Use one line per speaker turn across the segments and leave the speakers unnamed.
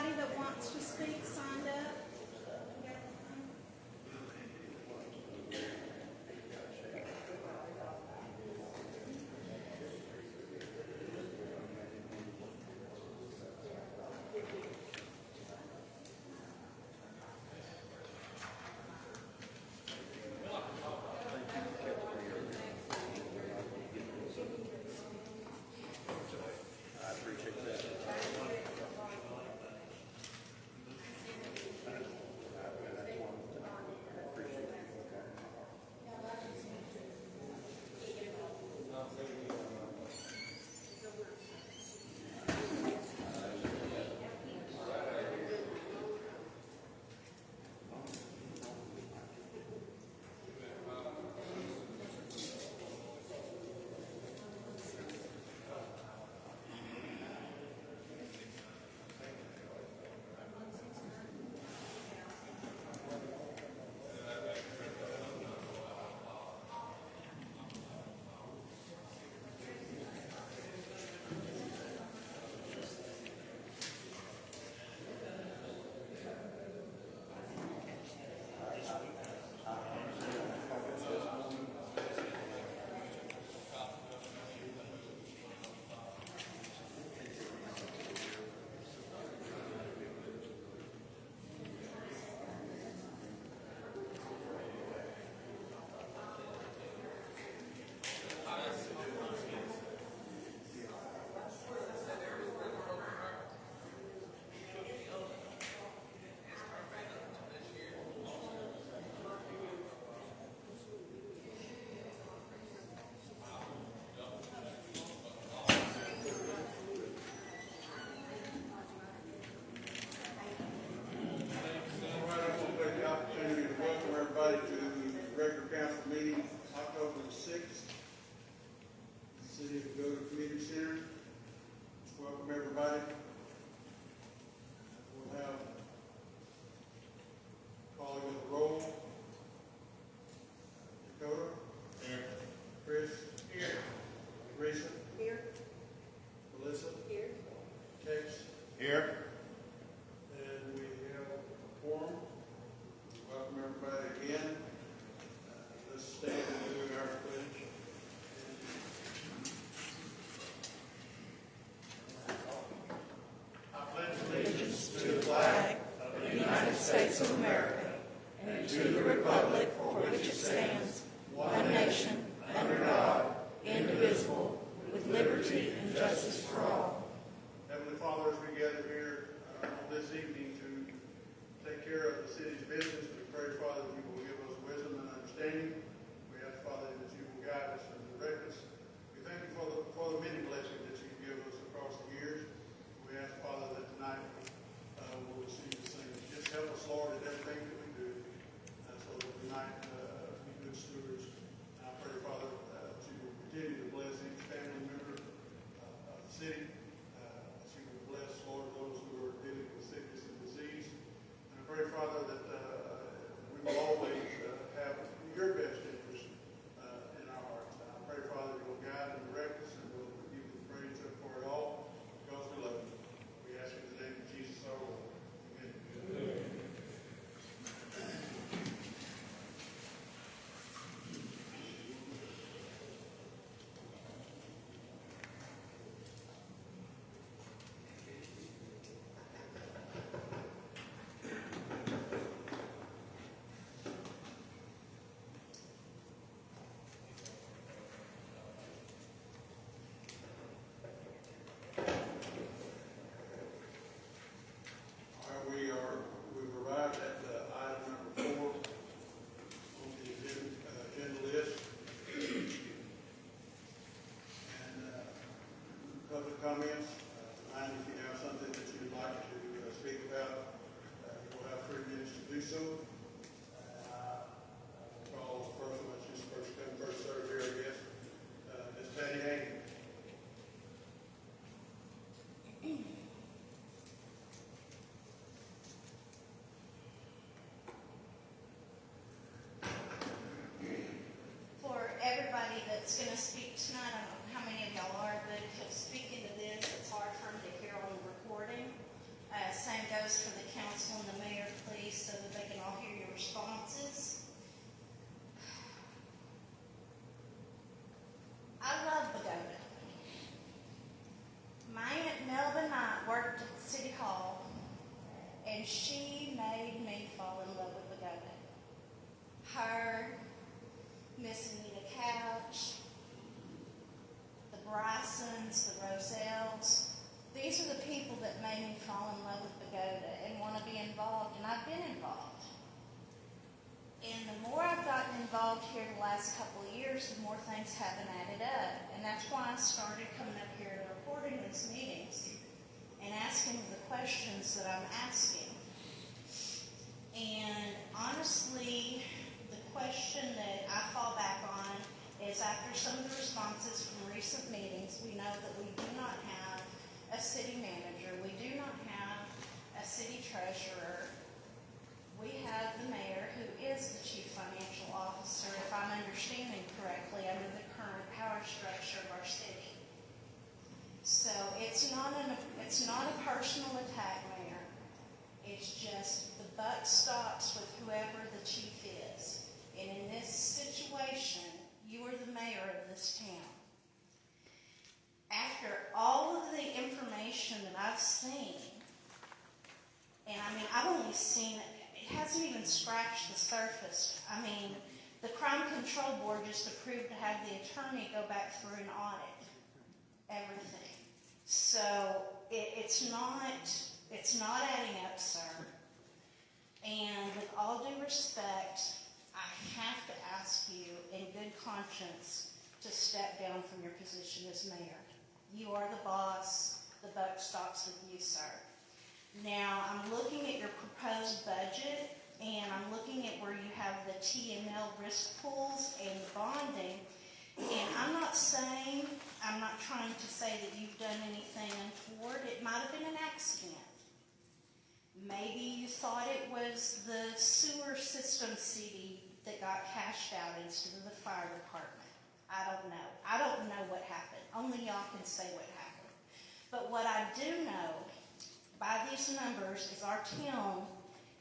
anybody that wants to speak signed up?
Meeting October the 6th, City of Bogata Community Center. Welcome everybody. We'll have calling of the roll. Dakota. Here. Chris. Here. Teresa.
Here.
Melissa.
Here.
Tex.
Here.
And we have a quorum. Welcome everybody again. Let's stand and do our pledge.
I pledge allegiance to the flag of the United States of America and to the republic for which it stands, one nation, under God, indivisible, with liberty and justice for all.
Heavenly Father, as we gather here on this evening to take care of the city's business, we pray, Father, that you will give us wisdom and understanding. We ask, Father, that you will guide us and direct us. We thank you for the many blessings that you give us across the years. We ask, Father, that tonight we'll receive the same. Just help us, Lord, in everything that we do, so that tonight be good stewards. And I pray, Father, that you will continue to bless each family member of the city. That you will bless, Lord, those who are dealing with sickness and disease. And I pray, Father, that we will always have your best interest in our hearts. And I pray, Father, you will guide and direct us, and we'll give you the praise for it all because we love you. We ask in the name of Jesus our Lord. Amen. We've arrived at item number 4 on the agenda list. And public comments. Remind if you have something that you'd like to speak about, you'll have 3 minutes to do so. We'll call the person that's just first come, first served here, I guess. Ms. Patty Hagan.
That's going to speak tonight. I don't know how many of y'all are, but if he'll speak into this, it's hard for him to hear on the recording. Same goes payments haven't added up. And that's why I started coming up here and reporting these meetings and asking the questions that I'm asking. And honestly, the question that I fall back on is after some of the responses from recent meetings, we know that we do not have a city manager, we do not have a city treasurer. We have the mayor, who is the chief financial officer, if I'm understanding correctly, under the current power structure of our city. So it's not a personal attack, Mayor. It's just the buck stops with whoever the chief is. And in this situation, you are the mayor of this town. After all of the information that I've seen, and I mean, I've only seen it hasn't even scratched the surface. I mean, the Crime Control Board just approved to have the attorney go back through and audit everything. So it's not adding up, sir. And with all due respect, I have to ask you in good conscience to step down from your position as mayor. You are the boss. The buck stops with you, sir. Now, I'm looking at your proposed budget, and I'm looking at where you have the T&L risk pools and the bonding. And I'm not trying to say that you've done anything untoward. It might have been an accident. Maybe you thought it was the sewer system CD that got cashed out instead of the fire department. I don't know. I don't know what happened. Only y'all can say what happened. But what I do know by these numbers is our town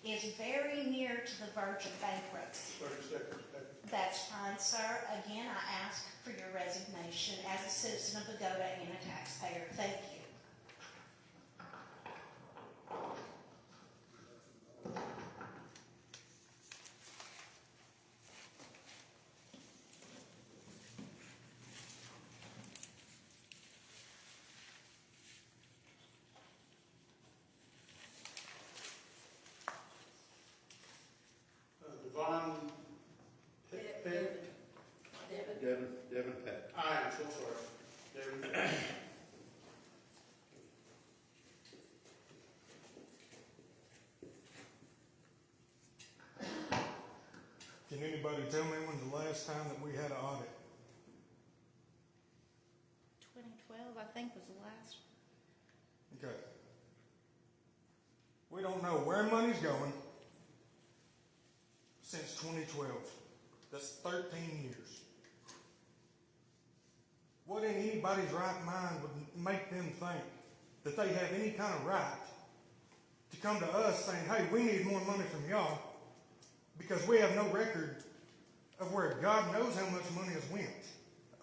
is very near to the verge of bankruptcy.
30 seconds.
That's fine, sir. Again, I ask for your resignation as a citizen of Bogata and a taxpayer. Thank you.
Devin Peck. I am so sorry. Devin Peck.
Can anybody tell me when's the last time that we had an audit?
2012, I think, was the last.
Okay. We don't know where money's going since 2012. That's 13 years. What in anybody's right mind would make them think that they have any kind of right to come to us saying, hey, we need more money from y'all because we have no record of where God knows how much money has went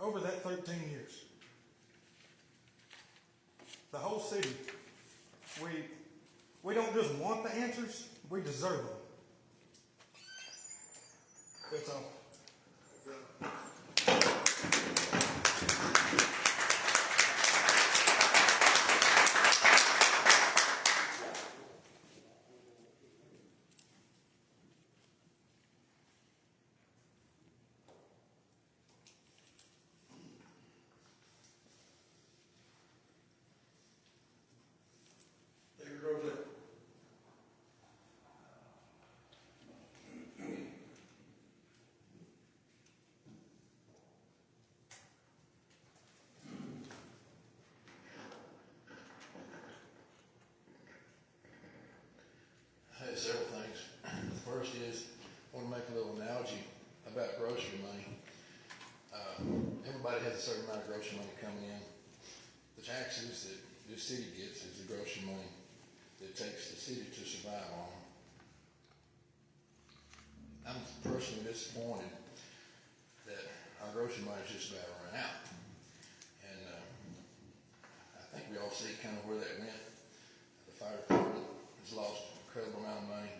over that 13 years. The whole city, we don't just want the answers, we deserve them. That's all.
David Rosa.
Hey, several things. The first is, I want to make a little analogy about grocery money. Everybody has a certain amount of grocery money coming in. The taxes that this city gets is the grocery money that takes the city to survive on. I'm personally disappointed that our grocery money is just about run out. And I think we all see kind of where that went. The fire department has lost an incredible amount of money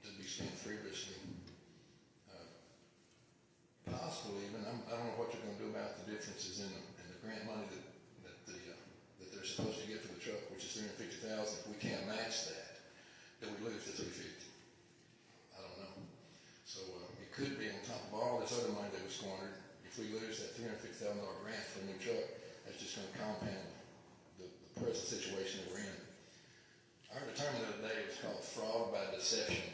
to be spent frivolously. Possibly even, I don't know what you're going to do about the differences in the grant money that they're supposed to get for the truck, which is $350,000. If we can't match that, then we lose the $350,000. I don't know. So it could be on top of all this other money that was squandered. if we lose that $350,000 grant for a new truck, that's just gonna compound the present situation that we're in. I heard a term the other day, it was called fraud by deception.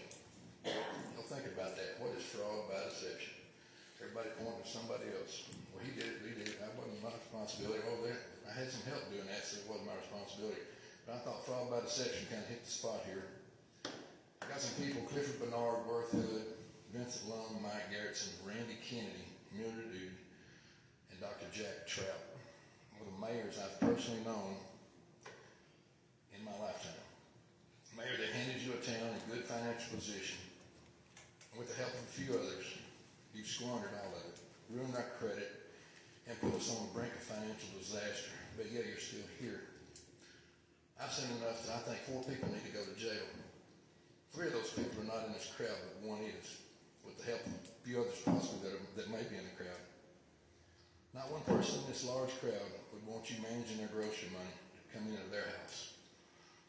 Don't think about that. What is fraud by deception? Everybody pointing to somebody else. Well, he did it, we did it. That wasn't my responsibility over there. I had some help doing that, so it wasn't my responsibility. But I thought fraud by deception kind of hit the spot here. I got some people, Clifford Bernard, Worth Hood, Vincent Lum, Mike Garrettson, Randy Kennedy, Mildred Dude, and Dr. Jack Trout, one of the mayors I've personally known in my lifetime. Mayor that handed you a town in good financial position, and with the help of a few others, you've squandered all of it, ruined our credit, and put us on the brink of financial disaster, but yet you're still here. I've seen enough that I think 4 people need to go to jail. 3 of those people are not in this crowd, but 1 is, with the help of a few others possibly that may be in the crowd. Not one person in this large crowd would want you managing their grocery money to come into their house.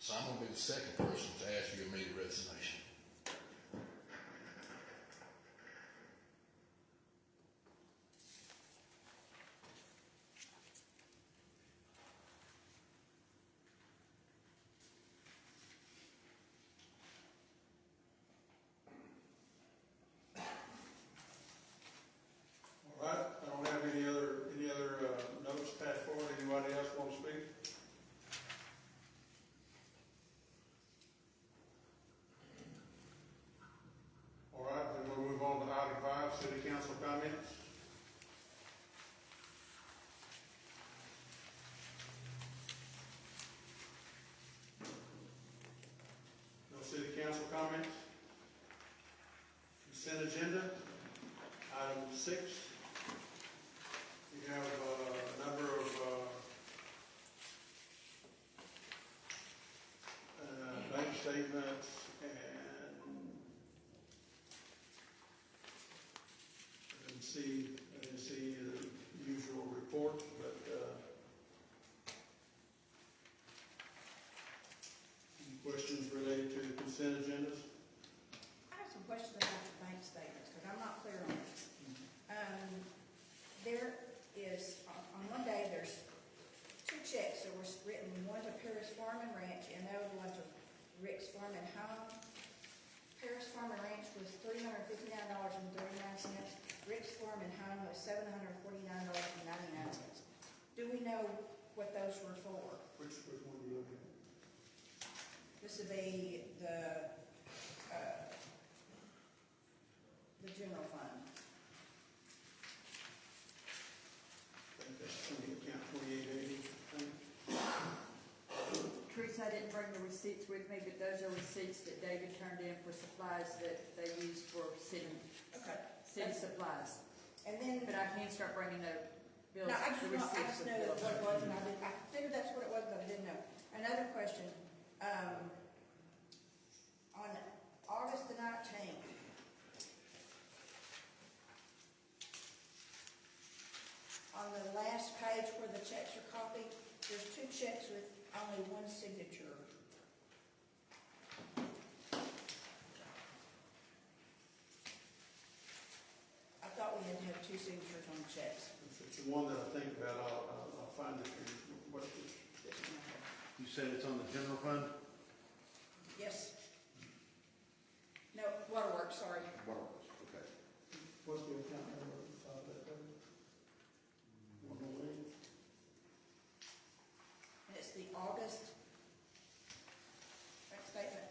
So I'm going to be the second person to ask for your immediate resignation.
All right, I don't have any other notes passed forward. Anybody else want to speak? All right, then we'll move on to item 5, city council comments. No city council comments? Consent agenda, item 6. We have a number of bank statements and I didn't see the usual report, but any questions related to the consent agendas?
I have some questions about the bank statements, because I'm not clear on this. There is, on one day, there's 2 checks that were written, one to Paris Farm and Ranch, and the other one to Rick's Farm and Home. Paris Farm and Ranch was $359.39. Rick's Farm and Home was $749.99. Do we know what those were for?
Which one are you looking at?
This would be the general fund.
I think that's account 2880, I think.
Teresa, I didn't bring the receipts with me, but those are receipts that David turned in for supplies that they used for city
Okay.
supplies.
And then,
But I can start bringing the bills,
no, I
the
just
receipts with
know
bills.
what it was, and I figured that's what it was, but I didn't know. Another question, on August the 19th, on the last page where the checks are copied, there's 2 checks with only 1 signature. I thought we had to have 2 signatures on the checks.
If it's the one that I think about, I'll find it for you. What is it?
This one right
You said it's on the general fund?
here. Yes. No, Waterworks, sorry.
Waterworks, okay.
What's the account number of that?
And it's the August bank statement.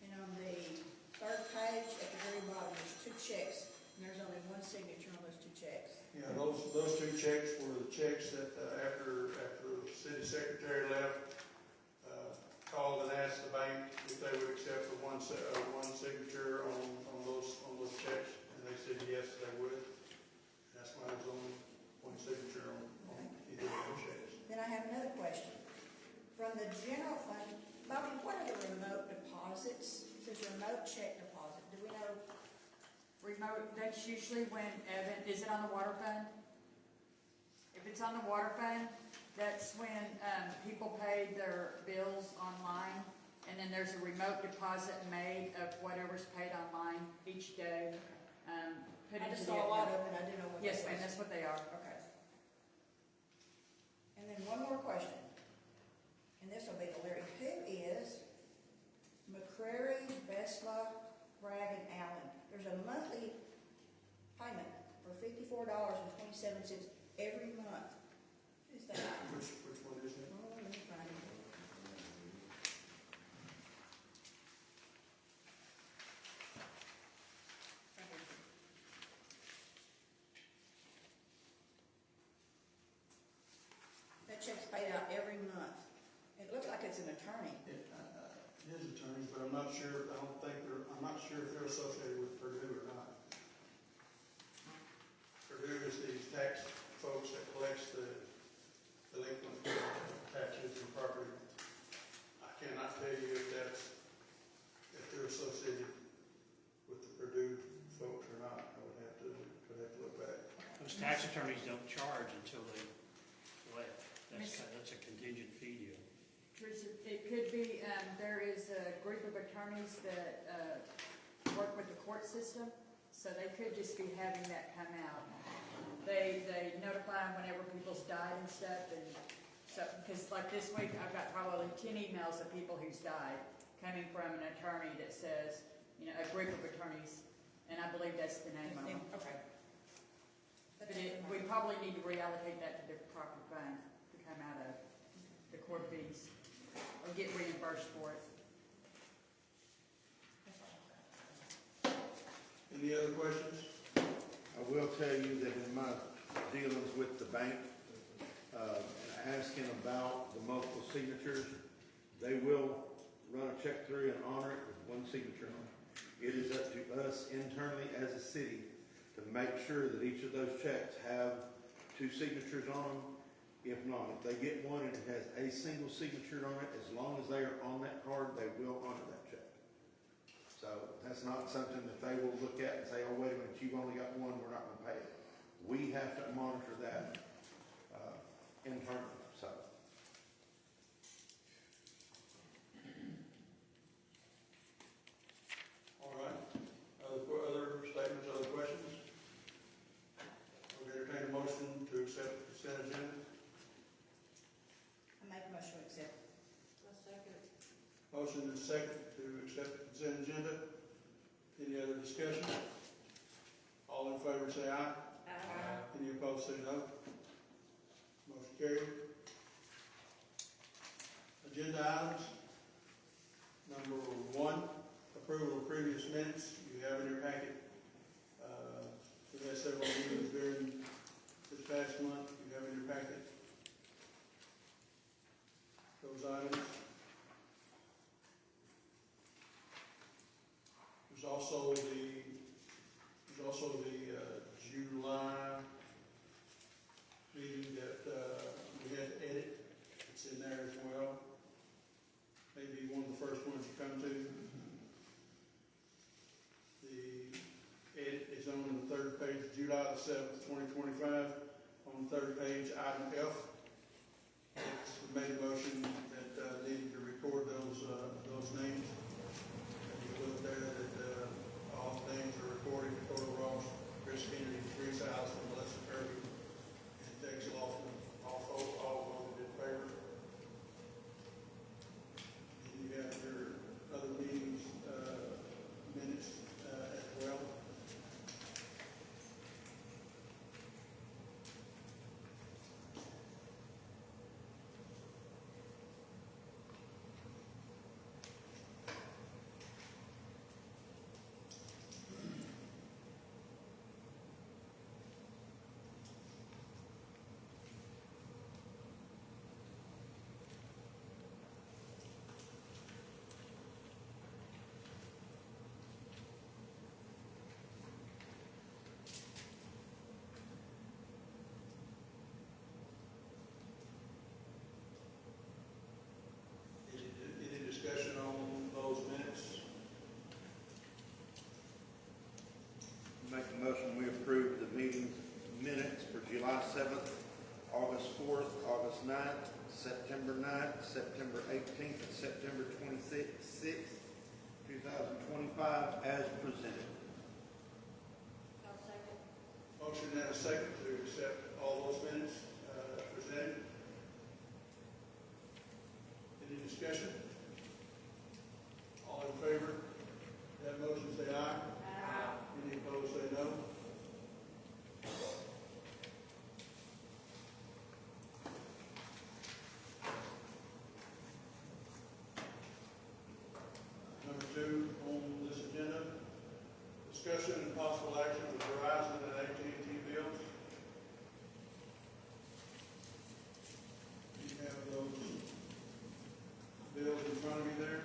And on the 3rd page, at the very bottom, there's 2 checks, and there's only 1 signature on those 2 checks.
Yeah, those 2 checks were the checks that after the city secretary left, called and asked the bank if they would accept the one signature on those checks, and they said yes, they would. That's why there's only 1 signature on either of those checks.
Then I have another question. From the general fund, Bobby, what are the remote deposits? It says remote check deposit. Do we know?
Remote, that's usually when Evan, is it on the water fund? If it's on the water fund, that's when people pay their bills online, and then there's a remote deposit made of whatever's paid online each day. put
I
into
just
the.
saw a lot of them, and I didn't know what
Yes,
that
ma'am,
was.
that's what they are.
Okay. And then one more question, and this will be to Larry. Who is McCrary, Vesla, Bragg, and Allen? There's a monthly payment for $54.27 every month. Who's that?
Which one is it?
Oh, let me find it. That check's paid out every month. It looks like it's an attorney.
It is attorneys, but I'm not sure, I'm not sure if they're associated with Purdue or not. Purdue is the tax folks that collects the delinquent taxes and property. I cannot tell you if they're associated with the Purdue folks or not. I would have to look back.
Those tax attorneys don't charge until they collect. That's a contingent fee deal.
Teresa, it could be, there is a group of attorneys that work with the court system, so they could just be having that come out. They notify them whenever people's died and stuff, and so, because like this week, I've got probably 10 emails of people who's died coming from an attorney that says, you know, a group of attorneys, and I believe that's the name of them.
Okay.
But we probably need to reallocate that to the proper fund to come out of the court fees, or get reimbursed for it.
Any other questions?
I will tell you that in my dealings with the bank, and asking about the multiple signatures, they will run a check through and honor it with one signature on it. It is up to us internally as a city to make sure that each of those checks have two signatures on them. If not, if they get one and it has a single signature on it, as long as they are on that card, they will honor that check. So that's not something that they will look at and say, oh, wait a minute, you've only got one, we're not going to pay it. We have to monitor that internally, so.
All right. Other statements, other questions? We'll entertain a motion to accept the consent agenda.
I make a motion to accept.
Motion and second to accept the consent agenda. Any other discussion? All in favor say aye.
Aye.
Any opposed say no. Motion carried. Agenda items. Number 1, approval of previous minutes. You have in your packet, we had several meetings during this past month. You have in your packet those items. There's also the July meeting that we had to edit. It's in there as well. Maybe one of the first ones you come to. The edit is on the third page, July the 7th, 2025. On the third page, item F. It's made a motion that needed to record those names. You look there that all names are recorded: Dakota Ross, Chris Kennedy, Teresa Allison, Melissa Kirby, and Tex Lawson. All voted in favor. And you have your other meetings minutes as well. Any discussion on those minutes?
Make a motion, we approve the meeting minutes for July 7th, August 4th, August 9th, September 9th, September 18th, and September 26th, 2025, as presented.
and a second to accept all those minutes presented. Any discussion? All in favor of that motion, say aye. Aye. Any opposed, say no. Number 2 on this agenda, discussion and possible action with Verizon and AT&T bills. You have those bills in front of you there.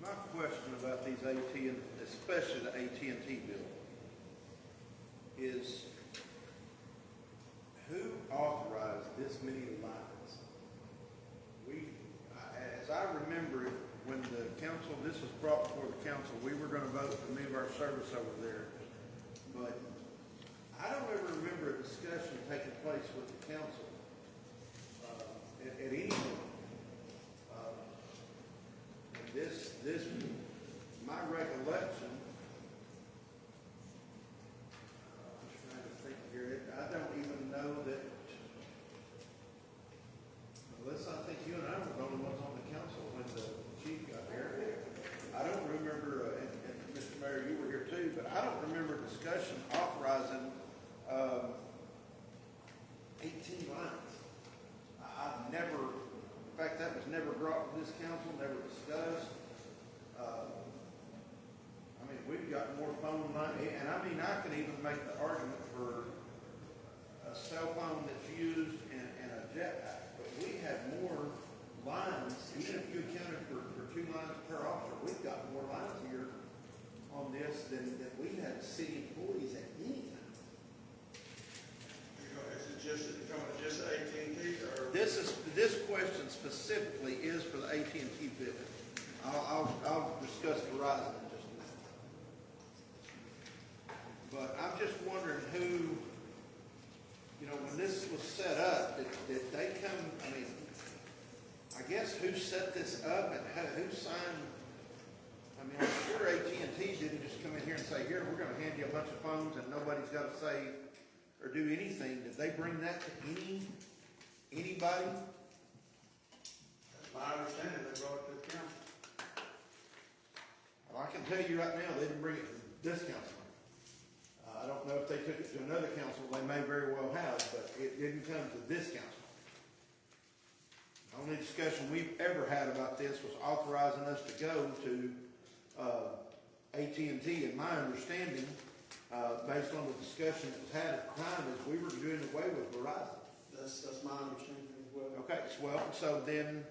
My question about these AT&T, especially the AT&T bill, is who authorized this many lines? As I remember it, when the council, this was brought before the council, we were gonna vote to move our service over there. But I don't ever remember a discussion taking place with the council, at any point. This, my recollection, I'm just trying to think here, I don't even know that, unless I think you and I were the only ones on the council when the chief got here. I don't remember, and Mr. Mayor, you were here too, but I don't remember discussion authorizing 18 lines. I've never, in fact, that was never brought to this council, never discussed. I mean, we've got more phone line, and I mean, I can even make the argument for a cell phone that's used and a jetpack, but we have more lines, even if you accounted for 2 lines per officer, we've got more lines here on this than we have city employees at any time.
Is it just AT&T or?
This question specifically is for the AT&T bill. I'll discuss Verizon in just a minute. But I'm just wondering who, when this was set up, did they come, I mean, I guess who set this up and who signed? I mean, I'm sure AT&T didn't just come in here and say, here, we're gonna hand you a bunch of phones and nobody's gotta say or do anything. Did they bring that to anybody?
That's my understanding, they brought it to the council.
Well, I can tell you right now, they didn't bring it to this council. I don't know if they took it to another council, they may very well have, but it didn't come to this council. The only discussion we've ever had about this was authorizing us to go to AT&T, and my understanding, based on the discussion that was had at the time, is we were doing away with Verizon.
That's my understanding as well.
Okay, so then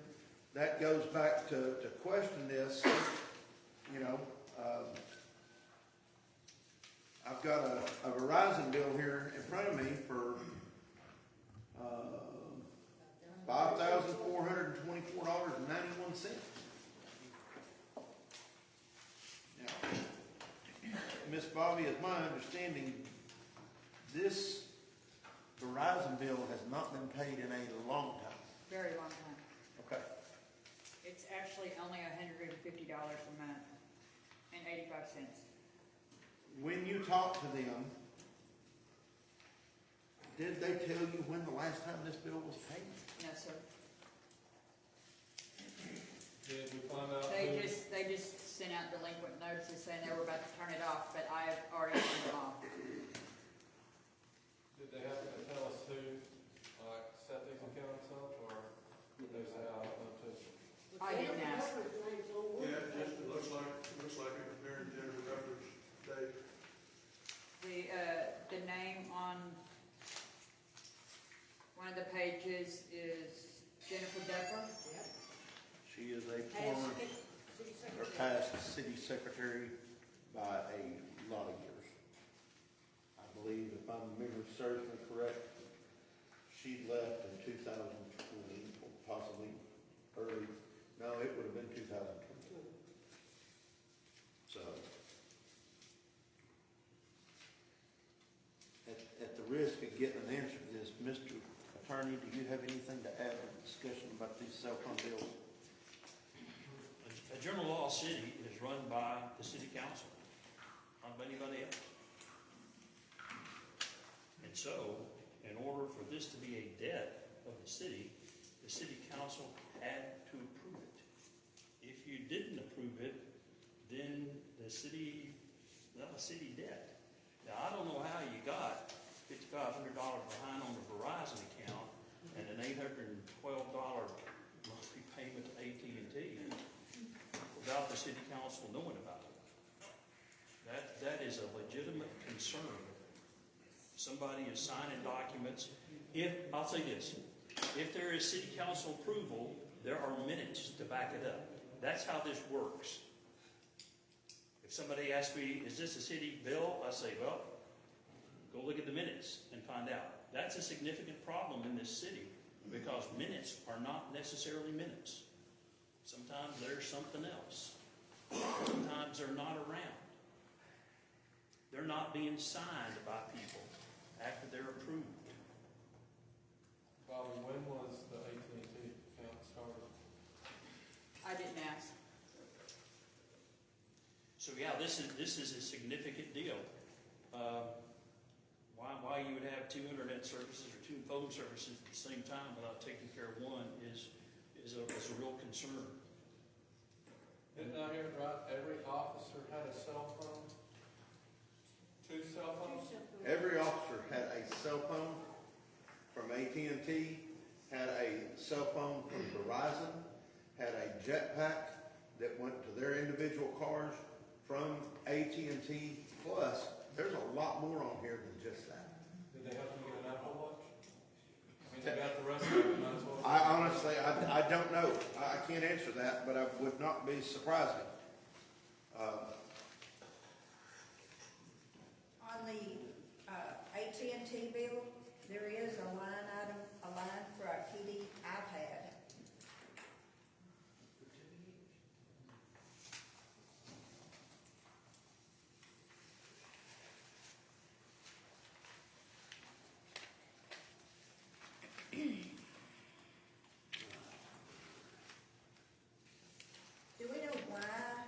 that goes back to question this, I've got a Verizon bill here in front of me for $5,424.91. Now, Miss Bobby, is my understanding, this Verizon bill has not been paid in a long time.
Very long time.
Okay.
It's actually only $150 a month and 85 cents.
When you talk to them, did they tell you when the last time this bill was paid?
No, sir.
Did we find out?
They just sent out delinquent notices saying they were about to turn it off, but I have already turned it off.
Did they have to tell us who, set these accounts up, or did they say, I don't know, too?
I didn't ask.
Yeah, it looks like it was during Jennifer Rufford's day.
The name on one of the pages is Jennifer Duffer.
She is a former or past city secretary by a lot of years. I believe, if my memory serves me correct, she left in 2020, or possibly early. No, it would have been 2020. So, cell phone bills.
A general law city is run by the city council, not by anybody else. And so, in order for this to be a debt of the city council had to approve it. If you didn't approve it, then the city, not a city debt. Now, I don't know how you got $5,500 behind on the Verizon account and an $812 monthly payment to AT&T without the city council knowing about it. That is a legitimate concern. Somebody is signing documents. I'll say this, if there is city council approval, there are minutes to back it up. That's how this works. If somebody asks me, is this a city bill? I say, well, go look at the minutes and find out. That's a significant problem in this city because minutes are not necessarily minutes. Sometimes there's something else. Sometimes they're not around. They're not being signed by people after they're approved.
Bobby, when was the AT&T account started?
I didn't ask.
So yeah, this is a significant deal. Why you would have two internet services or two phone services at the same time without taking care of one is a real concern.
Didn't I hear it right? Every officer had a cell phone? 2 cell phones?
Every officer had a cell phone from AT&T, had a cell phone from Verizon, had a jetpack that went to their individual cars from AT&T. Plus, there's a lot more on here than just that.
Did they have to get an Apple Watch? I mean, they got the rest of it, might as well.
I honestly, I don't know. I can't answer that, but I would not be surprised.
On the AT&T bill, there is a line item, a line for a kitty iPad. Do we know why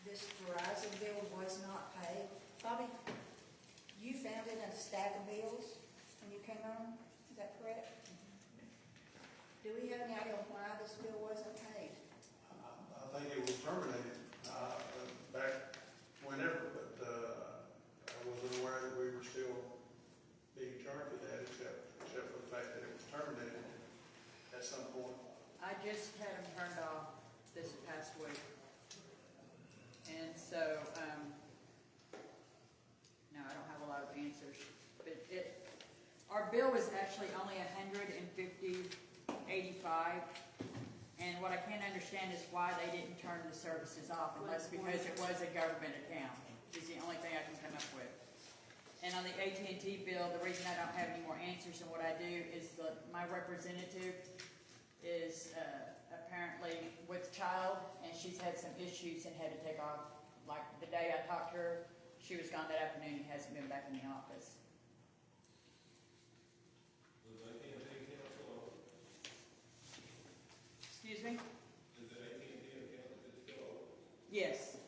this Verizon bill was not paid? Bobby, you found it in a stack of bills when you came on, is that correct? Do we have any idea why this bill wasn't paid?
I think it was terminated, back whenever, but, I wasn't aware that we were still being charged with that, except for the fact that it was terminated at some point.
I just had them turned off this past week. And so, no, I don't have a lot of answers. But our bill was actually only $150.85. And what I can't understand is why they didn't turn the services off unless because it was a government account, is the only thing I can come up with. And on the AT&T bill, the reason I don't have any more answers than what I do is my representative is apparently with child, and she's had some issues and had to take off. Like the day I talked to her, she was gone that afternoon and hasn't been back in the office.
Was AT&T account still open?
Excuse me?
Is the AT&T account still open?
Yes.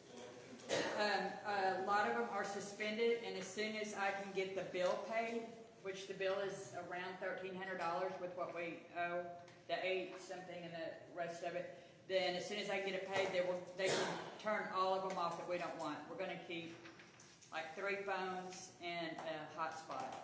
A lot of them are suspended, and as soon as I can get the bill paid, which the bill is around $1,300 with what we owe, the 8 something and the rest of it, then as soon as I get it paid, they can turn all of them off that we don't want. We're going to keep like 3 phones and a hotspot.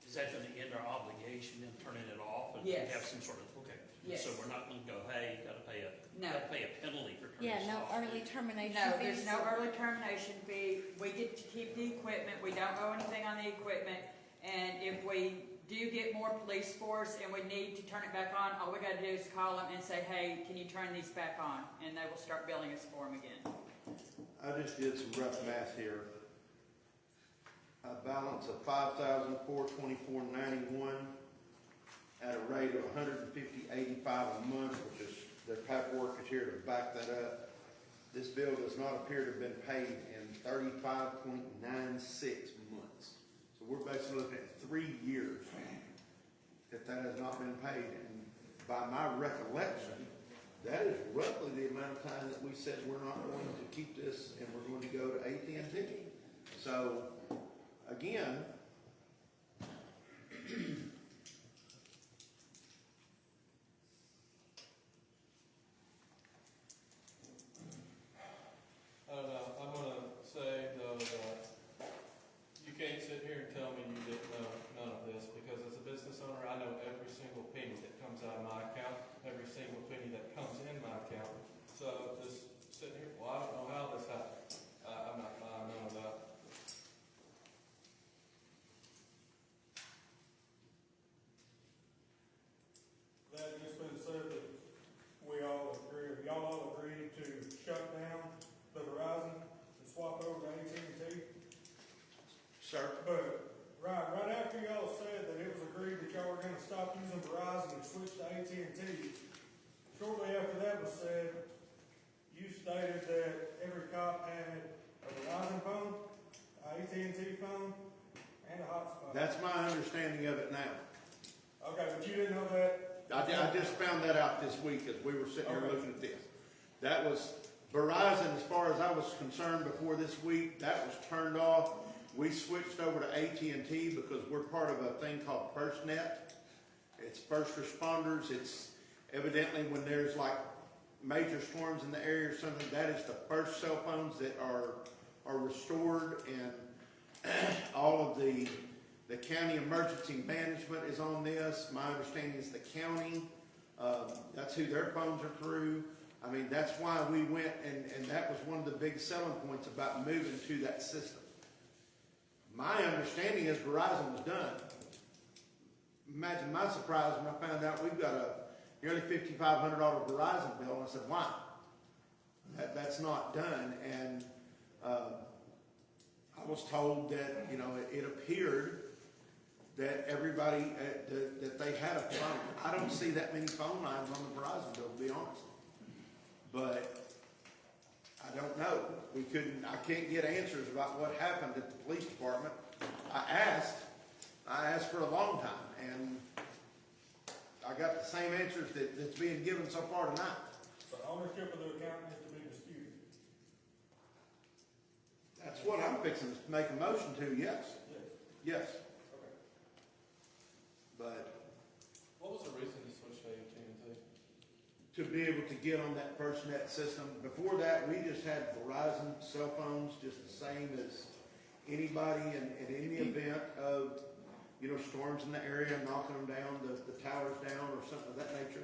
Is that going to end our obligation in turning it off? And
Yes.
we have some sort of, okay.
Yes.
So we're not going to go, hey, you got to pay
No.
a penalty for turning
Yeah,
this
no
off.
early termination
No,
fees.
there's no early termination fee. We get to keep the equipment. We don't owe anything on the equipment. And if we do get more police force and we need to turn it back on, all we got to do is call them and say, hey, can you turn these back on? And they will start billing us for them again.
I just did some rough math here. A balance of $5,424.91 at a rate of $150.85 a month, which is, their paperwork is here to back that up. This bill does not appear to have been paid in 35.96 months. So we're basically looking at 3 years. that has not been paid. And by my recollection, that is roughly the amount of time that we said we're not going to keep this and we're going to go to AT&T. So, again,
I don't know, I'm gonna say though that you can't sit here and tell me you didn't know none of this, because as a business owner, I know every single penny that comes out of my account, every single penny that comes in my account. So just sitting here, well, I don't know how this happened. I'm not buying none of that.
That just been said that we all agree, y'all all agreed to shut down the Verizon and swap over to AT&T.
sir,
But right after y'all said that it was agreed that y'all were gonna stop using Verizon and switch to AT&T, shortly after that was said, you stated that every cop had a Verizon phone, a AT&T phone, and a hotspot.
that's my understanding of it now.
Okay, but you didn't know that?
I just found that out this week as we were sitting here
Okay.
looking at this. That was Verizon, as far as I was concerned before this week, that was turned off. We switched over to AT&T because we're part of a thing called FirstNet. It's first responders. It's evidently when there's like major storms in the area or something, that is the first cell phones that are restored, and all of the county emergency management is on this. My understanding is the county, that's who their phones are through. I mean, that's why we went, and that was one of the big selling points about moving to that system. My understanding is Verizon was done. Imagine my surprise when I found out we've got a nearly $5,500 Verizon bill, and I said, why? That's not done, and I was told that, it appeared that everybody, that they had a phone. I don't see that many phone lines on the Verizon bill, to be honest. But I don't know. I can't get answers about what happened at the police department. I asked for a long time, and I got the same answers that's being given so far tonight.
So ownership of the account is to be disputed.
That's what I'm fixing to make a motion to, yes. Yes.
Okay.
But
What was the reason to switch to AT&T?
to be able to get on that FirstNet system, before that, we just had Verizon cell phones, just the same as anybody, and in the event of, storms in the area, knocking them down, the towers down, or something of that nature,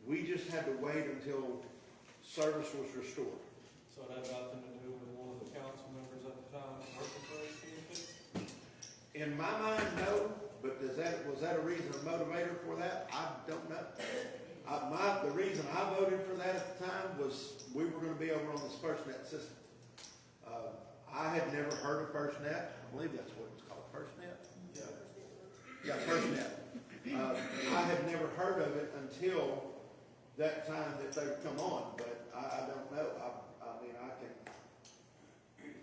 we just had to wait until service was restored.
So it had nothing to do with one of the council members at the time working for AT&T?
In my mind, no, but was that a reason, a motivator for that? I don't know. The reason I voted for that at the time was we were going to be over on this FirstNet system. I had never heard of FirstNet. I believe that's what it's called, FirstNet? Yeah, FirstNet. I had never heard of it until that time that they would come on, but I don't know.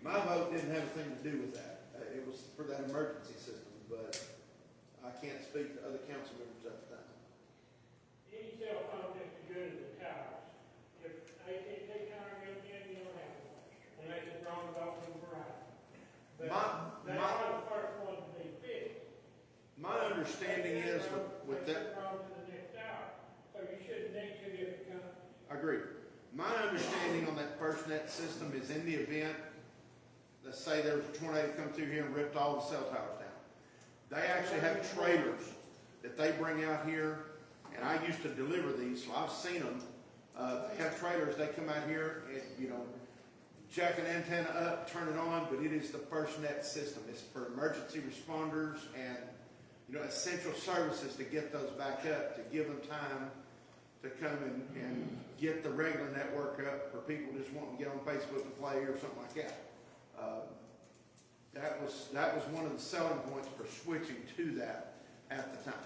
My vote didn't have anything to do with that. It was for that emergency system, but I can't speak to other council members at the time.
Any cell phone that's as good as the towers. If AT&T tower goes in, you don't have one, unless it's wrong about from Verizon. But they are the first one to be fixed.
My understanding is with that,
Wrong to the next tower, so you shouldn't need two different companies.
agreed. My understanding on that FirstNet system is in the event, let's say there was a tornado come through here and ripped all the cell towers down. They actually have trailers that they bring out here, and I used to deliver these, so I've seen them. They have trailers, they come out here and, jack an antenna up, turn it on, but it is the FirstNet system. It's for emergency responders and, essential services to get those back up, to give them time to come and get the regular network up for people just wanting to get on Facebook and play or something like that. That was one of the selling points for switching to that at the time.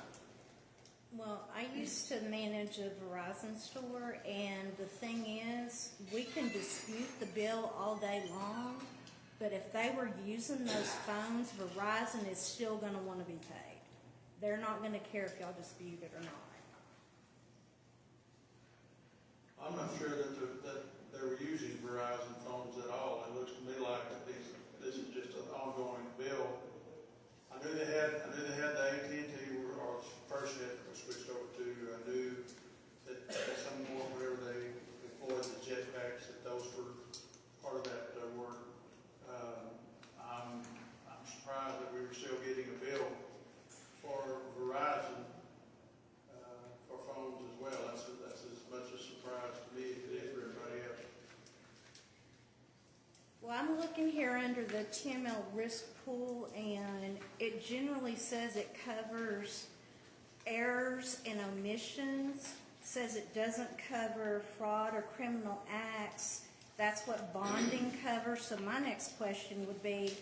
Well, I used to manage a Verizon store, and the thing is, we can dispute the bill all day long, but if they were using those phones, Verizon is still going to want to be paid.
They're not gonna care if y'all dispute it or not.
I'm not sure that they were using Verizon phones at all. It looks to me like that this is just an ongoing bill. I knew they had the AT&T or first net that was switched over to. I knew that some more whenever they employed the jetpacks, that those were part of that work. I'm surprised that we were still getting a bill for Verizon for phones as well. That's as much a surprise to me as it is for everybody else.
Well, I'm looking here under the TML risk pool, and it generally says it covers errors and omissions. Says it doesn't cover fraud or criminal acts. That's what bonding covers. So my next question would be,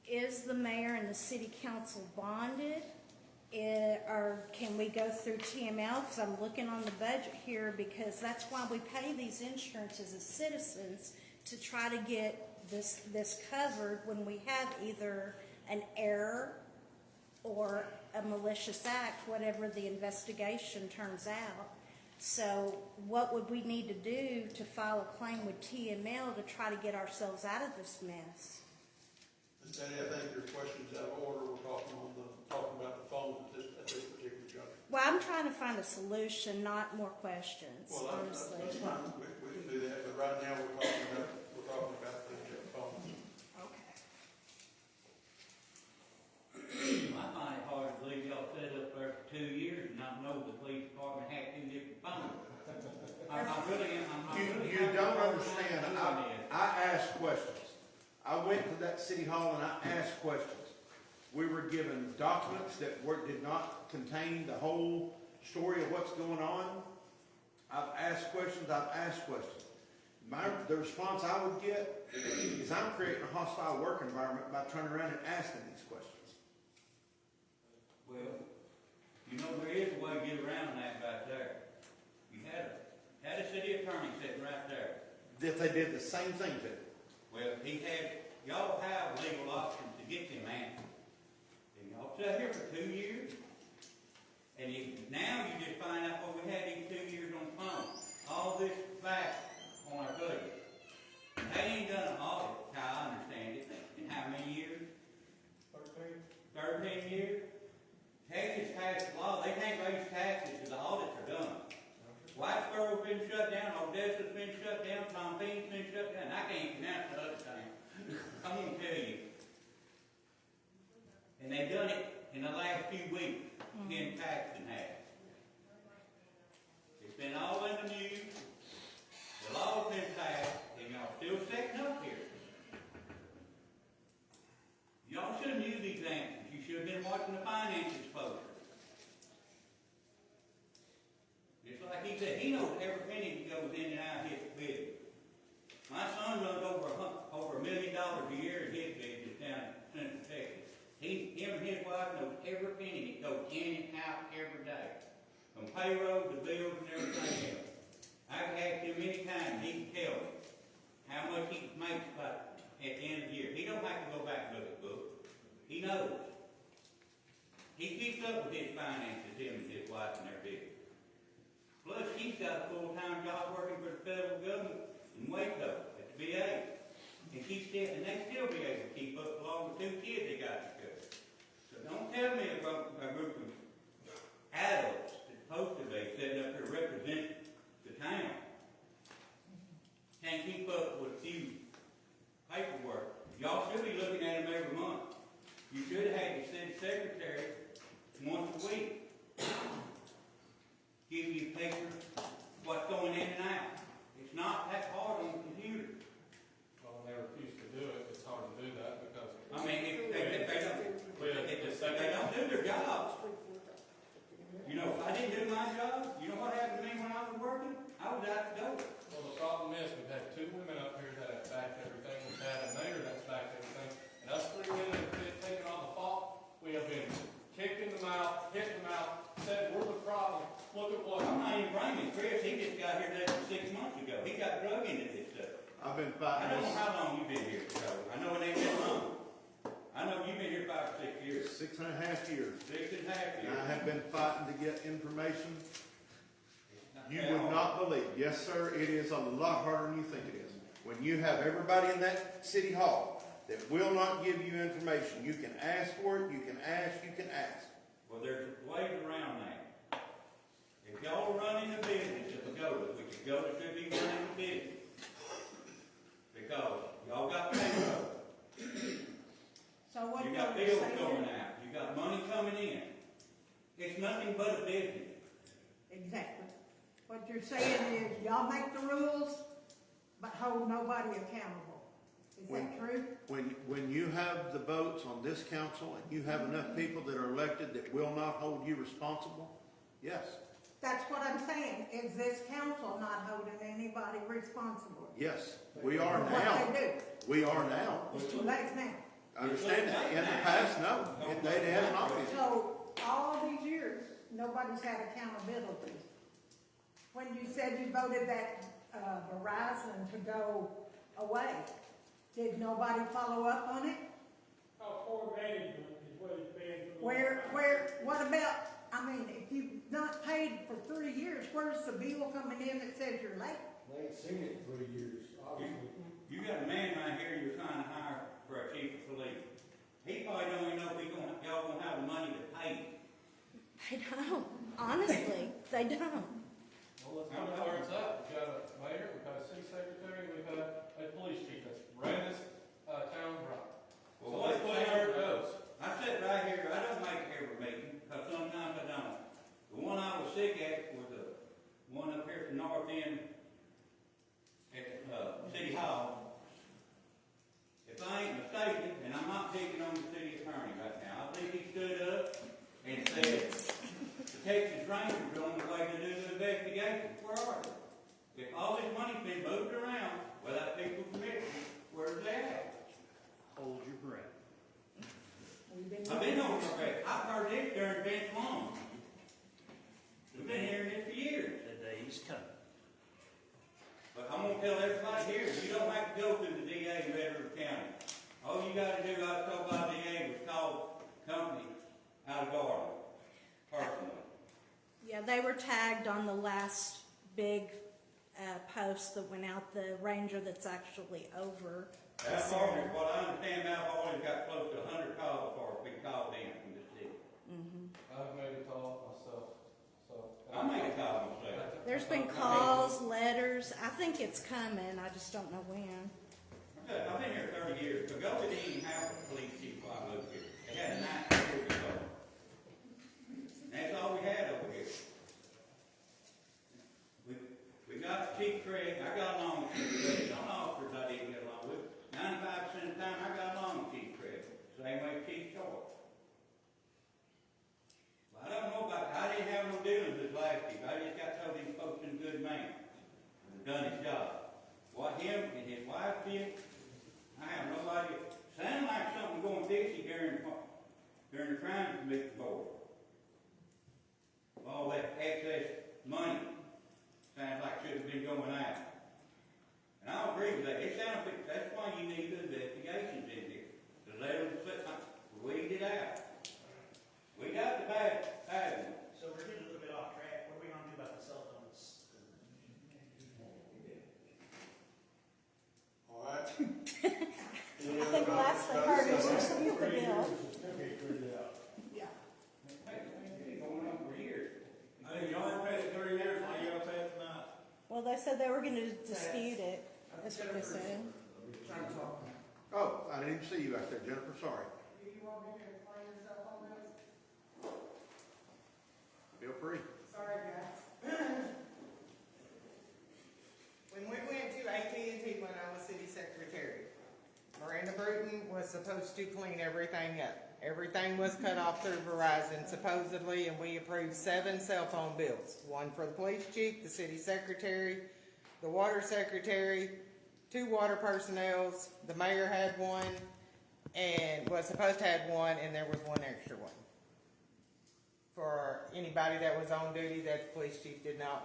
is the mayor and the city council bonded? Or can we go through TML? Because I'm looking on the budget here, because that's why we pay these insurances as citizens, to try to get this covered when we have either an error or a malicious act, whatever the investigation turns out. So what would we need to do to file a claim with TML to try to get ourselves out of this mess?
Ms. Danny, I think your question's out of order. We're talking about the phones at this particular juncture.
Well, I'm trying to find a solution, not more questions,
Well,
honestly.
that's fine. We can do that, but right now we're talking about the phones.
Okay.
I find it hard to believe y'all set up there for 2 years and not know the police department had 2 different phones. I really am.
You don't understand. I asked questions. I went to that city hall and I asked questions. We were given documents that did not contain the whole story of what's going on. I've asked questions. The response I would get is I'm creating a hostile work environment by turning around and asking these questions.
Well, you know, there is a way to get around that right there. You had a city attorney sitting right there.
That they did the same thing to him.
Well, y'all have legal options to get them answers. And y'all sat here for 2 years, and now you just find out what we had these 2 years on the phone. All this back on our budget. They ain't done an audit, how I understand it, in how many years? 13 years? Texas passed a law, they can't raise taxes till the audits are done. Whitesboro's been shut down, Odessa's been shut down, Tompine's been shut down. I can't pronounce the other thing. I'm gonna tell you. And they've done it in the last few weeks, getting taxed in half. It's been all in the news. The law's been passed, and y'all still setting up here. Y'all should have knew these answers. You should have been watching the finance exposure. Just like he said, he knows every penny that goes in and out of his business. My son runs over $1 million a year in his business down in Central Texas. Him and his wife knows every penny that goes in and out every day. From payroll to bills and everything else. I've asked him many times, he can tell me how much he makes at the end of the year. He don't have to go back and look at books. He knows. He keeps up with his finances, him and his wife and their business. Plus, she's got a full-time job working for the federal government in Waco at the VA. And they still be able to keep up along with 2 kids they got to school. So don't tell me a group of adults that's supposed to be sitting up here representing the town can't keep up with a few paperwork. Y'all should be looking at them every month. You should have had your city secretary once a week give you papers, what's going in and out. It's not that hard on the computer.
Well, when they refuse to do it, it's hard to do that because.
I mean, if they don't do their jobs. You know, if I didn't do my job, you know what happened to me when I was working? I was out the door.
Well, the problem is, we've had 2 women up here that have backed everything, we've had a mayor that's backed everything, and us 3 women have been taking on the fault. We have been kicked in the mouth, hit in the mouth, said we're the problem. Look at what.
I'm not even blaming Chris. He just got here less than 6 months ago. He got drug into this stuff.
I've been
I
fighting
don't know
this.
how long you've been here, Joe. I know it ain't been long. I know you've been here 5 or 6 years.
6.5 years.
6.5
And
years.
I have been fighting to get information. You would not believe, yes, sir, it is a lot harder than you think it is. When you have everybody in that city hall that will not give you information, you can ask for it, you can ask, you can ask.
Well, there's ways around that. If y'all are running a business at Bogata, which Bogata should be running a business, because y'all got payroll,
So what
you
you're
got bills
saying?
going out, you got money coming in. It's nothing but a business.
Exactly. What you're saying is y'all make the rules, but hold nobody accountable. Is that true?
When you have the votes on this council and you have enough people that are elected that will not hold you responsible, yes.
That's what I'm saying. Is this council not holding anybody responsible?
Yes, we are
For
now.
what they do?
We are now.
It's too late now.
Understand that. In the past, no, they have not been.
So all these years, nobody's had accountability. When you said you voted that Verizon to go away, did nobody follow up on it?
How poor management is what it's been.
What about, I mean, if you've not paid for 3 years, where's the bill coming in that says you're late?
They ain't seen it in 3 years, obviously.
You got a man right here you're trying to hire for a chief of police. He probably don't even know if y'all gonna have the money to pay him.
They don't. Honestly, they don't.
Well, let's go where it's at. We've got a mayor, we've got a city secretary, we've got a police chief that's ran this town dry. So
Well,
let's play where it goes.
I sit right here, I don't make every meeting, because sometimes I don't. The one I was sick at was the one up here at the north end at City Hall. If I ain't mistaken, and I'm not picking on the city attorney right now, I think he stood up and said, the Texas Rangers are on the way to do the investigation. Where are they? If all this money's been moved around without people's permission, where's they at?
Hold your breath.
I've been on the record. I've heard this during bench long. We've been hearing this for years.
The day's coming.
But I'm gonna tell everybody here, you don't have to go through the DA in Red River County. All you gotta do, I was told by the DA, was call the company out of Garland, personally.
Yeah, they were tagged on the last big post that went out, the ranger that's actually over the
That Harvey,
center.
what I understand about Harvey's got close to 100 calls before we called in from the city.
I've made a call myself, so.
I made a call myself.
There's been calls, letters. I think it's coming. I just don't know when.
I've been here 30 years. Bogota didn't even have a police chief while I moved here. They had 9 years ago. And that's all we had over here. We got Chief Craig. I got along with Chief Craig. Some officers I didn't get along with. 95% of the time I got along with Chief Craig. Same way Chief Short. But I don't know about, I didn't have no dealings with last chief. I just got told he's supposed to be a good man. And done his job. What him and his wife did, I have no idea. Sounded like something going fishy during the crime commission board. All that excess money sounds like should have been going out. And I agree with that. It sounds like that's why you need the investigations in here. To let them weed it out. We got the bad one.
So we're getting a little bit off track. What are we gonna do about the cell phones?
All right?
I think last I heard is dispute the bill. Yeah.
It's going on for years.
I think you only paid it 3 years, now you gotta pay it tonight.
Well, they said they were going to dispute it. That's what they said.
Oh, I didn't even see you out there, Jennifer, sorry.
Do you want me to explain yourself on this?
Feel free.
Sorry, guys. When we went to AT&T when I was city secretary, Miranda Bruton was supposed to clean everything up. Everything was cut off through Verizon supposedly, and we approved 7 cell phone bills. 1 for the police chief, the city secretary, the water secretary, 2 water personnels, the mayor had 1, and was supposed to have 1, and there was 1 extra one. For anybody that was on duty that the police chief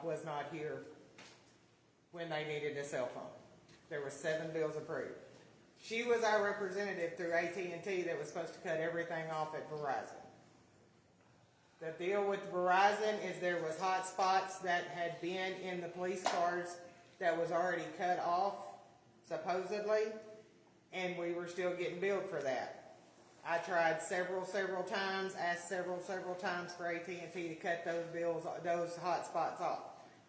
was not here when they needed a cell phone. There were 7 bills approved. She was our representative through AT&T that was supposed to cut everything off at Verizon. The deal with Verizon is there was hot spots that had been in the police cars that was already cut off, supposedly, and we were still getting billed for that. I tried several times, asked several times for AT&T to cut those hot spots off.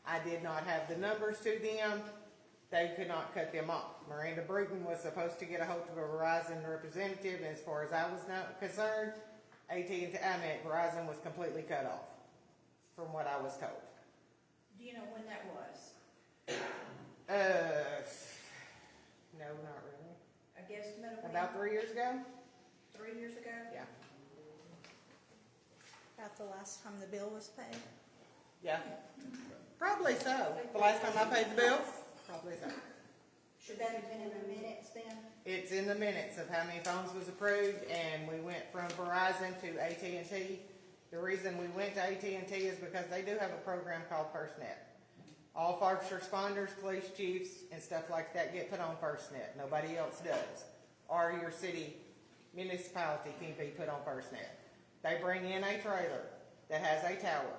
I did not have the numbers to them. They could not cut them off. Miranda Bruton was supposed to get a hold of a Verizon representative, and as far as I was concerned, Verizon was completely cut off, from what I was told.
Do you know when that was?
No, not really.
A guesstimate of when?
About 3 years ago?
3 years ago?
Yeah.
About the last time the bill was paid?
Yeah. Probably so. The last time I paid the bill? Probably so.
Should that have been in the minutes then?
It's in the minutes of how many phones was approved, and we went from Verizon to AT&T. The reason we went to AT&T is because they do have a program called FirstNet. All first responders, police chiefs, and stuff like that get put on FirstNet. Nobody else does. Or your city municipality can be put on FirstNet. They bring in a trailer that has a tower.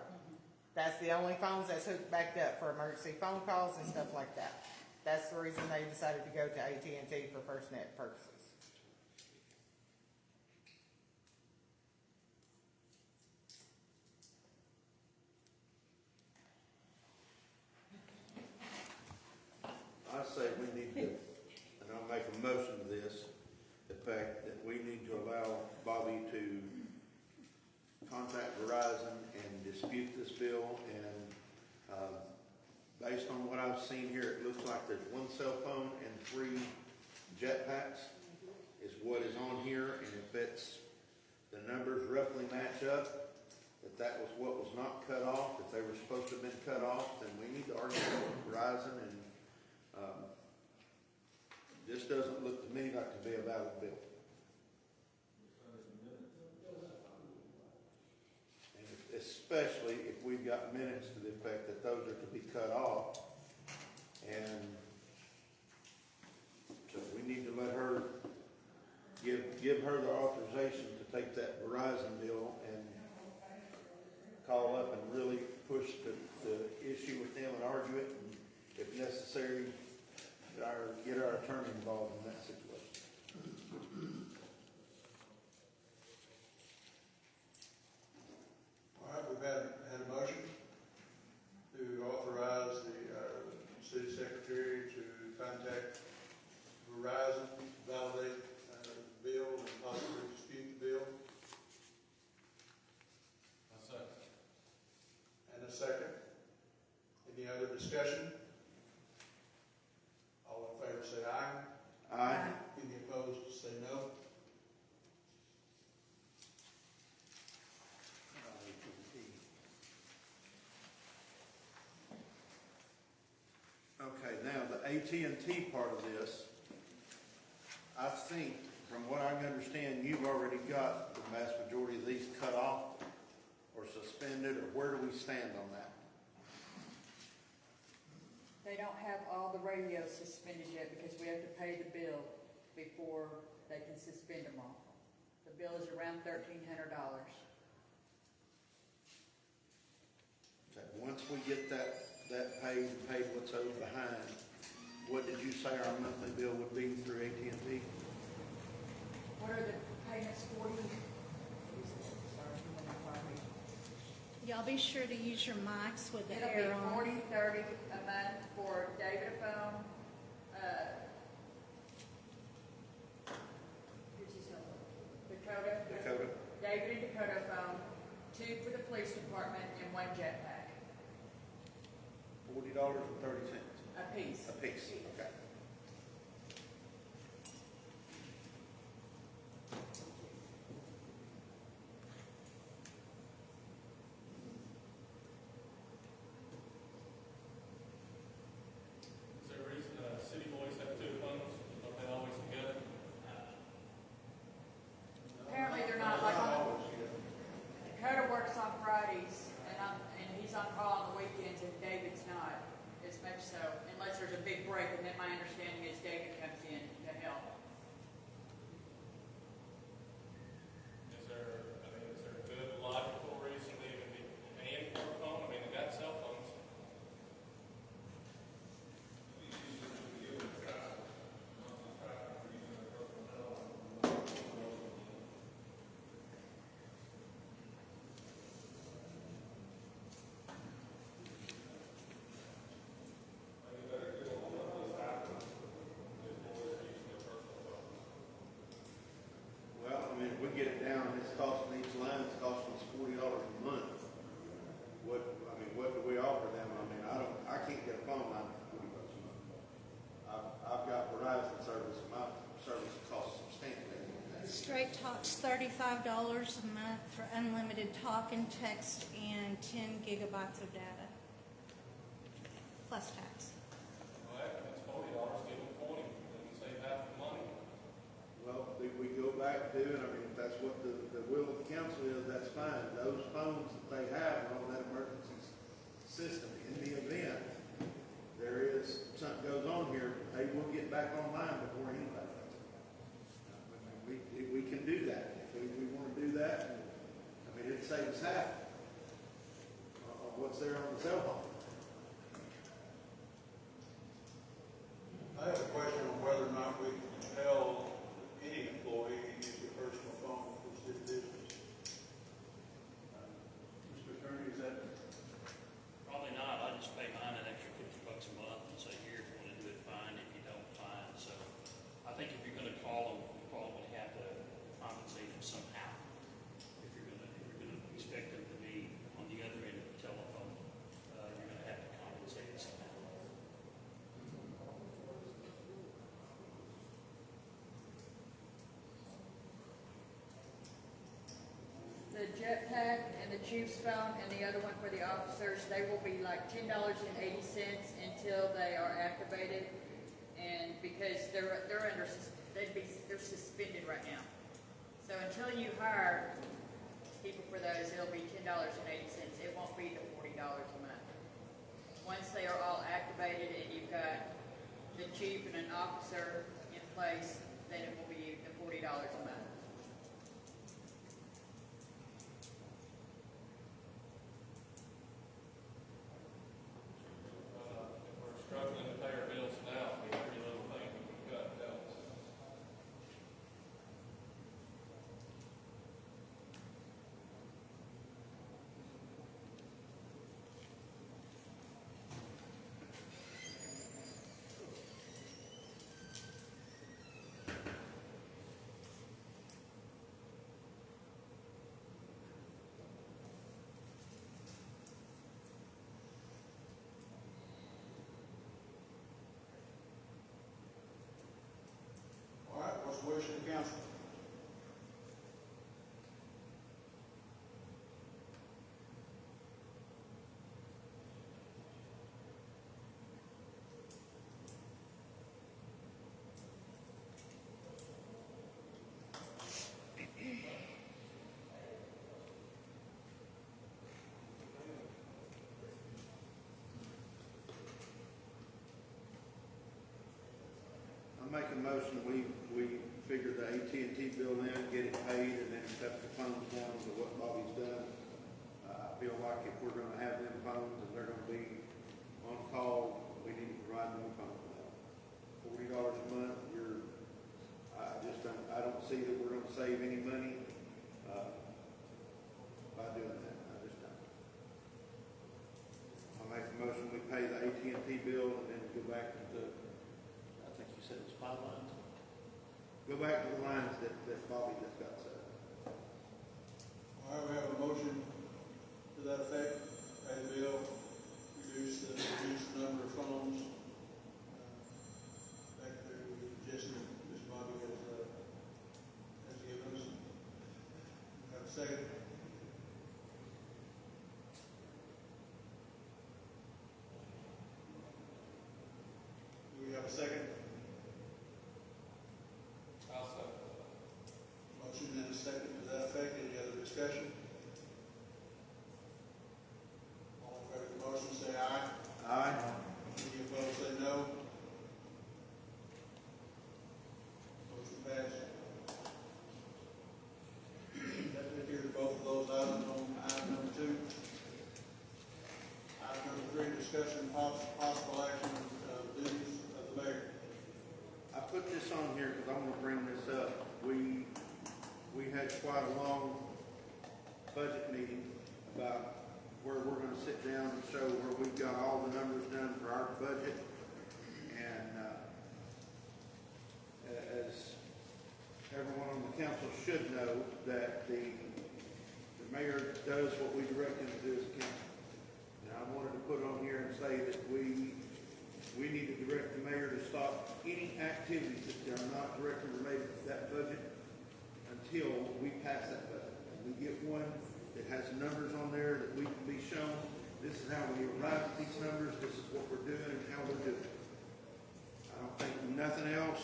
That's the only phones that's hooked back up for emergency phone calls and stuff like that. That's the reason they decided to go to AT&T for FirstNet purposes.
I say we need to, and I'll make a motion to this, the fact that we need to allow Bobby to contact Verizon and dispute this bill, and based on what I've seen here, it looks like there's one cell phone and 3 jetpacks is what is on here, and if it's, the numbers roughly match up, that was what was not cut off, if they were supposed to have been cut off, then we need to argue with Verizon, and this doesn't look to me like to be a valid bill. Especially if we've got minutes to the effect that those are to be cut off. And so we need to let her, give her the authorization to take that Verizon bill and call up and really push the issue with them and argue it, and if necessary, get our attorney involved in that situation.
All right, we've had a motion to authorize the city secretary to contact Verizon, validate the bill, and possibly dispute the bill.
A second.
And a second. Any other discussion? All in favor say aye.
Aye.
Any opposed say no.
Okay, now the AT&T part of this, I think, from what I understand, you've already got the vast majority of these cut off or suspended, or where do we stand on that?
They don't have all the radios suspended yet because we have to pay the bill before they can suspend them all. The bill is around $1,300.
Okay, once we get that paid and paid what's owed behind, what did you say our monthly bill would be through AT&T?
What are the payments for?
Y'all be sure to use your mics with the
It'll
air
be
on.
$40, $30 a month for David a phone.
Dakota?
David and Dakota phone, 2 for the police department, and 1 jetpack.
$40.30
A piece.
a piece. Okay.
Is there a reason city boys have 2 phones? Are they always together?
Apparently they're not like on, Dakota works on Fridays, and he's on call on the weekends, and David's not as much so, unless there's a big break, and then my understanding is David comes in to help.
$75 a month for unlimited talk and text and 10 gigabytes of data, plus tax.
Well, that's $40, give them 20, then you save half the money.
Well, we go back to, and I mean, if that's what the will of the council is, that's fine. Those phones that they have are on that emergency system. In the event there is, something goes on here, they will get back online before anybody does. We can do that. If we want to do that, I mean, it saves half of what's there on the cell phone.
I have a question on whether or not we can tell any employee to use their personal phone for city business. Mr. Attorney, is that?
Probably not. I just pay mine an extra $50 a month and say, here, if you want to do it, fine. If you don't, fine. So I think if you're going to call them, you probably have to compensate them somehow. If you're going to expect them to be on the other end of the telephone, you're going to have to compensate them somehow.
The jetpack and the chief's phone and the other one for the officers, they will be like $10.80 until they are activated. And because they're suspended right now. So until you hire people for those, it'll be $10.80. It won't be the $40 a month. Once they are all activated and you've got the chief and an officer in place, then it will be the $40 a month.
If we're struggling to pay our bills now, every little thing we cut helps.
All right, what's the wish of the council?
I make a motion, we figure the AT&T bill in, get it paid, and then cut the phones down to what Bobby's done. I feel like if we're gonna have them phones and they're gonna be on call, we need to provide them phones. $40 a month, I don't see that we're gonna save any money, by doing that. I just don't. I make a motion, we pay the AT&T bill and then go back to, I think you said it was 5 lines. Go back to the lines that Bobby just got set up.
All right, we have a motion to that effect. Pay the bill, reduce the number of phones. Back to the suggestion Ms. Bobby has given us. Have a second. Do we have a second?
I'll second.
Motion and a second to that effect. Any other discussion? All in favor of the motion, say aye.
Aye.
Any opposed, say no. Motion passed. That took care of both of those items on item number 2. Item number 3, discussion and possible action of duties of the mayor.
I put this on here because I want to bring this up. We had quite a long budget meeting about where we're going to sit down and show where we've got all the numbers done for our budget. And as everyone on the council should know, that the mayor does what we direct him to do as a council. And I wanted to put on here and say that we need to direct the mayor to stop any activities that are not directly related to that budget. until we pass that budget. We get one that has numbers on there that we can be shown. This is how we arrive at these numbers. This is what we're doing and how we're doing it. I don't think nothing else.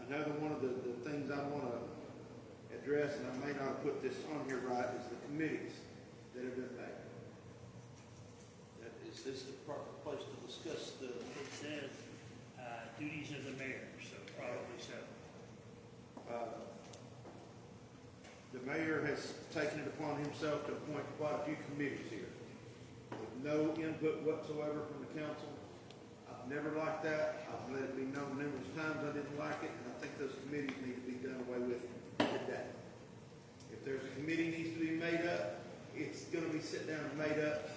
Another one of the things I want to address, and I may not have put this on here right, is the committees that have been made. Is this the proper place to discuss the?
It says, duties of the mayor, so probably so.
The mayor has taken it upon himself to appoint quite a few committees here, with no input whatsoever from the council. I've never liked that. I've let it be known numerous times I didn't like it, and I think those committees need to be done away with today. If there's a committee needs to be made up, it's going to be sit down and made up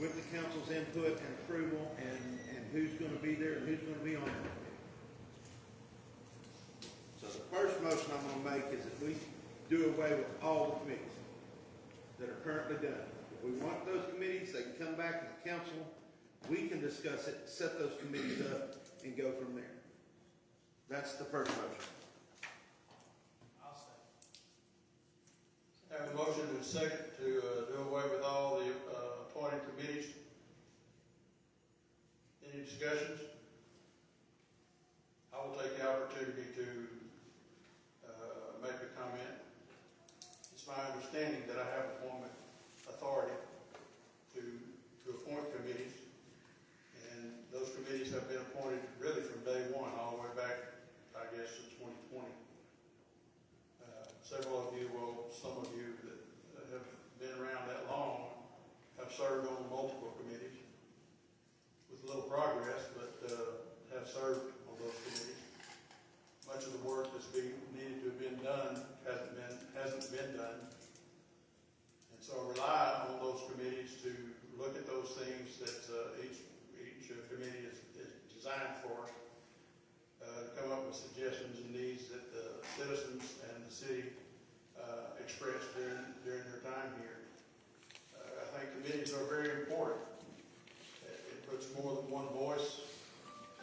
with the council's input and approval, and who's going to be there and who's going to be on that committee. So the first motion I'm going to make is that we do away with all the committees that are currently done. If we want those committees, they can come back to the council. We can discuss it, set those committees up, and go from there. That's the first motion.
I'll second.
Have a motion and a second to do away with all the appointed committees. Any discussions? I will take the opportunity to make a comment. It's my understanding that I have appointment authority to appoint committees, and those committees have been appointed really from day one, all the way back, I guess, to 2020. Several of you, well, some of you that have been around that long have served on multiple committees with little progress, but have served on those committees. Much of the work that's needed to have been done hasn't been done. And so I rely on those committees to look at those things that each committee is designed for, to come up with suggestions and needs that the citizens and the city express during their time here. I think committees are very important. It puts more than one voice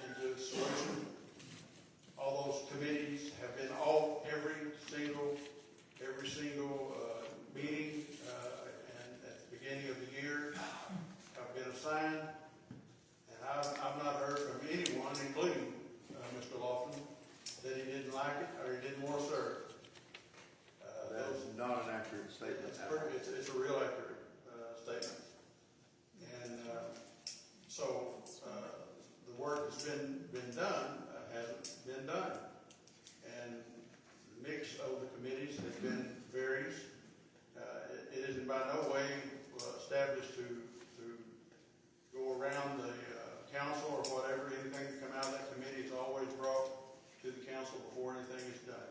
into the solution. All those committees have been every single meeting and at the beginning of the year have been assigned, and I've not heard from anyone, including Mr. Lofton, that he didn't like it or he didn't want to serve.
That is not an accurate statement.
It's a real accurate statement. And so the work that's been done hasn't been done. And the mix of the committees has been varies. It isn't by no way established to go around the council or whatever. Anything that come out of that committee is always brought to the council before anything is done.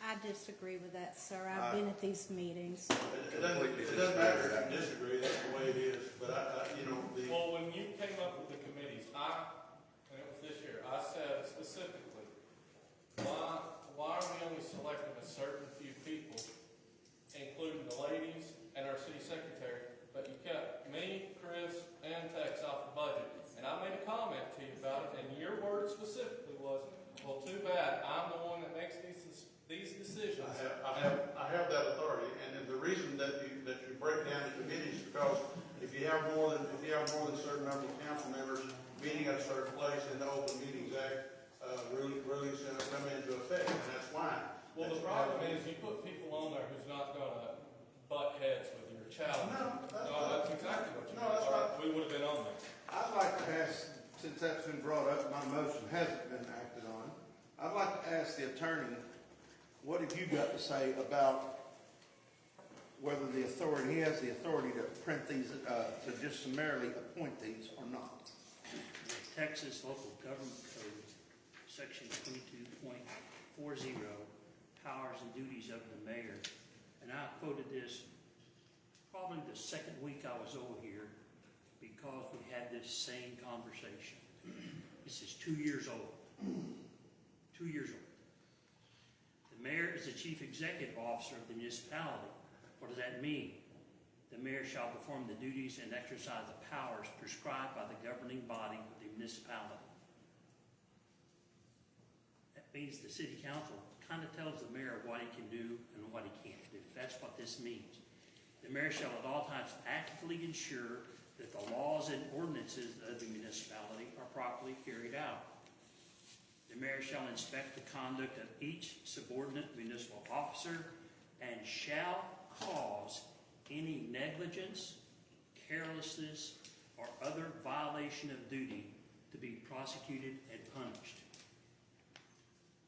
I disagree with that, sir. I've been at these meetings.
It doesn't matter if you disagree, that's the way it is. But
Well, when you came up with the committees, and it was this year, I said specifically, why are we only selecting a certain few people, including the ladies and our city secretary, but you kept me, Chris, and Tex off the budget. And I made a comment to you about it, and your word specifically was, well, too bad, I'm the one that makes these decisions.
I have that authority, and the reason that you break down the committees is because if you have more than a certain number of council members meeting at a certain place, in the Open Meetings Act, rulings come into effect, and that's why.
Well, the problem is you put people on there who's not gonna butt heads with your challenge.
No,
that's exactly what you
No, that's right.
We would have been on there.
I'd like to ask, since that's been brought up, my motion hasn't been acted on, I'd like to ask the attorney, what have you got to say about whether he has the authority to print these, to just summarily appoint these or not?
The Texas Local Government Code, Section 22.40, powers and duties of the mayor. And I quoted this probably the second week I was over here because we had this same conversation. This is 2 years old. 2 years old. The mayor is the chief executive officer of the municipality. What does that mean? The mayor shall perform the duties and exercise the powers prescribed by the governing body of the municipality. means the city council kind of tells the mayor what he can do and what he can't do. That's what this means. The mayor shall at all times actively ensure that the laws and ordinances of the municipality are properly carried out. The mayor shall inspect the conduct of each subordinate municipal officer and shall cause any negligence, carelessness, or other violation of duty to be prosecuted and punished.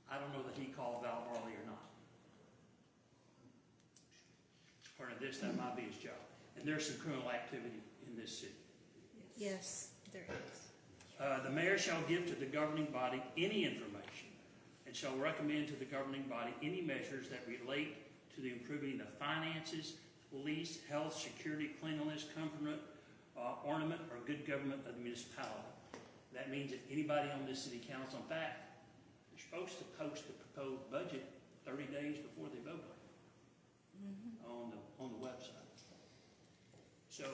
I don't know that he called Val Barley or not. Part of this, that might be his job. And there's some criminal activity in this city.
Yes, there is.
The mayor shall give to the governing body any information and shall recommend to the governing body any measures that relate to the improving the finances, police, health, security, cleanliness, comfort, ornament, or good government of the municipality. That means that anybody on this city council, in fact, they're supposed to post the proposed budget 30 days before they vote on the website. So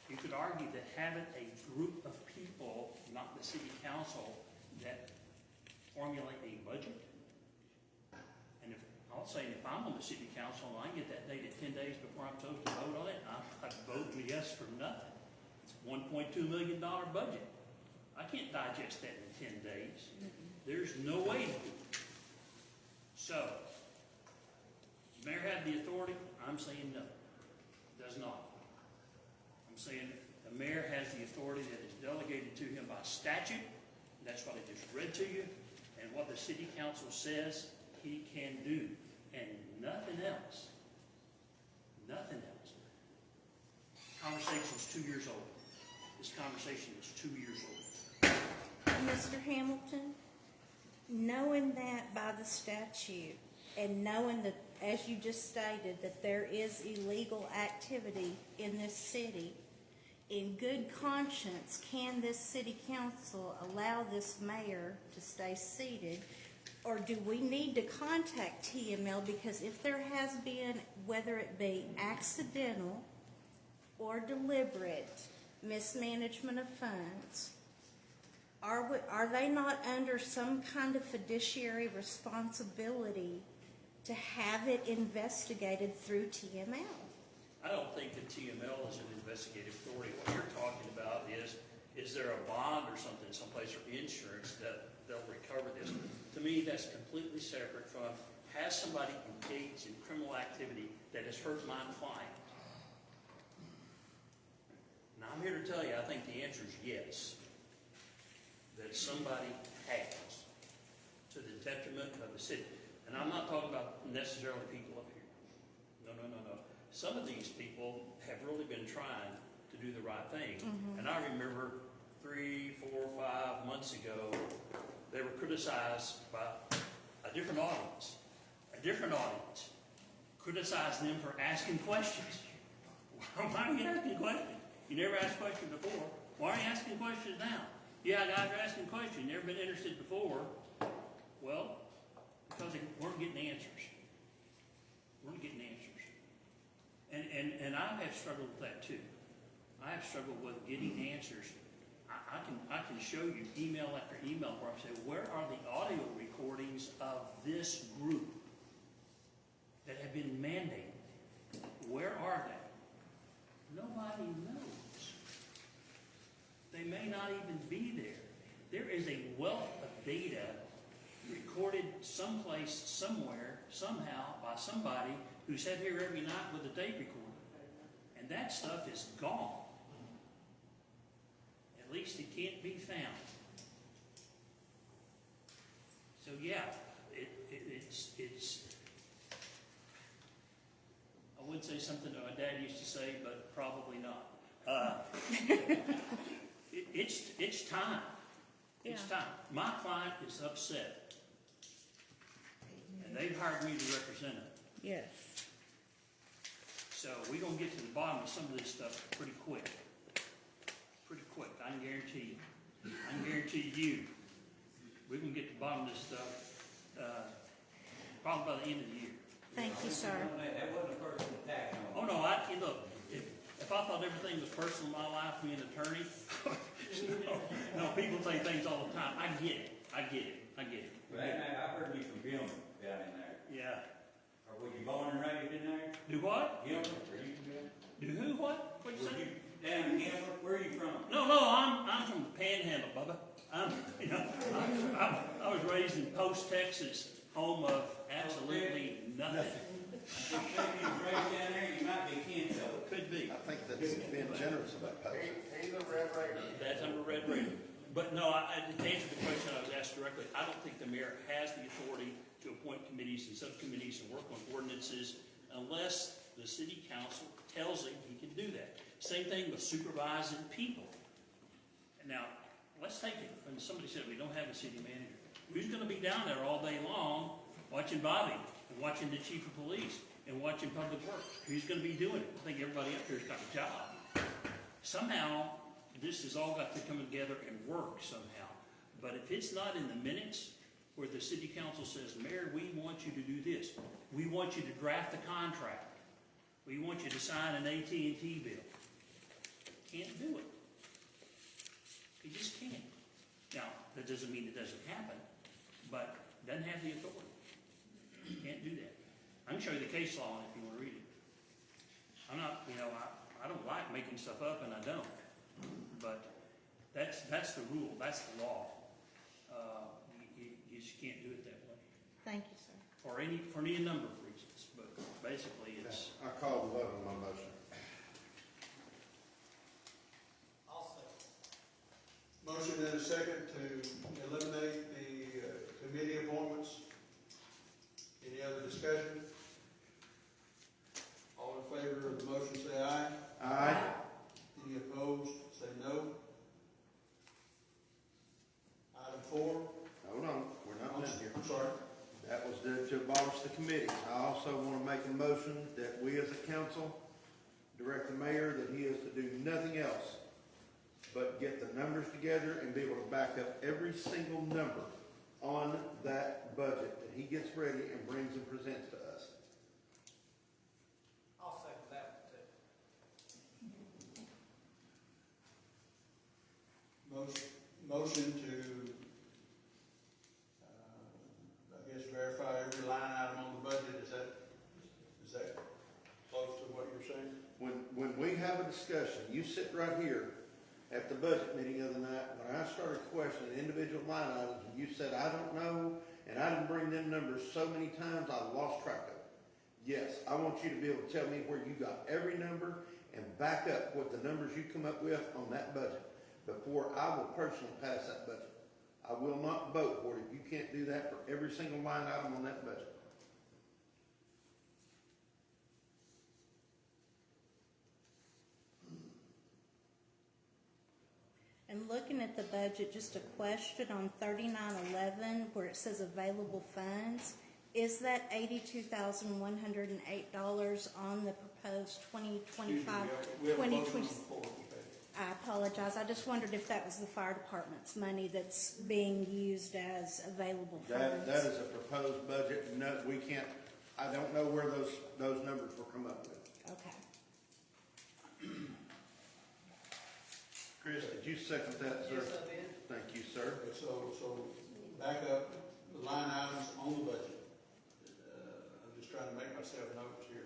you could argue that having a group of people, not the city council, that formulate a budget. And I'll say if I'm on the city council and I get that date at 10 days before I'm supposed to vote on it, I'd vote yes for nothing. It's a $1.2 million budget. I can't digest that in 10 days. There's no way to do it. So, does the mayor have the authority? I'm saying no. Does not. I'm saying the mayor has the authority that is delegated to him by statute. That's what I just read to you. And what the city council says he can do. And nothing else. Nothing else. Conversation's 2 years old. This conversation is 2 years old.
Mr. Hamilton, knowing that by the statute and knowing that, as you just stated, that there is illegal activity in this city, in good conscience, can this city council allow this mayor to stay seated? Or do we need to contact TML? Because if there has been, whether it be accidental or deliberate mismanagement of funds, are they not under some kind of fiduciary responsibility to have it investigated through TML?
I don't think that TML is an investigative authority. What you're talking about is there a bond or something someplace or insurance that they'll recover this? To me, that's completely separate from, has somebody engaged in criminal activity that has hurt my client? Now, I'm here to tell you, I think the answer is yes. That somebody has, to the detriment of the city. And I'm not talking about necessarily people up here. No. Some of these people have really been trying to do the right thing. And I remember 3, 4, 5 months ago, they were criticized by a different audience. Criticizing them for asking questions. Why are you asking questions? You never asked questions before. Why are you asking questions now? Yeah, guys are asking questions. Never been interested before. Well, because they weren't getting answers. And I have struggled with that too. I have struggled with getting answers. I can show you email after email where I say, where are the audio recordings of this group that have been mandated? Where are they? Nobody knows. They may not even be there. There is a wealth of data recorded someplace, somewhere, somehow, by somebody who sat here every night with a tape recorder. And that stuff is gone. At least it can't be found. So yeah, it's I would say something that my dad used to say, but probably not. It's time. It's time. My client is upset. And they've hired me to represent them.
Yes.
So we're going to get to the bottom of some of this stuff pretty quick. I can guarantee you. I can guarantee you. We're going to get to the bottom of this stuff probably by the end of the year.
Thank you, sir.
That wasn't a personal attack on
Oh, no, look, if I thought everything was personal in my life, being an attorney, no, people say things all the time. I get it. I get it, I get it.
Well, I heard you from Gilmer down in there.
Yeah.
Or were you born and raised in there?
Do what?
Gilmer, were you from Gilmer?
Do who, what? What'd you
Were
say?
you down in Gilmer? Where are you from?
No, I'm from the Panhandle, Bubba. I was raised in Post, Texas, home of absolutely nothing.
If you was raised down there, you might be kinfolk.
Could be.
I think that's being generous about Post.
He's a Red Raider.
That's under Red Raider. But no, to answer the question I was asked directly, I don't think the mayor has the authority to appoint committees and subcommittees and work on ordinances unless the city council tells him he can do that. Same thing with supervising people. Now, let's take it, when somebody said we don't have a city manager. Who's gonna be down there all day long watching Bobby and watching the chief of police and watching public works? Who's gonna be doing it? I think everybody up there's got a job. Somehow, this has all got to come together and work somehow. But if it's not in the minutes where the city council says, Mayor, we want you to do this. We want you to draft the contract. We want you to sign an AT&T bill. Can't do it. You just can't. Now, that doesn't mean it doesn't happen, but doesn't have the authority. Can't do that. I can show you the case law on it if you want to read it. I'm not, I don't like making stuff up, and I don't. But that's the rule. That's the law. You just can't do it that way.
Thank you, sir.
For any number of reasons, but basically it's.
I call the vote on my motion.
Motion and a second to eliminate the committee appointments. Any other discussion? All in favor of the motion say aye.
Aye.
Any opposed, say no. Item 4.
Hold on, we're not done here.
I'm sorry.
That was to abolish the committee. I also want to make a motion that we as a council direct the mayor that he is to do nothing else but get the numbers together and be able to back up every single number on that budget that he gets ready and brings and presents to us.
I'll second that one too.
Motion to, I guess, verify every line item on the budget. Is that close to what you're saying?
When we have a discussion, you sit right here at the budget meeting the other night, when I started questioning individual line items, and you said, I don't know, and I didn't bring them numbers so many times, I lost track of it. Yes, I want you to be able to tell me where you got every number and back up what the numbers you come up with on that budget before I will personally pass that budget. I will not vote for it if you can't do that for every single line item on that budget.
And looking at the budget, just a question on 3911 where it says available funds. Is that $82,108 on the proposed 2025?
We have a motion on the floor.
I apologize. I just wondered if that was the fire department's money that's being used as available funds.
That is a proposed budget. No, we can't, I don't know where those numbers were come up with.
Okay.
Chris, did you second that, sir?
Yes, I did.
Thank you, sir.
Okay, so back up the line items on the budget. I'm just trying to make myself notes here.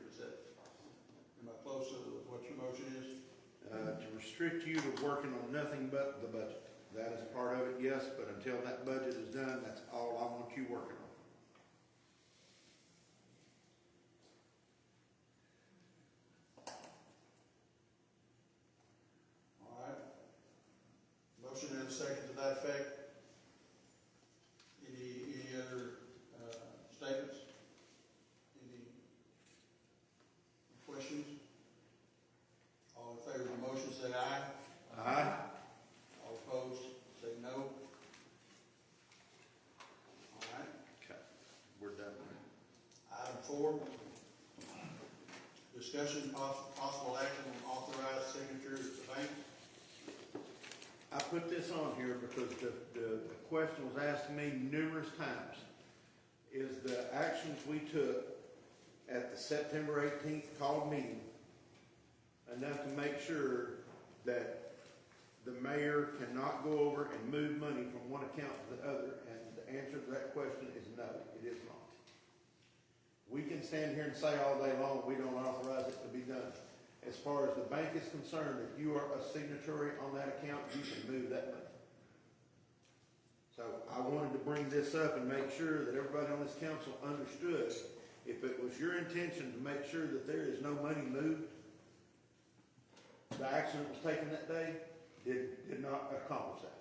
Am I close to what your motion is?
To restrict you to working on nothing but the budget. That is part of it, yes, but until that budget is done, that's all I want you working on.
All right. Motion and a second to that effect. Any other statements? Any questions? All in favor of the motion say aye.
Aye.
All opposed say no. All right.
Okay, we're done.
Item 4. Discussion possible action on authorized signatures at the bank.
I put this on here because the question was asked to me numerous times. Is the actions we took at the September 18th called meeting enough to make sure that the mayor cannot go over and move money from one account to the other, and the answer to that question is no, it is not. We can stand here and say all day long, we don't authorize it to be done. As far as the bank is concerned, if you are a signatory on that account, you can move that money. So I wanted to bring this up and make sure that everybody on this council understood, if it was your intention to make sure that there is no money moved, the action that was taken that day did not accomplish that.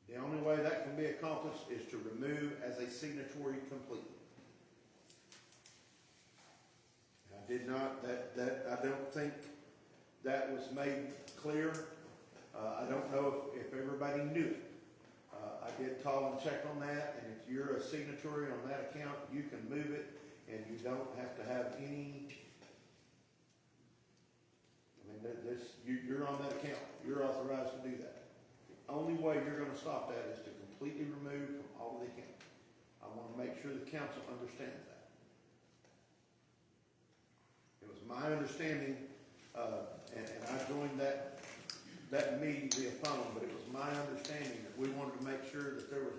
The only way that can be accomplished is to remove as a signatory completely. I did not, I don't think that was made clear. I don't know if everybody knew it. I did call and check on that, and if you're a signatory on that account, you can move it, and you don't have to have any, you're on that account. You're authorized to do that. The only way you're gonna stop that is to completely remove from all of the accounts. I wanna make sure the council understands that. It was my understanding, and I joined that meeting via phone, but it was my understanding that we wanted to make sure that there was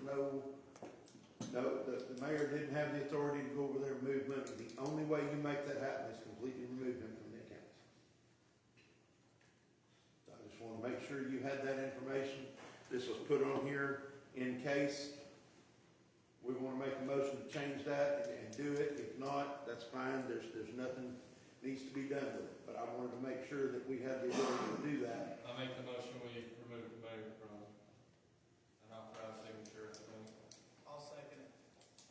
the mayor didn't have the authority to go over there and move money. The only way you make that happen is completely remove him from the accounts. So I just want to make sure you had that information. This was put on here in case we want to make a motion to change that and do it. If not, that's fine. There's nothing needs to be done with it. But I wanted to make sure that we had the ability to do that.
I make the motion, we remove the mayor from an authorized signature.
I'll second it.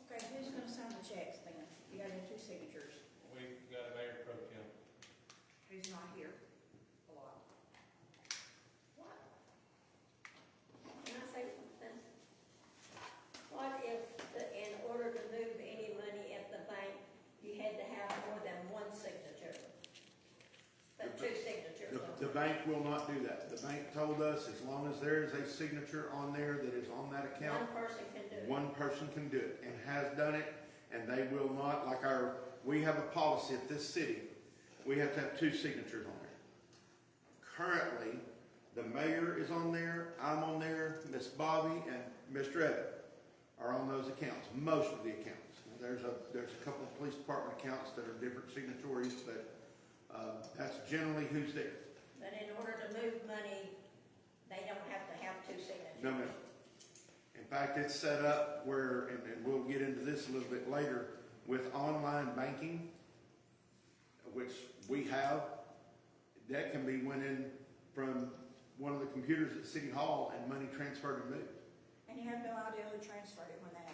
Okay, who's gonna sign the checks then? You got any two signatures?
We've got a mayor pro tem.
Who's not here? A lot.
What? Can I say something? What if, in order to move any money at the bank, you had to have more than one signature? But two signatures.
The bank will not do that. The bank told us as long as there is a signature on there that is on that account,
One person can do it.
one person can do it and has done it, and they will not, we have a policy at this city, we have to have two signatures on there. Currently, the mayor is on there, I'm on there, Miss Bobby and Mr. Evan are on those accounts, most of the accounts. There's a couple of police department accounts that are different signatories, but that's generally who's there.
But in order to move money, they don't have to have two signatures.
No, ma'am. In fact, it's set up where, and we'll get into this a little bit later, with online banking, which we have, that can be went in from one of the computers at City Hall and money transferred and moved.
And you have no idea who transferred it when that happens.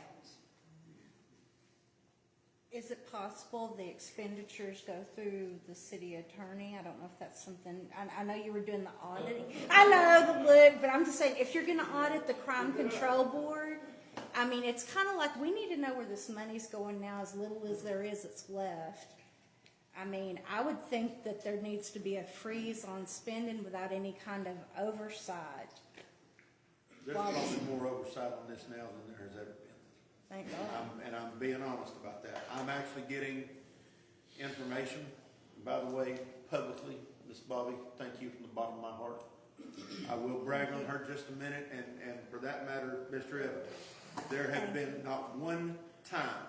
Is it possible the expenditures go through the city attorney? I don't know if that's something, I know you were doing the auditing. I know the look, but I'm just saying, if you're gonna audit the crime control board, I mean, it's kind of like, we need to know where this money's going now, as little as there is that's left. I mean, I would think that there needs to be a freeze on spending without any kind of oversight.
There's probably more oversight on this now than there has ever been.
Thank God.
And I'm being honest about that. I'm actually getting information, by the way, publicly. Miss Bobby, thank you from the bottom of my heart. I will brag on her just a minute, and for that matter, Mr. Evans. There have been not one time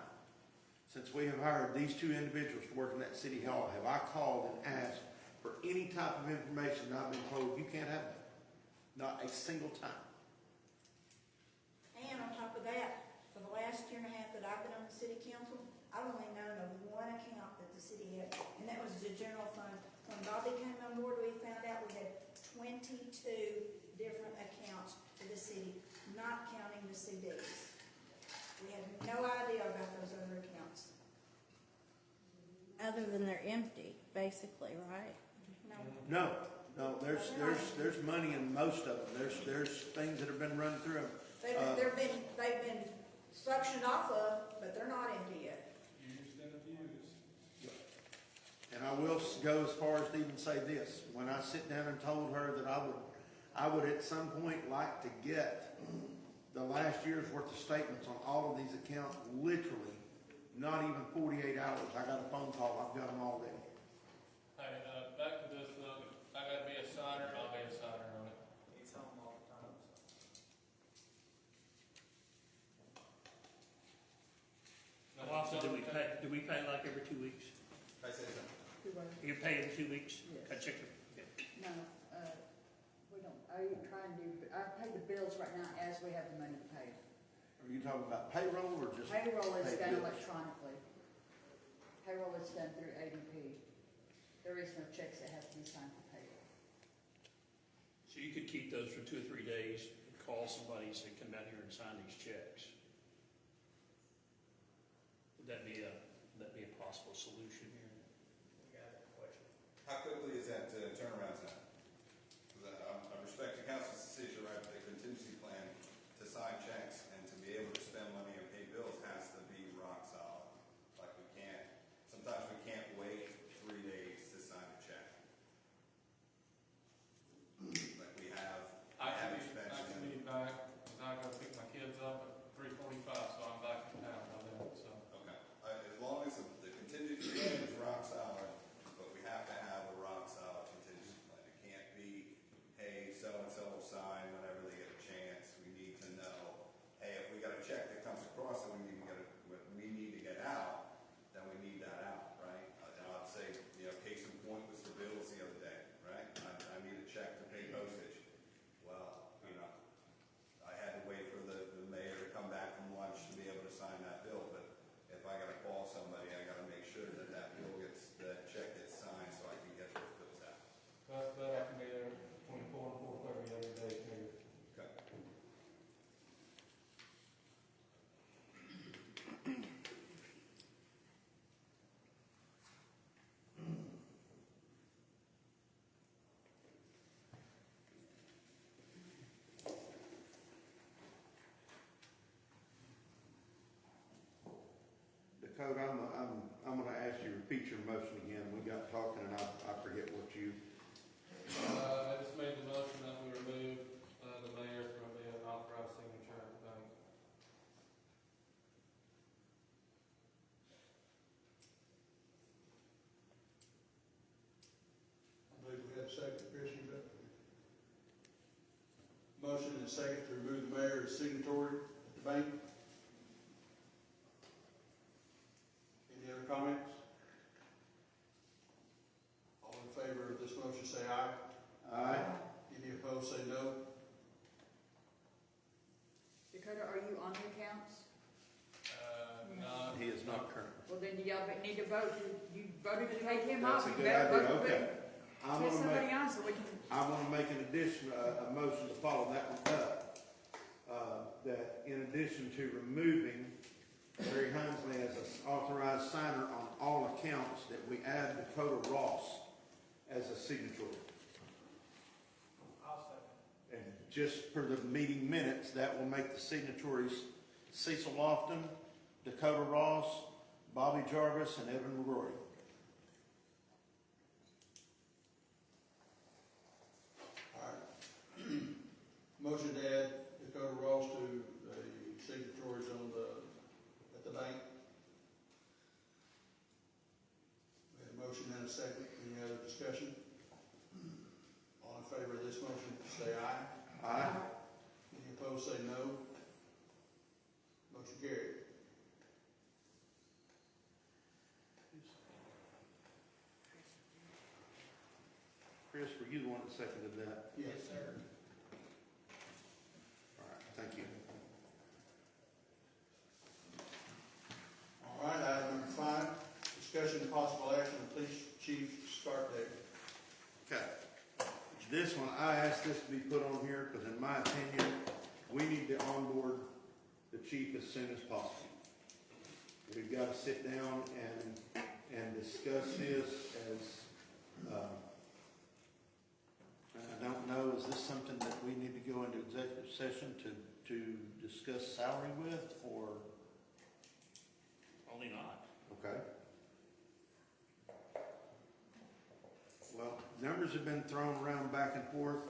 since we have hired these two individuals to work in that city hall have I called and asked for any type of information and I've been told you can't have that. Not a single time.
And on top of that, for the last year and a half that I've been on the city council, I've only known of one account that the city had, and that was the general fund. When Bobby came on board, we found out we had 22 different accounts for the city, not counting the CDs. We had no idea about those other accounts.
Other than they're empty, basically, right?
No.
No, there's money in most of them. There's things that have been run through them.
They've been suctioned off of, but they're not empty yet.
Used and abused.
And I will go as far as to even say this. When I sit down and told her that I would at some point like to get the last year's worth of statements on all of these accounts, literally, not even 48 hours. I got a phone call. I've got them all ready.
Hey, back to this, I gotta be a signer, I'll be a signer on it.
you pay like every 2 weeks?
I say so.
You pay every 2 weeks?
Yes.
I check it.
No, we don't, I pay the bills right now as we have the money to pay.
Are you talking about payroll or just?
Payroll is
pay
done
bills?
electronically. Payroll is done through ADP. There is no checks that have to be signed for payroll.
So you could keep those for 2 or 3 days, and call somebody and say, come down here and sign these checks. Would that be a possible solution here?
We got a question.
How quickly is that turnaround time? Because I respect the council's decision, right, the contingency plan to sign checks and to be able to spend money and pay bills has to be rock solid. Like sometimes we can't wait 3 days to sign a check. Like we have expenses.
I can be back, because I gotta pick my kids up at 3:45, so I'm back in town by then, so.
Okay, as long as the contingency plan is rock solid, but we have to have a rock solid contingency plan. It can't be, hey, so-and-so will sign whenever they get a chance. We need to know, hey, if we got a check that comes across that we need to get out, then we need that out, right? And I'd say, case in point was the bills the other day, right? I need a check to pay postage. Well, I had to wait for the mayor to come back from lunch to be able to sign that bill, but if I gotta call somebody, I gotta make sure that that check gets signed so I can get those bills out.
But I can be there between 4 and 4:30 every day, too.
Okay.
Dakota, I'm gonna ask you to repeat your motion again. We got talking and I forget what you.
I just made the motion that we remove the mayor from the authorized signature at the bank.
I believe we had a second, Chris, you bet. Motion and second to remove the mayor as signatory at the bank. Any other comments? All in favor of this motion say aye.
Aye.
Any opposed say no.
Dakota, are you on the accounts?
No.
He is not current.
Well, then y'all need to vote. You voted to take him
That's
off.
a
You
good
better
idea,
vote to
okay. I'm
put
gonna
somebody
make,
on so we can.
I'm gonna make an addition, a motion to follow that one up. That in addition to removing Larry Hinsley as an authorized signer on all accounts, that we add Dakota Ross as a signatory.
I'll second.
And just for the meeting minutes, that will make the signatories Cecil Lofton, Dakota Ross, Bobby Jarvis, and Evan McGrory.
All right. Motion to add Dakota Ross to the signatories at the bank. We have a motion and a second. Any other discussion? All in favor of this motion, say aye.
Aye.
Any opposed, say no. Motion carried.
Chris, were you the one that seconded that?
Yes, sir.
All right, thank you.
All right, item number 5, discussion and possible action on police chief start date.
Okay. This one, I asked this to be put on here because in my opinion, we need to onboard the chief as soon as possible. We've got to sit down and discuss this as, I don't know, is this something that we need to go into executive session to discuss salary with, or?
Probably not.
Okay. Well, numbers have been thrown around back and forth.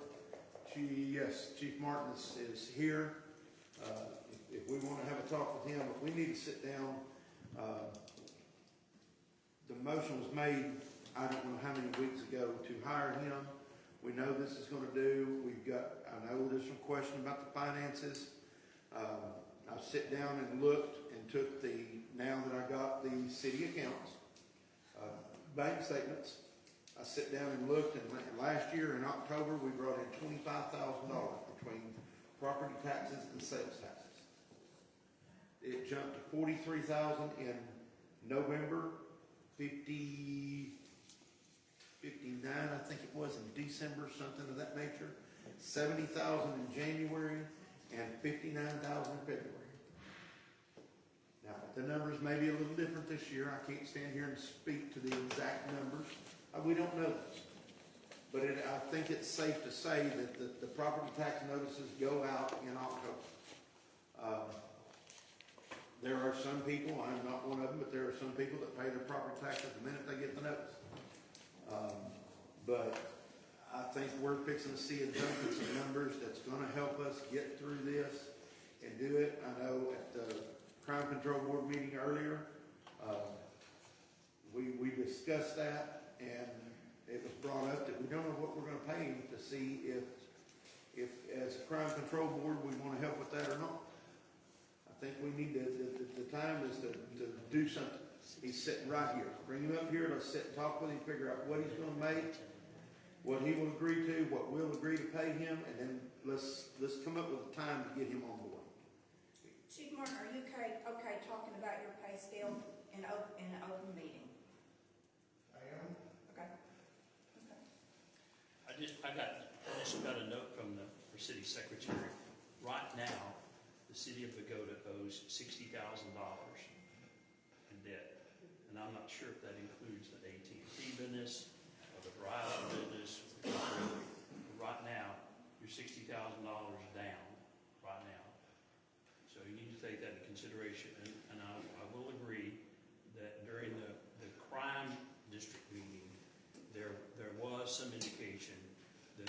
Yes, Chief Martin is here. If we want to have a talk with him, but we need to sit down. The motion was made, I don't know how many weeks ago, to hire him. We know this is going to do. I know there's some question about the finances. I sit down and looked and took now that I got the city accounts, bank statements, I sit down and looked, and last year in October, we brought in $25,000 between property taxes and sales taxes. It jumped to $43,000 in November, 59, I think it was in December, something of that nature, 70,000 in January, and 59,000 in February. Now, the numbers may be a little different this year. I can't stand here and speak to the exact numbers. We don't know this. But I think it's safe to say that the property tax notices go out in October. There are some people, I'm not one of them, but there are some people that pay their property taxes the minute they get the notice. But I think we're fixing to see a jump in some numbers that's gonna help us get through this and do it. I know at the Crime Control Board meeting earlier, we discussed that, and it was brought up that we don't know what we're gonna pay him to see if as a Crime Control Board, we wanna help with that or not. I think we need the time is to do something. He's sitting right here. Bring him up here, let's sit and talk with him, figure out what he's gonna make, what he will agree to, what we'll agree to pay him, and then let's come up with a time to get him on board.
Chief Martin, are you okay talking about your pay scale in an open meeting?
I am.
Okay.
I just got a note from the city secretary. Right now, the city of Bogata owes $60,000 in debt. And I'm not sure if that includes the AT&T business or the Verizon business. Right now, you're $60,000 down right now. So you need to take that into consideration. And I will agree that during the crime district meeting, there was some indication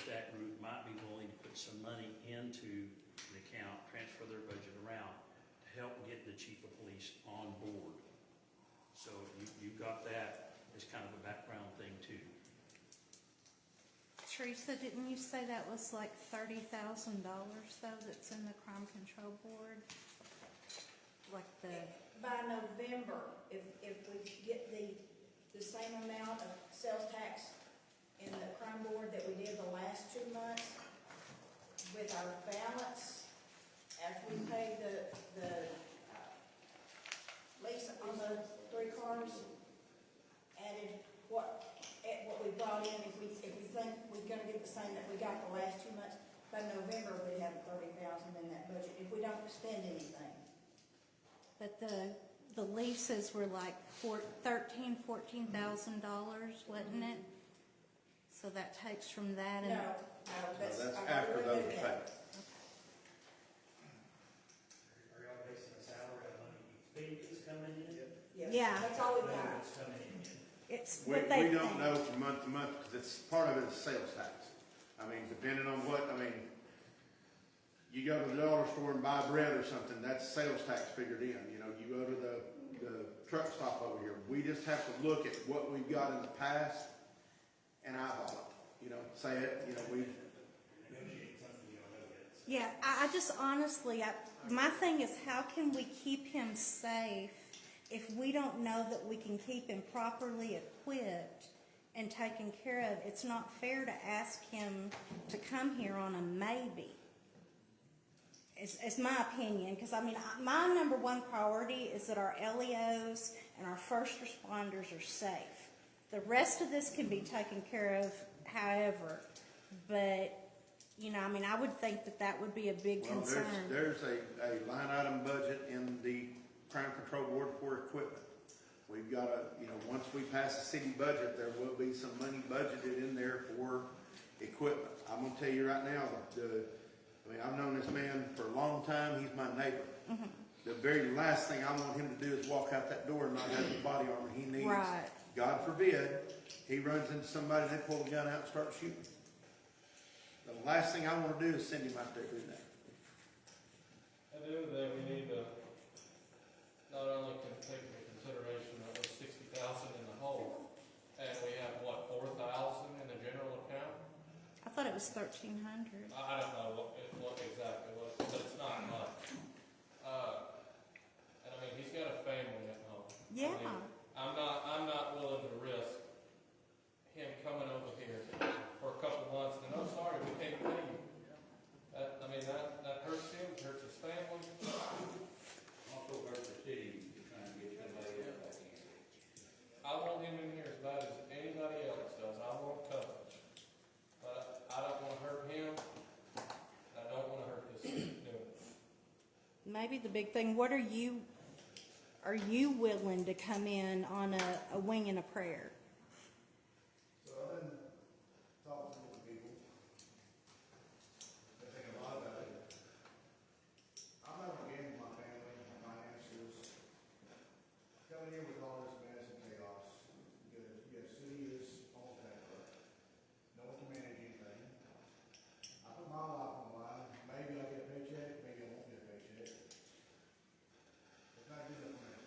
that group might be willing to put some money into the account, transfer their budget around to help get the chief of police on board. So you got that as kind of a background thing too.
Teresa, didn't you say that was like $30,000 though that's in the Crime Control Board? Like
By November, if we get the same amount of sales tax in the crime board that we did the last 2 months, with our balance, after we pay the lease on the 3 cars, added what we brought in, if we think we're gonna get the same that we got the last 2 months, by November we have 30,000 in that budget, if we don't spend anything.
But the leases were like $14,000, wasn't it? So that takes from that and...
No, that's
after those paid.
Are y'all basing a salary on each fee that's coming in?
Yes,
Yeah.
that's all we got.
That's coming in.
It's
We
what they
don't
think.
know from month to month, because it's part of it is sales tax. I mean, depending on you go to the dollar store and buy bread or something, that's sales tax figured in. You know, you go to the truck stop over here. We just have to look at what we've got in the past and eyeball it. You know, say it, we...
Yeah, I just honestly, my thing is how can we keep him safe if we don't know that we can keep him properly equipped and taken care of? It's not fair to ask him to come here on a maybe. It's my opinion, because my number one priority is that our LEOs and our first responders are safe. The rest of this can be taken care of however, but I would think that would be a big concern.
There's a line item budget in the Crime Control Board for equipment. We've got once we pass the city budget, there will be some money budgeted in there for equipment. I'm gonna tell you right now, I've known this man for a long time. He's my neighbor. Mm-hmm. The very last thing I want him to do is walk out that door and not have the body armor he needs.
Right.
God forbid, he runs into somebody and they pull the gun out and start shooting. The last thing I want to do is send him out there doing that.
At the end of the day, we need to not only take into consideration that we're 60,000 in the hole, and we have 4,000 in the general account.
I thought it was 1,300.
I don't know what exactly was, but it's not much.
maybe the big thing, what are you willing to come in on a wing and a prayer?
So I've been talking to people. They think a lot about it. I'm not gonna gamble my family and my finances. Coming here with all this mess and chaos, you have city is on paper. No one can manage anything. I put my life on the line. Maybe I'll get a paycheck, maybe I won't get a paycheck. It's not good enough for me.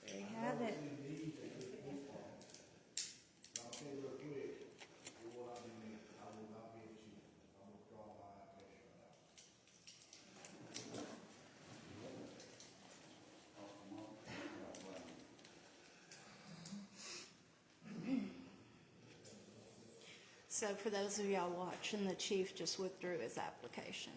There you have it.
I'll tell you real quick, you will not be me. I will not be at you. I will withdraw my application right now.
So for those of y'all watching, the chief just withdrew his application.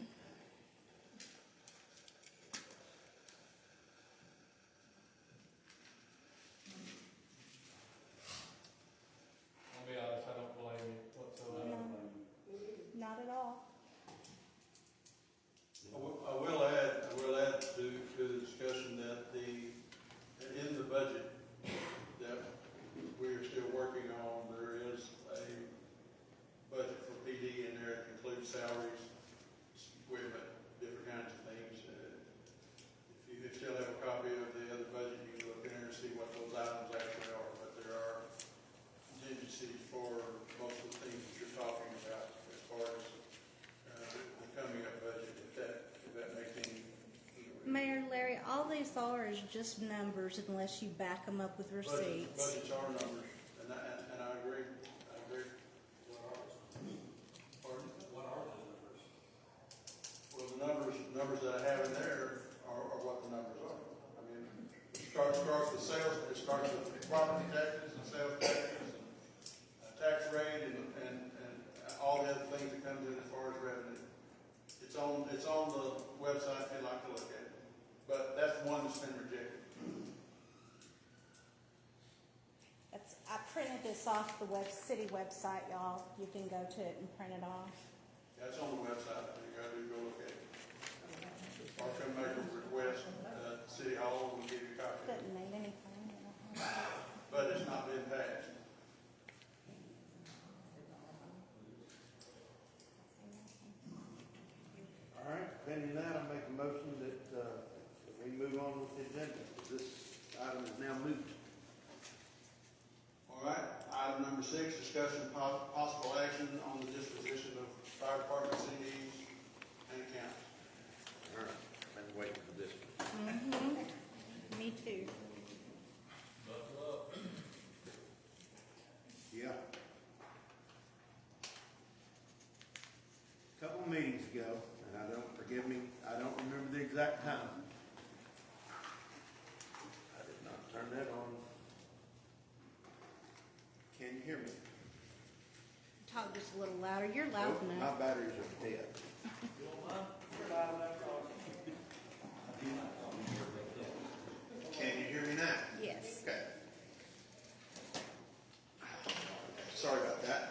I'll be honest, I don't blame you whatsoever.
Not at all.
I will add to the discussion that in the budget that we are still working on, there is a budget for PD in there that includes salaries, equipment, different kinds of things. If you still have a copy of the other budget, you can look in there and see what those items actually are, but there are contingencies for most of the things that you're talking about as far as the coming up budget, if that makes any.
Mayor Larry, all these are is just numbers unless you back them up with receipts.
Budgets are numbers, and I agree. Pardon?
What are those numbers?
Well, the numbers that I have in there are what the numbers are. I mean, it starts with sales, it starts with property taxes and sales taxes and tax rate and all the other things that comes in as far as revenue. It's on the website if you'd like to look at it. But that's one that's been rejected.
I printed this off the city website, y'all. You can go to it and print it off.
That's on the website. You gotta go look at it. Or come make a request, City Hall will give you a copy.
Doesn't need anything.
But it's not been passed.
All right, pending that, I make a motion that we move on with the agenda. This item is now moot.
All right, item number 6, discussion of possible action on the disposition of fire department CDs and accounts.
All right, I've been waiting for this one.
Mm-hmm. Me too.
Buckle up.
Yeah. A couple of meetings ago, and forgive me, I don't remember the exact time. I did not turn that on. Can you hear me?
Talk just a little louder. You're loud
Nope,
enough.
my batteries are dead. Can you hear me now?
Yes.
Okay. Sorry about that.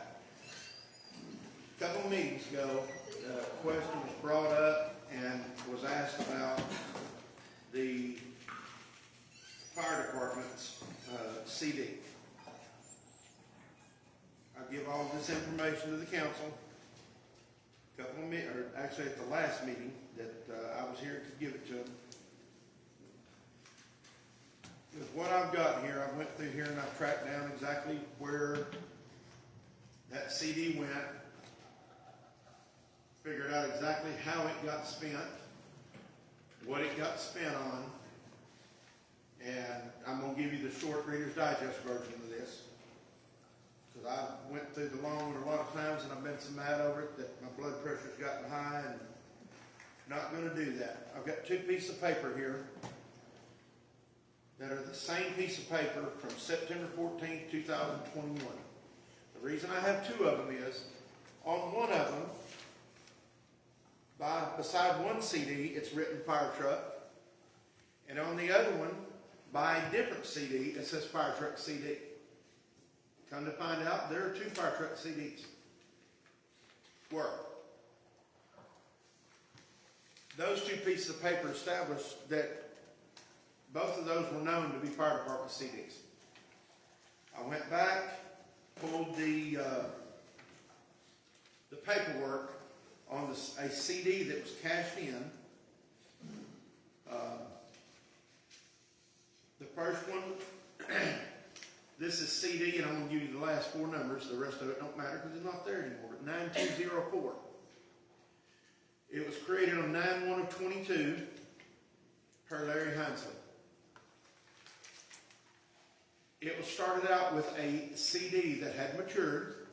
A couple of meetings ago, a question was brought up and was asked about the fire department's CD. I give all this information to the council. Actually at the last meeting that I was here to give it to them. With what I've got here, I went through here and I tracked down exactly where that CD went, figured out exactly how it got spent, what it got spent on, and I'm going to give you the short Reader's Digest version of this. Because I went through the long one a lot of times and I've been so mad over it that my blood pressure's gotten high and not going to do that. I've got 2 pieces of paper here that are the same piece of paper from September 14th, 2021. The reason I have 2 of them is, on one of them, beside one CD, it's written fire truck, and on the other one, by a different CD, it says fire truck CD. Come to find out, there are 2 fire truck CDs. those two pieces of paper established that both of those were known to be fire department CDs. I went back, pulled the paperwork on a CD that was cashed in. The first one, this is CD, and I'm going to give you the last four numbers. The rest of it don't matter because it's not there anymore. But 9204. It was created on 9/1/22 per Larry Heinsley. It was started out with a CD that had matured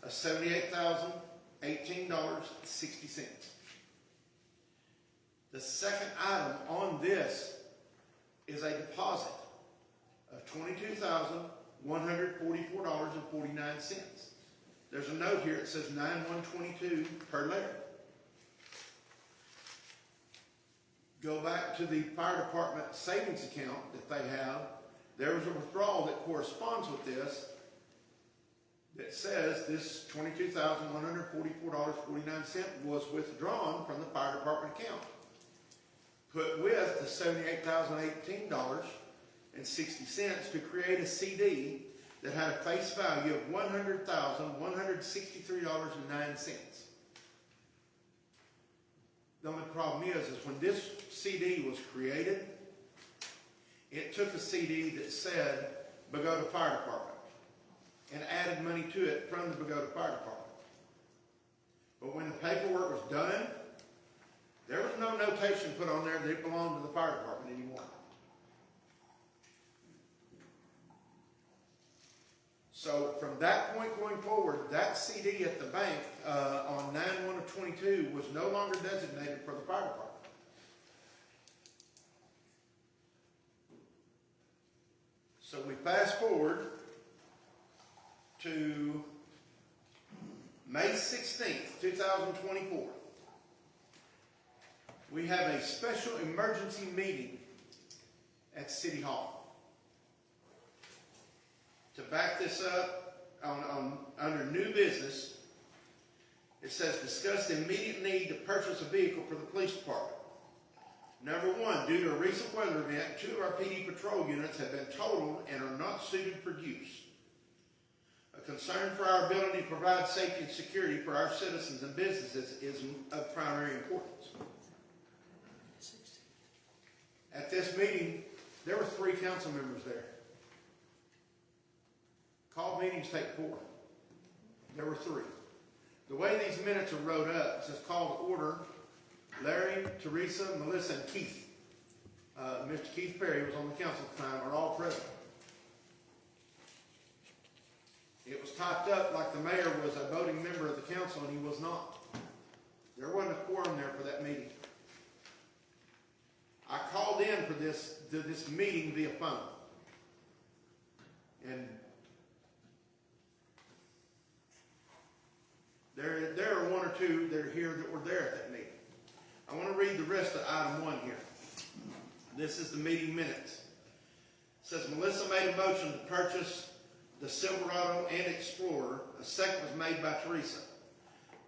of $78,018.60. The second item on this is a deposit of $22,144.49. There's a note here that says 9/1/22 per Larry. Go back to the fire department savings account that they have. There was a withdrawal that corresponds with this that says this $22,144.49 was withdrawn from the fire department account. Put with the $78,018.60 to create a CD that had a face value of $100,163.09. The only problem is when this CD was created, it took a CD that said Bogata Fire Department and added money to it from the Bogata Fire Department. But when the paperwork was done, there was no notation put on there that it belonged to the fire department anymore. So from that point going forward, that CD at the bank on 9/1/22 was no longer designated for the fire department. So we fast forward to May 16th, 2024. We have a special emergency meeting at City Hall. To back this up, under new business, it says discuss the immediate need to purchase a vehicle for the police department. Number one, due to a recent weather event, 2 of our PD patrol units have been totaled and are not suited for use. A concern for our ability to provide safety and security for our citizens and businesses is of primary importance. At this meeting, there were 3 council members there. Called meetings take 4. There were 3. The way these minutes are wrote up, it says call to order. Larry, Teresa, Melissa, and Keith. Mr. Keith Perry was on the council at the time, are all present. It was typed up like the mayor was a voting member of the council, and he was not. There wasn't a quorum there for that meeting. I called in for this meeting via phone. And there are 1 or 2 that are here that were there at that meeting. I want to read the rest of item 1 here. This is the meeting minutes. It says Melissa made a motion to purchase the Silverado and Explorer. A second was made by Teresa.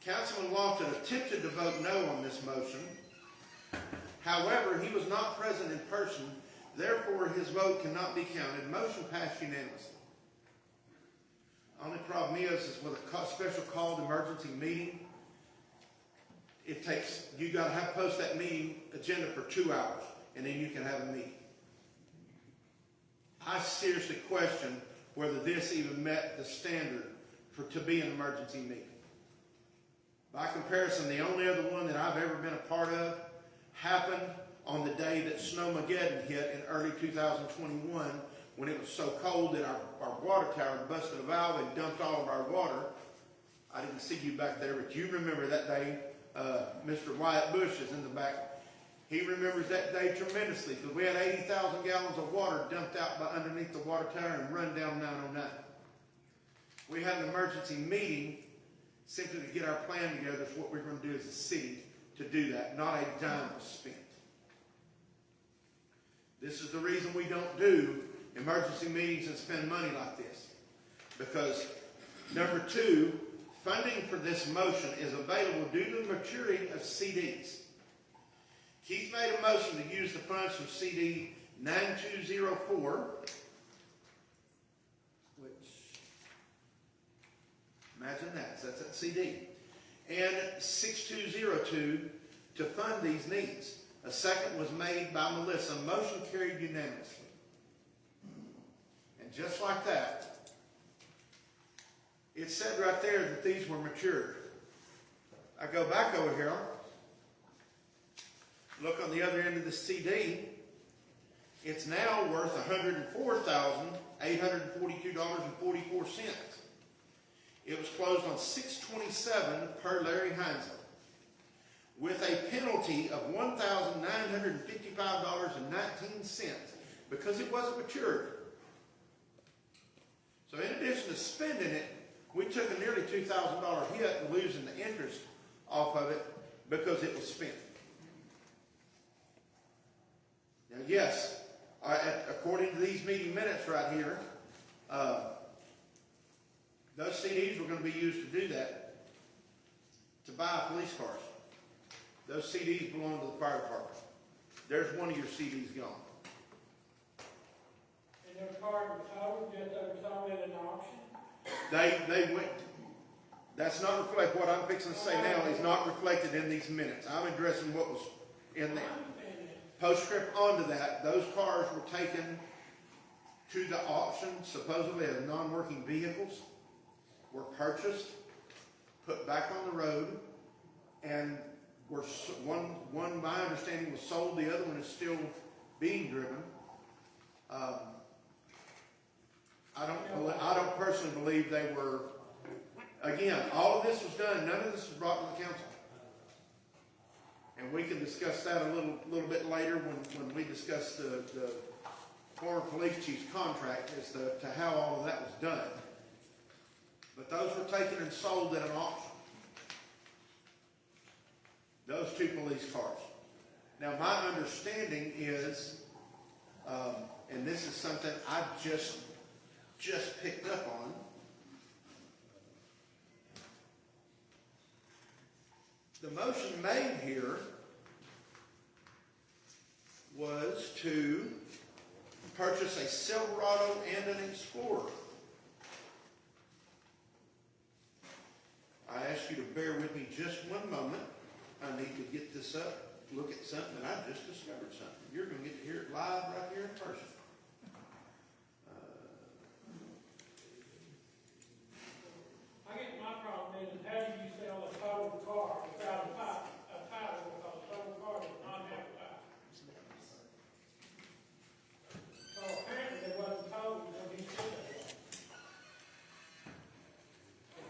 Councilman Lofton attempted to vote no on this motion. However, he was not present in person, therefore his vote cannot be counted. Motion passed unanimously. Only problem is with a special called emergency meeting, you got to have post that meeting agenda for 2 hours, and then you can have a meeting. I seriously question whether this even met the standard to be an emergency meeting. By comparison, the only other one that I've ever been a part of happened on the day that Snowmageddon hit in early 2021, when it was so cold that our water tower busted a valve and dumped all of our water. I didn't see you back there, but you remember that day. Mr. Wyatt Bush is in the back. He remembers that day tremendously because we had 80,000 gallons of water dumped out by underneath the water tower and run down 909. We had an emergency meeting simply to get our plan together for what we're going to do as a city to do that. Not a dime was spent. This is the reason we don't do emergency meetings and spend money like this. Because number 2, funding for this motion is available due to the maturity of CDs. Keith made a motion to use the funds from CD 9204, which, imagine that, so that's that CD, and 6202 to fund these needs. A second was made by Melissa. Motion carried unanimously. And just like that, it said right there that these were matured. I go back over here, look on the other end of the CD, it's now worth $104,842.44. It was closed on 6/27 per Larry Heinzel, with a penalty of $1,955.19 because it wasn't matured. So in addition to spending it, we took a nearly $2,000 hit and losing the interest off of it because it was spent. Now, yes, according to these meeting minutes right here, those CDs were going to be used to do that, to buy police cars. Those CDs belong to the fire department. There's one of your CDs gone.
And those cars were sold, just they were sold at an auction?
They went, that's not reflect, what I'm fixing to say now is not reflected in these minutes. I'm addressing what was in there. Postscript onto that, those cars were taken to the auction, supposedly as non-working vehicles, were purchased, put back on the road, and were one my understanding was sold, the other one is still being driven. I don't personally believe they were. Again, all of this was done. None of this was brought to the council, and we can discuss that a little bit later when we discuss the former police chief's contract as to how all of that was done. But those were taken and sold at an auction. Those two police cars. Now, my understanding is, and this is something I just picked up on, the motion made here was to purchase a Silverado and an Explorer. I ask you to bear with me just one moment. I need to get this up, look at something, and I just discovered something. You're going to get to hear it live right here in person.
I guess my problem is, how do you sell a total car without a title? Because a total car does not have a title. So apparently it wasn't told until he said that.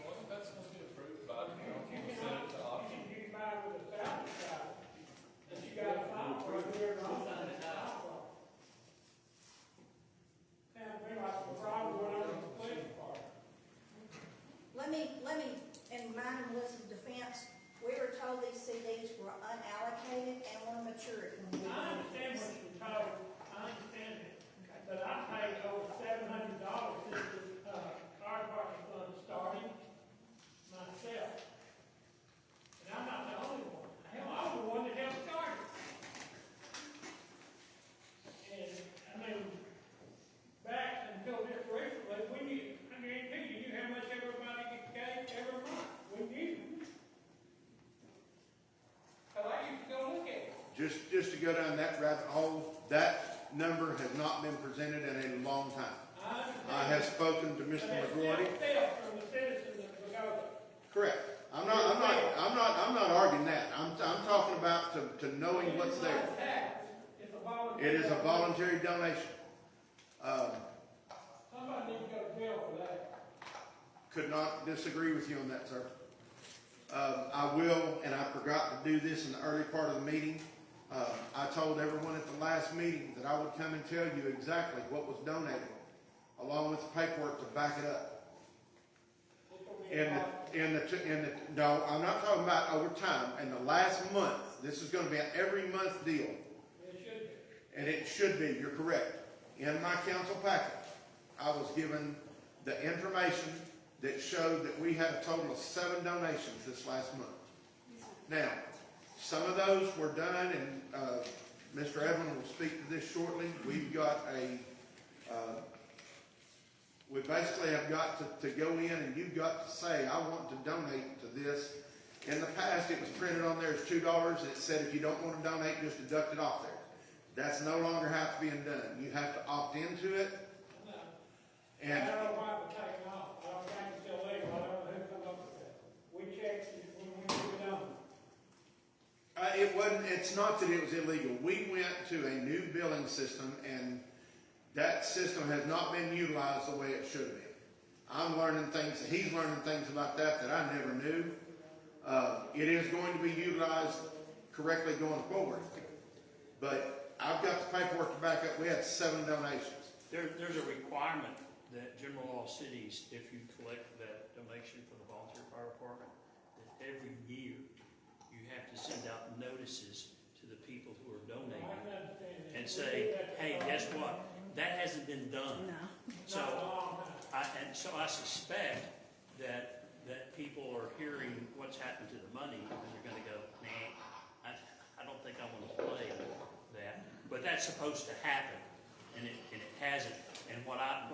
Wasn't that supposed to be approved by the council
You
and
cannot,
sent it to auction?
you buy with a salvage title, and you got a file for it, you're wrong. Sounds to me like the problem went over the police department.
Let me, in mine and Melissa's defense, we were told these CDs were unallocated and were matured.
I understand what you're told, I understand it, but I paid over $700 since the, fire department fund started myself. And I'm not the only one, hell, I was the one that helped start it. And, I mean, back until this recently, we knew, I guarantee you knew how much everybody gave every month, we knew. Cause I used to go look at it.
Just to go down that rabbit hole, that number has not been presented in a long time. I have spoken to Mr. McGrory.
But that's still from the citizens of Bogata.
Correct. I'm not arguing that. I'm talking about to knowing what's there.
It's a voluntary.
It is a voluntary donation.
Somebody needs to go to jail for that.
Could not disagree with you on that, sir. I will, and I forgot to do this in the early part of the meeting. I told everyone at the last meeting that I would come and tell you exactly what was donated, along with the paperwork to back it up. No, I'm not talking about over time. In the last month, this is going to be an every month deal.
It should be.
And it should be, you're correct. In my council packet, I was given the information that showed that we had a total of 7 donations this last month. Now, Some of those were done, and Mr. Evan will speak to this shortly. We've got we basically have got to go in, and you've got to say, I want to donate to this. In the past, it was printed on there as $2, and it said if you don't want to donate, just deduct it off there. That's no longer how it's being done. You have to opt into it. And
I don't know why it was taken off. I don't think it's illegal. I don't know who come up with that. We checked it when we were done.
it wasn't. It's not that it was illegal. We went to a new billing system, and that system has not been utilized the way it should have been. I'm learning things. He's learning things about that I never knew. It is going to be utilized correctly going forward. But I've got the paperwork to back up. We had 7 donations.
There's a requirement that general law cities, if you collect that donation for the volunteer fire department, that every year you have to send out notices to the people who are donating and say, hey, guess what? That hasn't been done.
No.
So I suspect that people are hearing what's happened to the money, and they're going to go, nah, I don't think I want to play that. But that's supposed to happen, and it hasn't. And what I've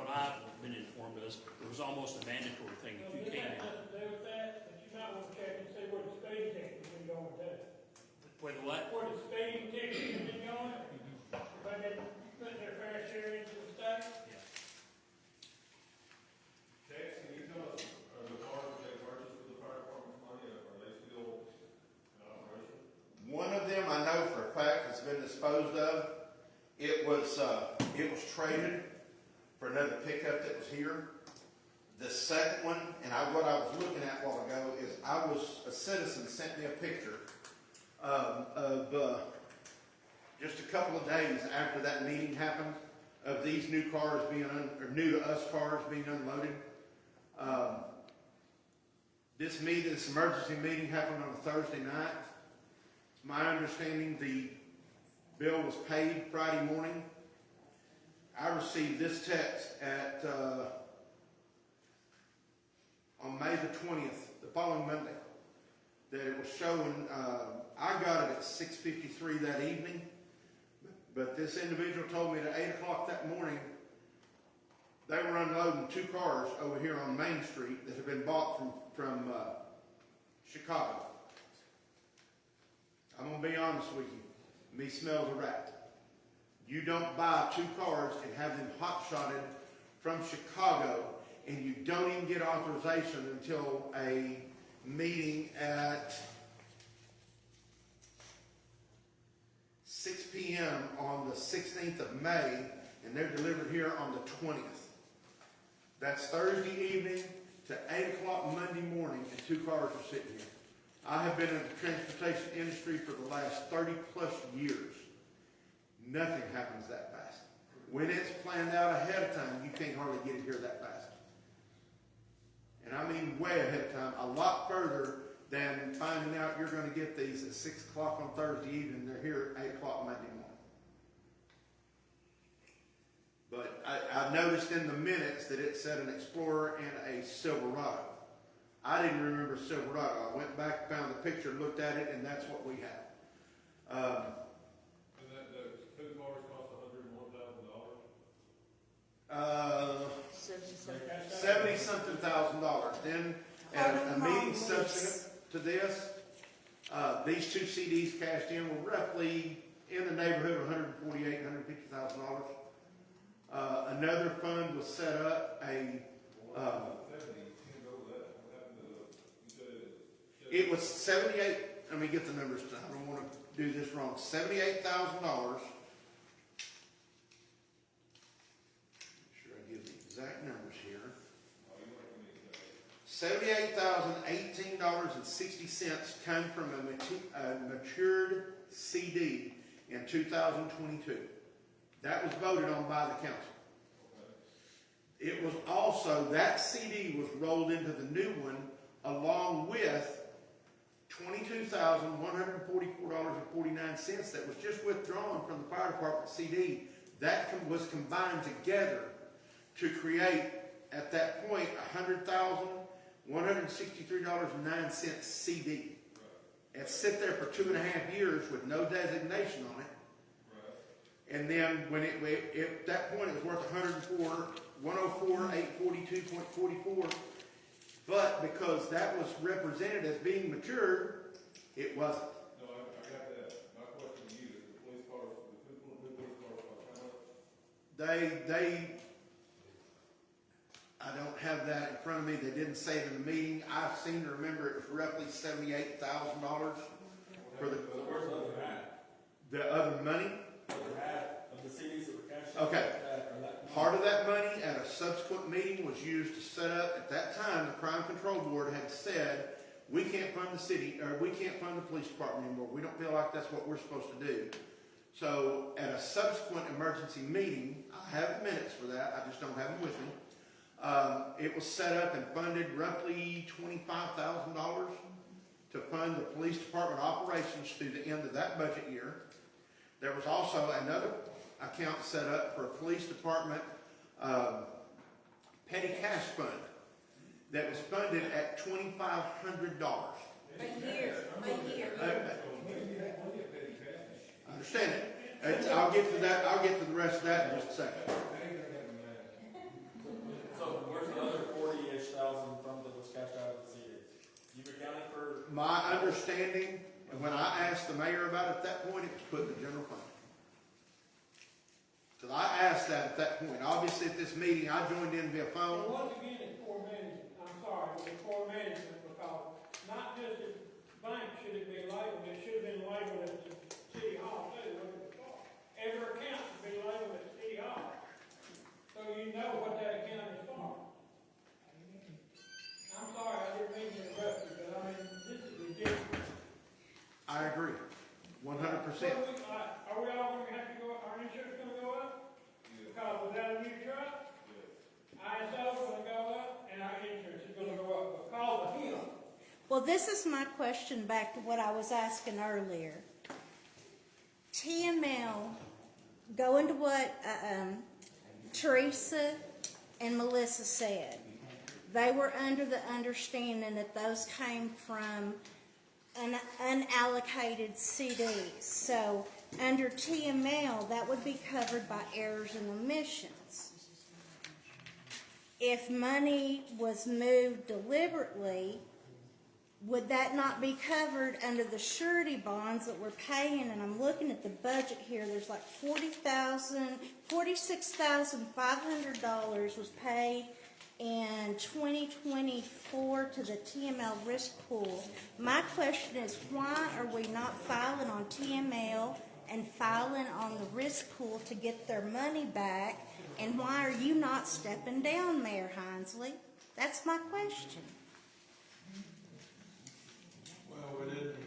been informed is it was almost a mandatory thing if you came in.
Nothing to do with that, but you might want to check and see where the speeding tickets have been going to.
Where the what?
Where the speeding tickets have been going. If they didn't put their fair share into the state.
Yeah.
Tex, can you tell us, are the cars that they purchased with the fire department's money, are they still in operation?
One of them I know for a fact has been disposed of. It was traded for another pickup that was here. The second one, and what I was looking at a while ago, is a citizen sent me a picture of just a couple of days after that meeting happened, of these new cars or new to us cars being unloaded. This emergency meeting happened on a Thursday night. It's my understanding the bill was paid Friday morning. I received this text on May the 20th, the following Monday, that it was showing, I got it at 6:53 that evening, but this individual told me at 8 o'clock that morning they were unloading 2 cars over here on Main Street that had been bought from Chicago. I'm going to be honest with you. Me smells a rat. You don't buy 2 cars and have them hot-shotted from Chicago, and you don't even get authorization until a meeting at 6 p.m. on the 16th of May, and they're delivered here on the 20th. That's Thursday evening to 8 o'clock Monday morning, and 2 cars are sitting here. I have been in the transportation industry for the last 30-plus years. Nothing happens that fast. When it's planned out ahead of time, you can't hardly get it here that fast. And I mean way ahead of time, a lot further than finding out you're going to get these at 6 o'clock on Thursday evening. They're here at 8 o'clock Monday morning. But I noticed in the minutes that it said an Explorer and a Silverado. I didn't remember Silverado. I went back, found the picture, looked at it, and that's what we have.
And those 2 cars cost $101,000?
$70-something thousand. Then at a meeting subsequent to this, these 2 CDs cashed in were roughly in the neighborhood of $148,000, $150,000. Another fund was set up. It was 78. Let me get the numbers. I don't want to do this wrong. $78,000. Sure, I give the exact numbers here. $78,018.60 come from a matured CD in 2022. That was voted on by the council. It was also, that CD was rolled into the new one along with $22,144.49 that was just withdrawn from the fire department CD. That was combined together to create, at that point, $100,163.09 CD. At had sit there for 2.5 years with no designation on it. And then when at that point, it was worth 104,842.44. But because that was represented as being matured, it wasn't.
No, I got that. My question to you is the police cars, the new police cars, how much?
I don't have that in front of me. They didn't say it in the meeting. I seem to remember it was roughly $78,000 for
Where's the other half?
the other money.
The other half of the CDs that were cashed out?
Okay. Part of that money at a subsequent meeting was used to set up, at that time, the Crime Control Board had said, we can't fund the city, or we can't fund the police department anymore. We don't feel like that's what we're supposed to do. So at a subsequent emergency meeting, I have minutes for that, I just don't have them with me. It was set up and funded roughly $25,000 to fund the police department operations through the end of that budget year. There was also another account set up for a police department petty cash fund that was funded at $2,500.
A year.
I understand it. I'll get to that. I'll get to the rest of that in just a second.
So where's the other 40-ish thousand from that was cashed out of the CDs? You've accounted for?
My understanding, and when I asked the mayor about it at that point, it was put in the general fund. Because I asked that at that point. Obviously, at this meeting, I joined in via phone.
Well, once again, it's poor management. I'm sorry, it's poor management because not just the bank should it be labeled, it should have been labeled at the city hall too. Look at the car. Every account should be labeled at the city hall. So you know what that account is for. I'm sorry, I didn't mean to interrupt you, but I mean, this is ridiculous.
I agree. 100%.
Are we all going to have to go, our insurance going to go up? Because without a new truck, ISO is going to go up, and our insurance is going to go up because of him.
Well, this is my question back to what I was asking earlier. TML, going to what Teresa and Melissa said, they were under the understanding that those came from an unallocated CDs. So under TML, that would be covered by errors and omissions. If money was moved deliberately, would that not be covered under the surety bonds that we're paying? And I'm looking at the budget here. There's like $46,500 was paid in 2024 to the TML risk pool. My question is, why are we not filing on TML and filing on the risk pool to get their money back? And why are you not stepping down, Mayor Hinsley? That's my question.
Well, we didn't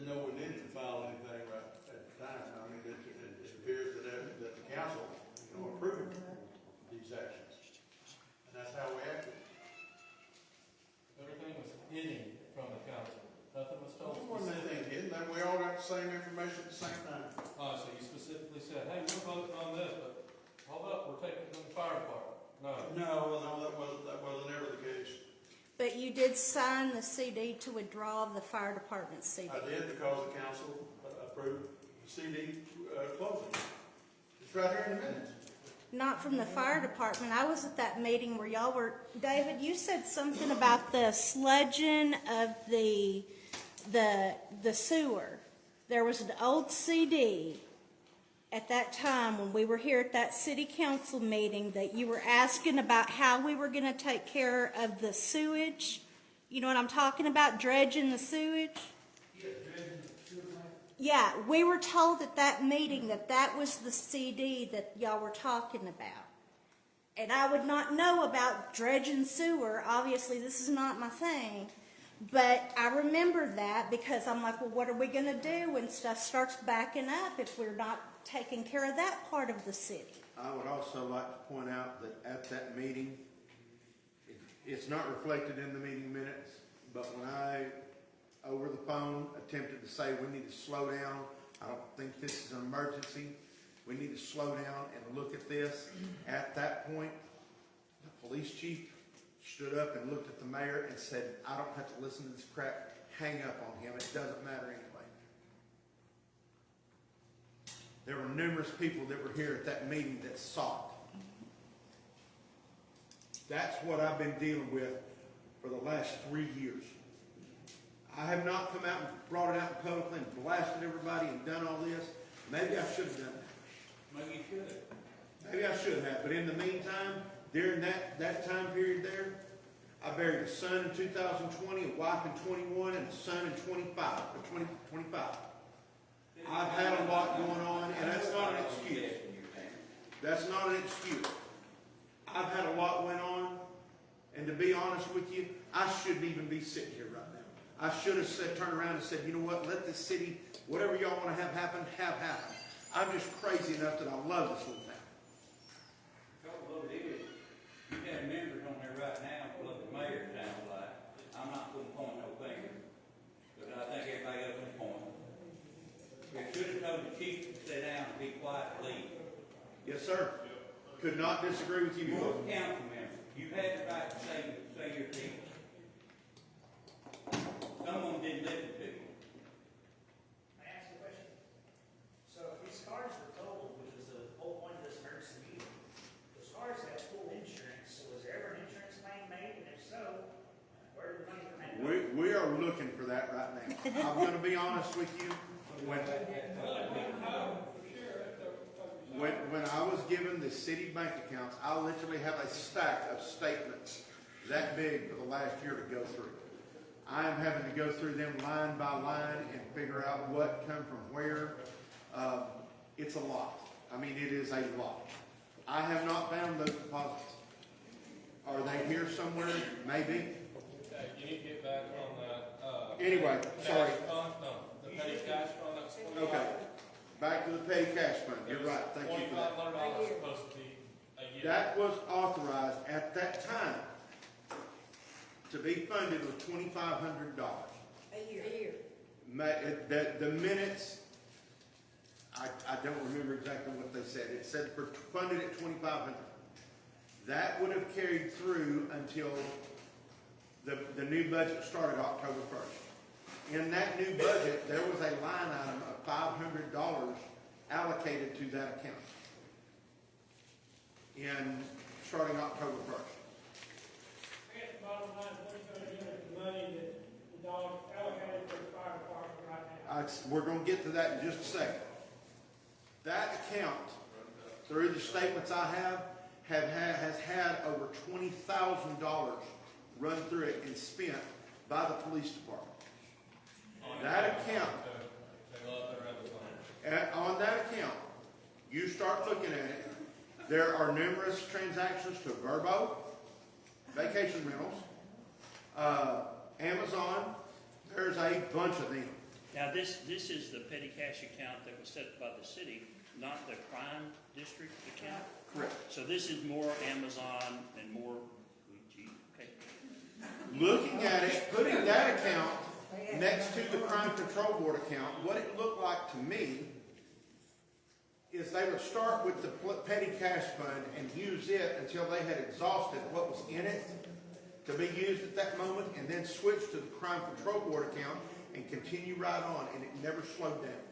know we needed to file anything right at the time. I mean, it appears that the council, approved these actions. And that's how we acted.
Everything was hidden from the council. Nothing was told.
There wasn't anything hidden. We all got the same information at the same time.
So you specifically said, hey, we're voting on this, but hold up, we're taking it from the fire department.
No, that wasn't ever the case.
But you did sign the CD to withdraw the fire department CD.
I did because the council approved the CD closing. It's right here in the minutes.
Not from the fire department. I was at that meeting where y'all were, David, you said something about the sludging of the sewer. There was an old CD at that time when we were here at that city council meeting that you were asking about how we were going to take care of the sewage. You know what I'm talking about? Dredging the sewage? Yeah, we were told at that meeting that that was the CD that y'all were talking about. And I would not know about dredging sewer. Obviously, this is not my thing. But I remember that because I'm like, well, what are we going to do when stuff starts backing up if we're not taking care of that part of the city?
I would also like to point out that at that meeting, it's not reflected in the meeting minutes, but when I, over the phone, attempted to say we need to slow down, I don't think this is an emergency, we need to slow down and look at this. At that point, the police chief stood up and looked at the mayor and said, I don't have to listen to this crap. hang up on him. It doesn't matter anyway. There were numerous people that were here at that meeting that saw it. That's what I've been dealing with for the last 3 years. I have not come out and brought it out publicly and blasted everybody and done all this. Maybe I should have done that.
Maybe you should.
Maybe I should have. But in the meantime, during that time period there, I buried a son in 2020, a wife in 21, and a son in 25. I've had a lot going on, and that's not an excuse. That's not an excuse. I've had a lot going on, and to be honest with you, I shouldn't even be sitting here right now. I should have turned around and said, you know what, let this city, whatever y'all want to have happen, have happen. I'm just crazy enough that I love this little town.
Trouble of it is, you have members on there right now, what the mayor sounds like. I'm not gonna point no finger, but I think everybody else can point. You should have told the chief to sit down and be quiet and leave.
Yes, sir. Could not disagree with you.
You're a council member. You've had the right to say your piece. Someone didn't listen to you.
May I ask a question? So if these cars were totaled, which was the whole point of this emergency meeting, those cars have full insurance, so was there ever an insurance claim made? And if so, where did the money come in?
We are looking for that right now. I'm going to be honest with you. When I was given the city bank accounts, I literally have a stack of statements that big for the last year to go through. I am having to go through them line by line and figure out what come from where. It's a lot. I mean, it is a lot. I have not found those deposits. Are they here somewhere? Maybe.
Okay, you need to get back on that,
Anyway, sorry.
cash fund, no, the petty cash fund, that's
Okay. Back to the petty cash fund. You're right. Thank you for that.
$2,500 supposed to be a year.
That was authorized at that time to be funded with $2,500.
A year.
The minutes, I don't remember exactly what they said. It said for funded at $2,500. That would have carried through until the new budget started October 1st. In that new budget, there was a line item of $500 allocated to that account starting October 1st.
I guess the bottom line, what are you gonna do with the money that the dog allocated for the fire department right now?
We're going to get to that in just a second. That account, through the statements I has had over $20,000 run through it and spent by the police department. That account,
They love their Amazon.
on that account, you start looking at it, there are numerous transactions to Verbo, vacation rentals, Amazon, there's a bunch of them.
Now, this is the petty cash account that was set up by the city, not the crime district account?
Correct.
So this is more Amazon and more, okay.
Looking at it, putting that account next to the crime control board account, what it looked like to me is they would start with the petty cash fund and use it until they had exhausted what was in it to be used at that moment, and then switch to the crime control board account and continue right on, and it never slowed down.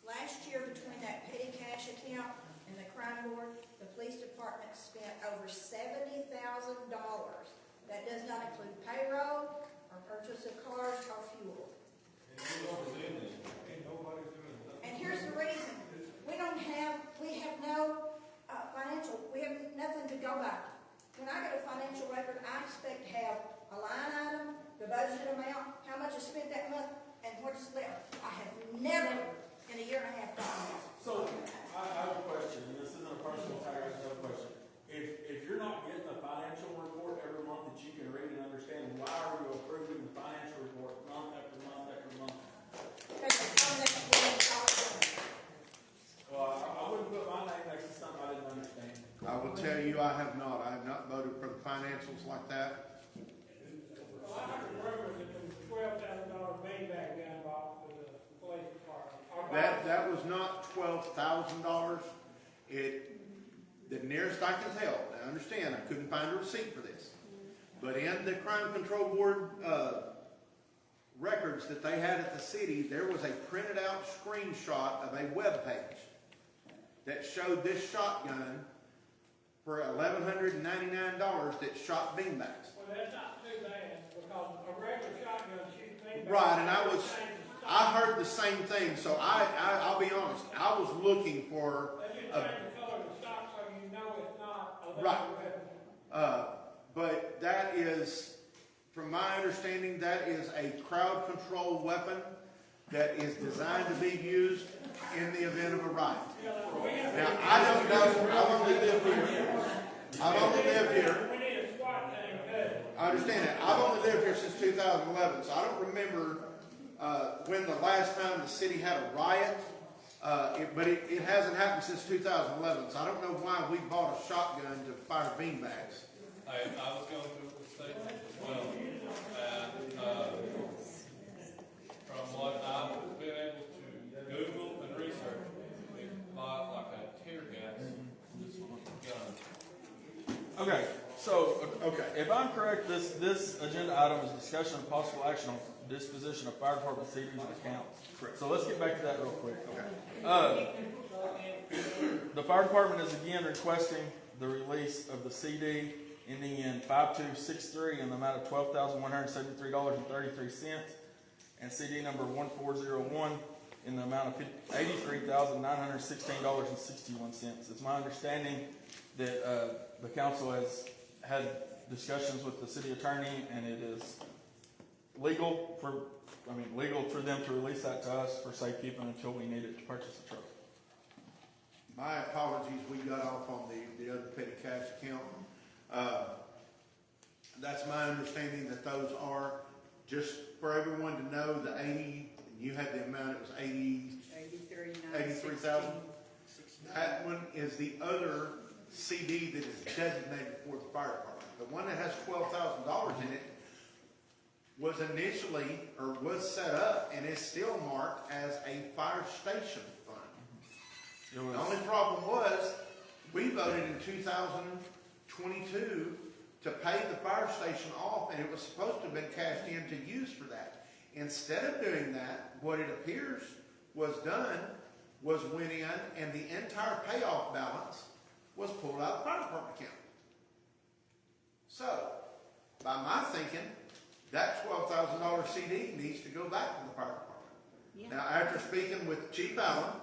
Last year, between that petty cash account and the crime board, the police department spent over $70,000. That does not include payroll or purchase of cars or fuel. And here's the reason. We have no financial, we have nothing to go by. When I get a financial record, I expect to have a line item, the budget amount, how much is spent that month, and what's left. I have never in a year and a half done that.
So, I have a question, and this isn't a personal attack, I just have a question. If you're not getting a financial report every month that you can read and understand, why are you approving the financial report month after month after month?
Because it's on that
Well, I wouldn't put my name next to something I didn't understand.
I will tell you, I have not voted for the financials like that.
Well, I heard the rumor that there was $12,000 payback down bought for the police department.
That was not $12,000. The nearest I can tell, I understand, I couldn't find a receipt for this, but in the crime control board records that they had at the city, there was a printed out screenshot of a web page that showed this shotgun for $1,199 that shot beanbags.
Well, that's not too bad, because a regular shotgun shoots things.
Right, and I heard the same thing, so I'll be honest, I was looking for
They just change the color of the stock so you know it's not a lethal
Right.
weapon.
but that is, from my understanding, that is a crowd control weapon that is designed to be used in the event of a riot. Now, I don't know, I've only lived here.
We need a SWAT team, good.
I understand that. I've only lived here since 2011, so I don't remember when the last time the city had a riot. But it hasn't happened since 2011, so I don't know why we bought a shotgun to fire beanbags.
I was going through the statement as well, and, from what I've been able to Google and research, we bought like a tear gas gun.
Okay, so, if I'm correct, this agenda item is discussion of possible action on disposition of fire department CDs and accounts.
Correct.
So let's get back to that real quick.
Okay.
The fire department is again requesting the release of the CD ending in 5263 in the amount of $12,173.33, and CD number 1401 in the amount of $83,916.61. It's my understanding that the council has had discussions with the city attorney, and it is legal for them to release that to us for safekeeping until we need it to purchase a truck.
My apologies, we got off on the other petty cash account. That's my understanding that those are, just for everyone to know, the 80, you had the amount, it was 83,000. That one is the other CD that is designated for the fire department. The one that has $12,000 in it was initially, or was set up, and is still marked as a fire station fund. The only problem was, we voted in 2022 to pay the fire station off, and it was supposed to have been cashed in to use for that. Instead of doing that, what it appears was done was went in, and the entire payoff balance was pulled out of the fire department account. So, by my thinking, that $12,000 CD needs to go back to the fire department.
Yeah.
Now, after speaking with Chief Allen,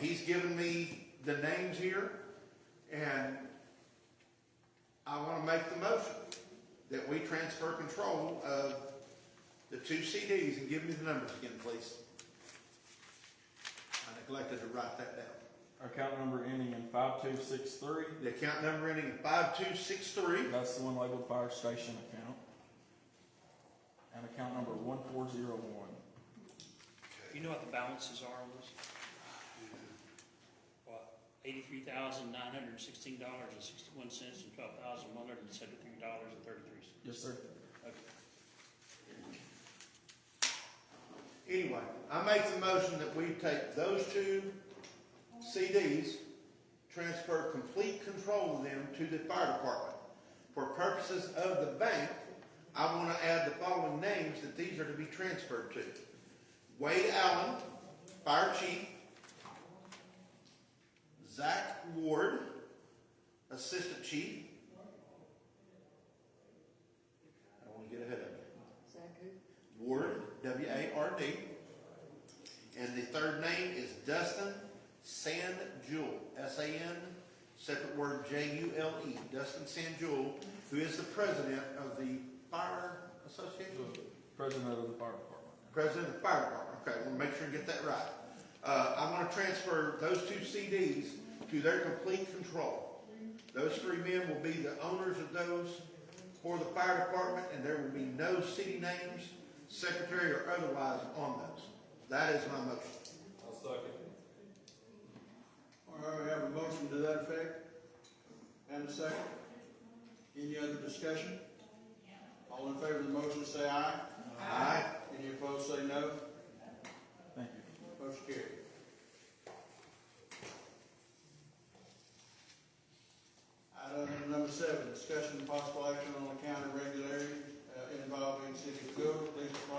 he's given me the names here, and I want to make the motion that we transfer control of the two CDs, and give me the numbers again, please. I neglected to write that down.
Account number ending in 5263.
The account number ending in 5263.
That's the one labeled fire station account. And account number 1401.
You know what the balances are on this? What, $83,916.61 and $12,173.33.
Yes, sir.
Okay.
Anyway, I make the motion that we take those two CDs, transfer complete control of them to the fire department. For purposes of the bank, I want to add the following names that these are to be transferred to. Wade Allen, Fire Chief. Zach Ward, Assistant Chief. I don't want to get ahead of you.
Zach who?
Ward, W-A-R-D. And the third name is Dustin Sanjule, S-A-N, separate word J-U-L-E, Dustin Sanjule, who is the president of the Fire Association?
President of the fire department.
President of the Fire Department. Okay, I want to make sure and get that right. I want to transfer those two CDs to their complete control. Those three men will be the owners of those for the fire department, and there will be no city names, secretary or otherwise on those. That is my motion.
I'll second.
All right, we have a motion to that effect, and a second. Any other discussion? All in favor of the motion say aye.
Aye.
Any opposed say no.
Thank you.
Motion carried. Item number 7, discussion and possible action on account irregularity involving City of Bogata Police Department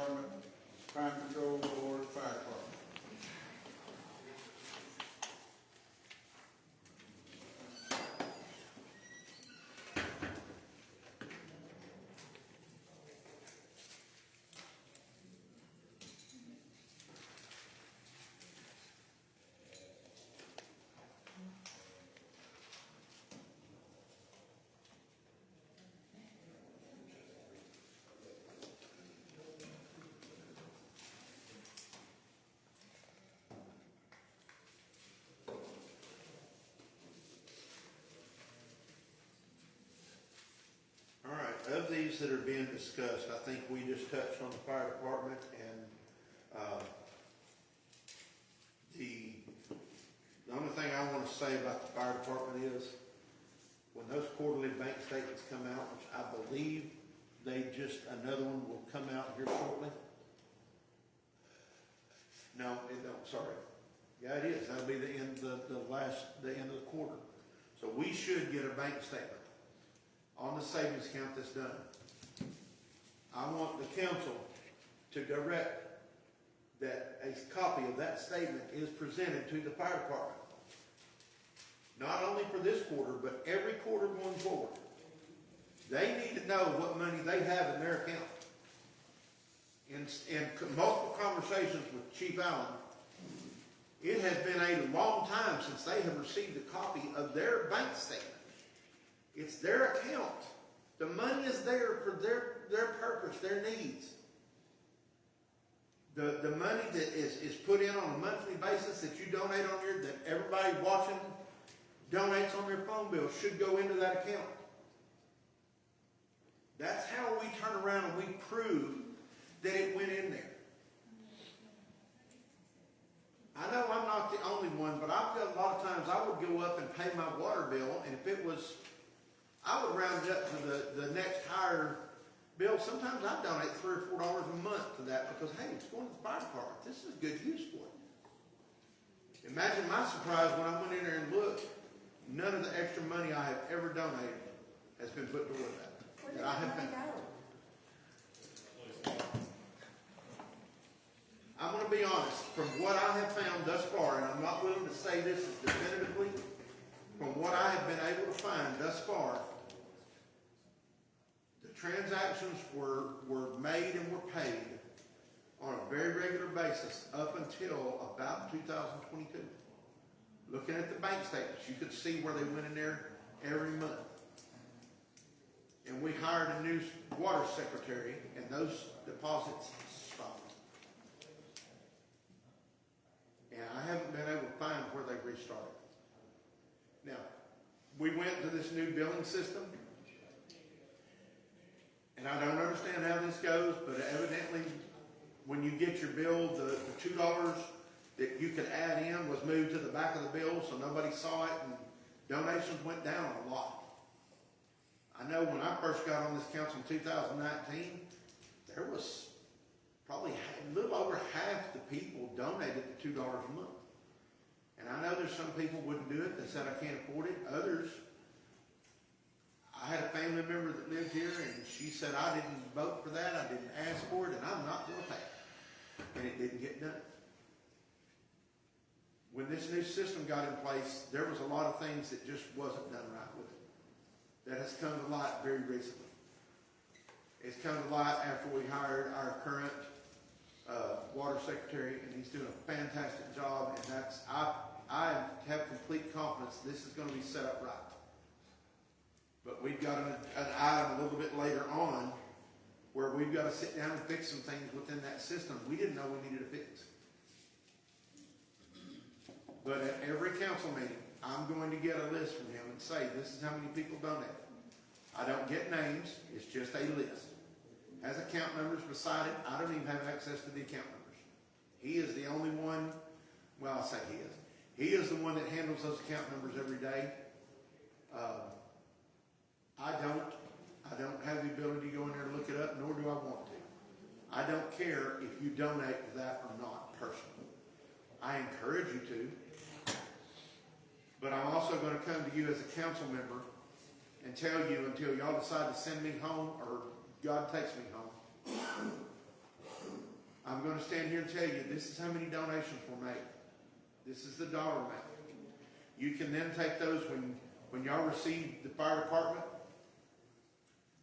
things that are being discussed, I think we just touched on the fire department and, the only thing I want to say about the fire department is when those quarterly bank statements come out, which I believe another one will come out here shortly. No, it don't, sorry. Yeah, it is. That'll be the end, the end of the quarter. So we should get a bank statement on the savings account that's done. I want the council to direct that a copy of that statement is presented to the fire department. Not only for this quarter, but every quarter going forward. They need to know what money they have in their account. In multiple conversations with Chief Allen, it has been a long time since they have received a copy of their bank statement. It's their account. The money is there for their purpose, their needs. The money that is put in on a monthly basis that you donate on here, that everybody watching donates on their phone bill, should go into that account. That's how we turn around and we prove that it went in there. I know I'm not the only one, but I've got a lot of times I would go up and pay my water bill, and if it was, I would round it up to the next higher bill. Sometimes I donate $3 or $4 a month to that because, hey, it's going to the fire department. This is good use for it. Imagine my surprise when I went in there and looked. None of the extra money I have ever donated has been put toward that.
Where did that money go?
I'm going to be honest. From what I have found thus far, and I'm not willing to say this definitively, from what I have been able to find thus far, the transactions were made and were paid on a very regular basis up until about 2022. Looking at the bank statements, you could see where they went in there every month. And we hired a new water secretary, and those deposits stopped. And I haven't been able to find where they restarted. Now, we went to this new billing system, and I don't understand how this goes, but evidently, when you get your bill, the $2 that you could add in was moved to the back of the bill, so nobody saw it, and donations went down a lot. I know when I first got on this council in 2019, there was probably a little over half the people donated the $2 a month. And I know there's some people wouldn't do it. They said, I can't afford it. Others, I had a family member that lived here, and she said, I didn't vote for that. I didn't ask for it, and I'm not going to pay it. And it didn't get done. When this new system got in place, there was a lot of things that just wasn't done right with it. That has come to light very recently. It's come to light after we hired our current water secretary, and he's doing a fantastic job, and that's, I have complete confidence this is going to be set up right. But we've got an item a little bit later on where we've got to sit down and fix some things within that system we didn't know we needed to fix. But at every council meeting, I'm going to get a list from him and say, this is how many people donated. I don't get names, it's just a list. Has account numbers beside it. I don't even have access to the account numbers. He is the only one, well, I'll say he is. He is the one that handles those account numbers every day. I don't have the ability to go in there and look it up, nor do I want to. I don't care if you donate to that or not, personally. I encourage you to. But I'm also going to come to you as a council member and tell you until y'all decide to send me home or God takes me home. I'm going to stand here and tell you this is how many donations were made. This is the dollar amount. You can then take those when y'all receive the fire department.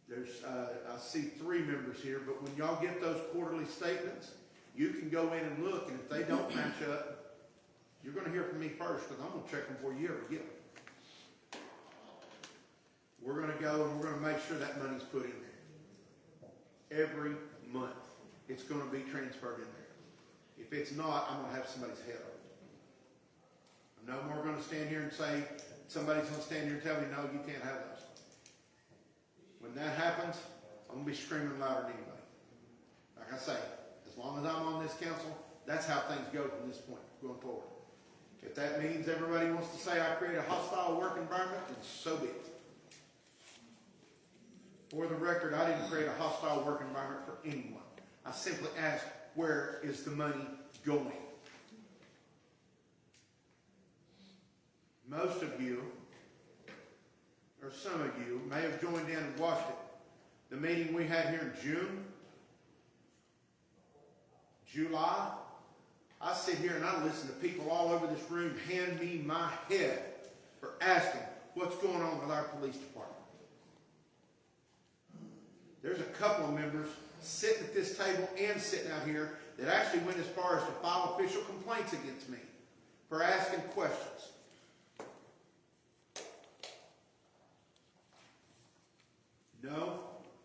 There's I see 3 members here, but when y'all get those quarterly statements, you can go in and look, and if they don't match up, you're going to hear from me first, because I'm going to check them before you ever get them. We're going to go and we're going to make sure that money's put in there. Every month, it's going to be transferred in there. If it's not, I'm going to have somebody's head on it. I'm no more going to stand here and say, somebody's going to stand here and tell me, no, you can't have those. When that happens, I'm gonna be screaming louder than anybody. Like I say, as long as I'm on this council, that's how things go from this point going forward. If that means everybody wants to say I create a hostile work environment, then so be it. For the record, I didn't create a hostile work environment for anyone. I simply asked, where is the money going? Most of you, or some of you, may have joined in and watched it. The meeting we had here in June, July, I sit here and I listen to people all over this room hand me my head for asking what's going on with our police department. There's a couple of members sitting at this table and sitting out here that actually went as far as to file official complaints against me for asking questions. No,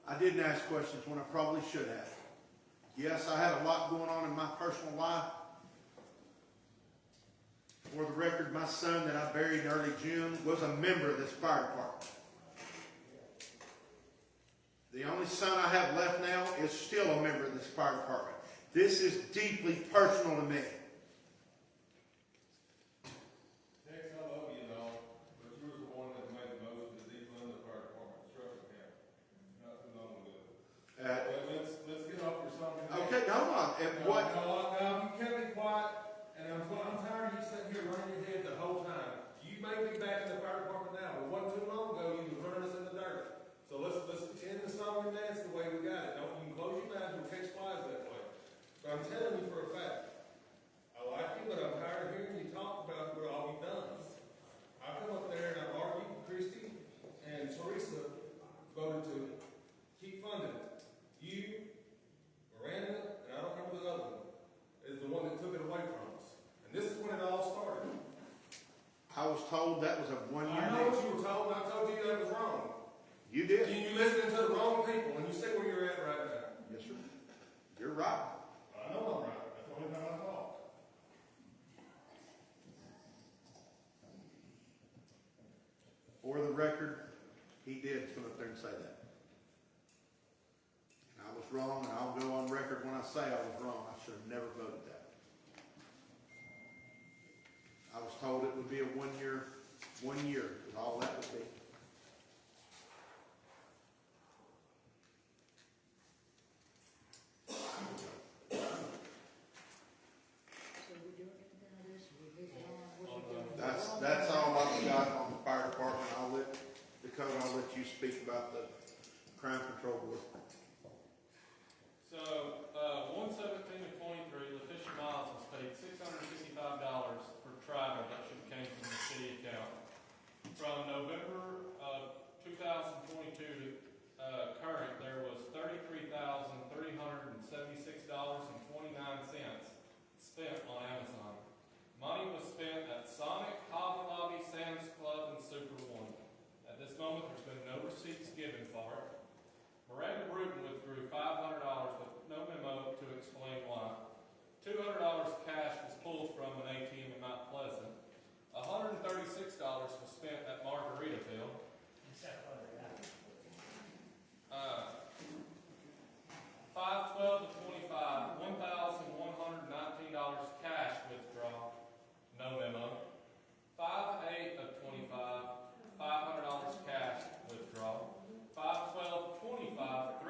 I didn't ask questions when I probably should have. Yes, I had a lot going on in my personal life. For the record, my son that I buried in early June was a member of this fire department. The only son I have left now is still a member of this fire department. This is deeply personal to me.
Tex, I love you and all, but you was the one that made the most of the deep end of the fire department, Structure County, not too long ago. Let's get off your song.
Okay, hold on.
No, you can't be quiet, and I'm tired of you sitting here running your head the whole time. You may be back in the fire department now, but wasn't too long ago you was running us in the dirt. So let's end the song and dance the way we got it. Don't you can close your mouth and catch flies that way. But I'm telling you for a fact, I like you, but I'm tired of hearing you talk about what all you've done. I come up there and I've argued with Christy and Teresa voted to keep funding it. You, Miranda, and I don't remember the other one, is the one that took it away from us. And this is when it all started.
I was told that was a one-year
I know what you were told, and I told you that was wrong.
You did.
You listening to the wrong people, and you sit where you're at right now.
Yes, sir. You're right.
I know I'm right. That's the only time I talk.
For the record, he did come up there and say that. And I was wrong, and I'll go on record when I say I was wrong. I should have never voted that. I was told it would be a 1 year is all that would be. That's all I've got on the fire department. Dakota, I'll let you speak about the crime control board.
So, 117 and 23, Letitia Miles was paid $665 for travel that should have came from the city account. From November of 2022 to current, there was $33,376.29 spent on Amazon. Money was spent at Sonic, Hobby Lobby, Sam's Club, and Super One. At this moment, there's been no receipts given for it. Miranda Bruton withdrew $500 with no memo to explain why. $200 cash was pulled from an ATM in Mount Pleasant. $136 was spent at Margaritaville. 5/12 to 25, $1,119 cash withdrawal, no memo. 5/8 of 25, $500 cash withdrawal. 5/12/25,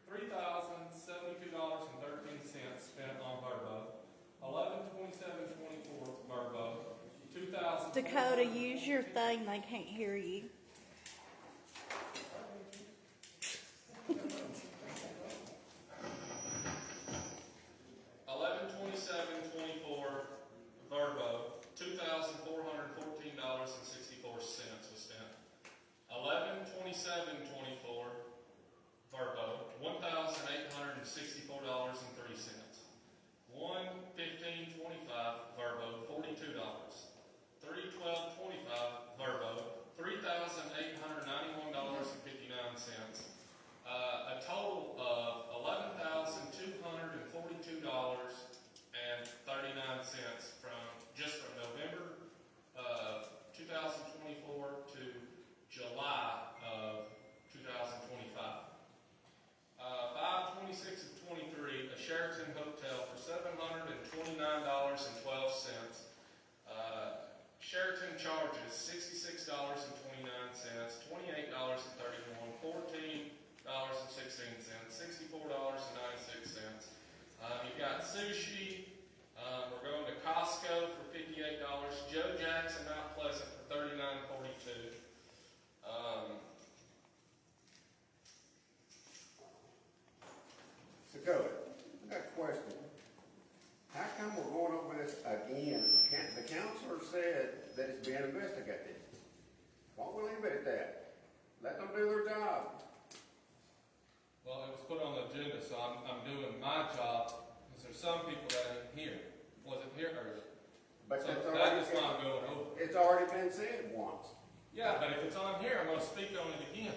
$3,072.13 spent on Verbo. 11/27/24 Verbo. 2,000.
Dakota, use your thing, they can't hear you.
Verbo, $2,414.64 was spent. 11/27/24 Verbo, $1,864.03. 1/15/25 Verbo, $42. 3/12/25 Verbo, $3,000
sushi. We're going to Costco for $58. Joe Jackson, Mount Pleasant for $39.42.
So go, I got a question. How come we're going over this again? The counselor said that it's being investigated. Why don't we leave it at that? Let them do their job.
Well, it was put on the agenda, so I'm doing my job, because there's some people that ain't here, wasn't here earlier.
But
So
that's
that
already,
is not going over.
it's already been said once.
Yeah, but if it's on here, I'm gonna speak on it again.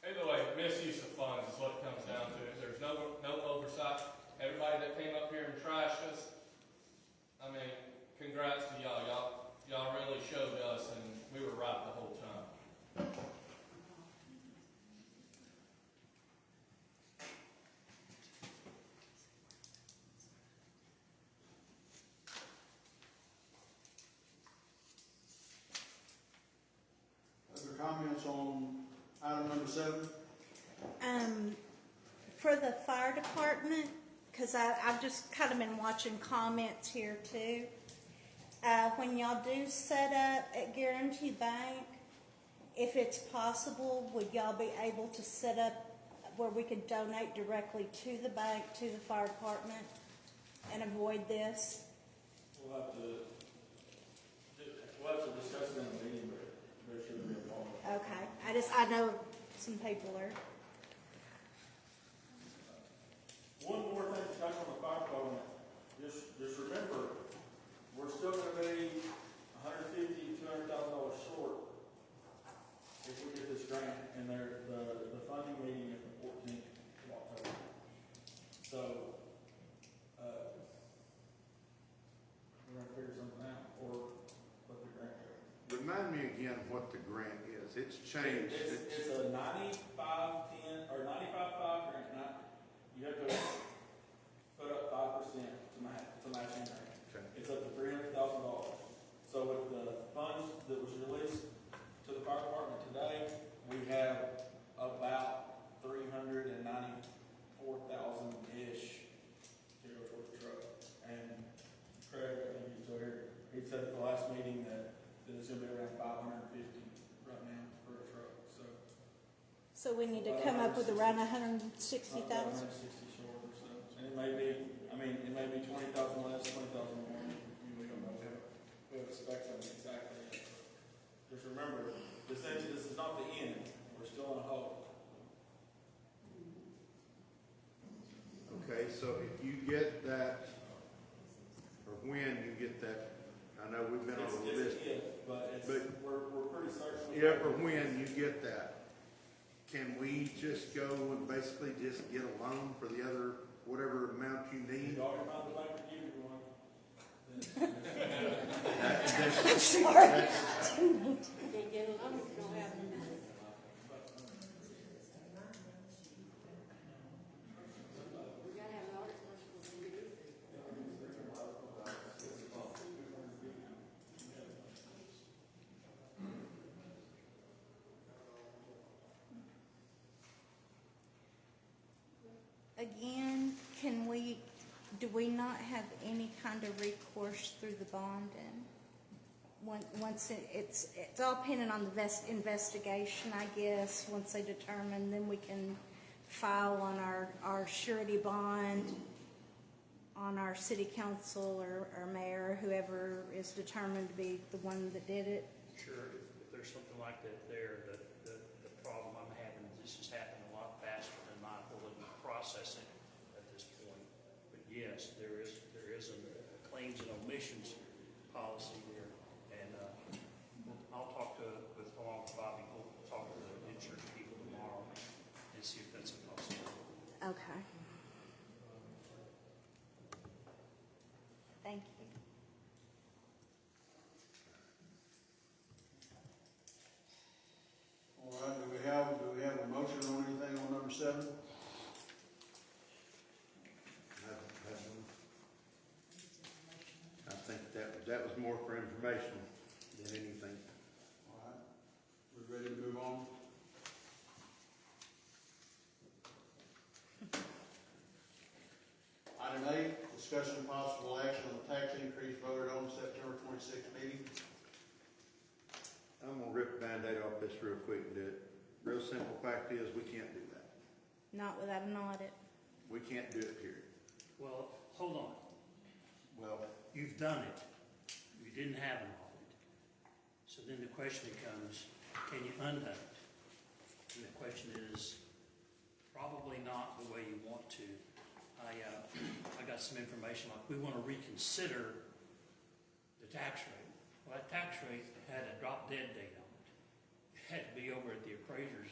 Either way, misuse of funds is what it comes down to. There's no oversight. Everybody that came up here and trashed us, I mean, congrats to y'all. Y'all really showed us, and we were right the whole time.
Other comments on item number 7?
For the fire department, because I've just kind of been watching comments here too. When y'all do set up at Guarantee Bank, if it's possible, would y'all be able to set up where we could donate directly to the bank, to the fire department, and avoid this?
We'll have to discuss it in a meeting, but there shouldn't be a problem.
Okay, I know some people are.
One more thing to touch on the fire department. Just remember, we're still going to be $150,000 to $200,000 short if we get this grant, and the funding meeting is the 14th of October. So we're going to figure something out, or let the grant go.
Remind me again what the grant is. It's changed.
It's a 95-10 or 95-5 grant. You have to put up 5% to matching rate.
Okay.
It's up to $300,000. So with the funds that was released to the fire department today, we have about $394,000-ish to go for the truck. And Craig, I think he's still here. He said at the last meeting that it's going to be around $550 right now for a truck.
So we need to come up with around 160,000.
160 short or so. And it may be, it may be 20,000 less, 20,000 more. We don't know. We haven't expected exactly yet. Just remember, this is not the end. We're still in a hole.
Okay, so if you get that, or when you get that, I know we've been on a list.
We're pretty certain.
If or when you get that, can we just go and basically just get a loan for the other, whatever amount you need?
You already found the bank to give you one.
I'm sorry.
Can't get a loan if you don't have the money. We gotta have an audit commercial to do it.
Again, do we not have any kind of recourse through the bonding? Once it's all dependent on the investigation, I guess. Once they determine, then we can file on our surety bond on our city council or mayor, whoever is determined to be the one that did it.
Sure, if there's something like that there, the problem I'm having is this is happening a lot faster than my ability to process it at this point. But yes, there is a claims and omissions policy there, and I'll talk along with Bobby. We'll talk to the insurance people tomorrow and see if that's a possibility.
Okay. Thank you.
All right, do we have a motion on anything on number 7?
I think that was more for information than anything.
All right, we ready to move on?
26th meeting?
I'm gonna rip the Band-Aid off this real quick and do it. Real simple fact is, we can't do that.
Not without an audit.
We can't do it, period.
Well, hold on.
Well,
You've done it. You didn't have an audit. So then the question becomes, can you undo it? And the question is, probably not the way you want to. I got some information, like we want to reconsider the tax rate. Well, that tax rate had a drop dead date on it. It had to be over at the appraiser's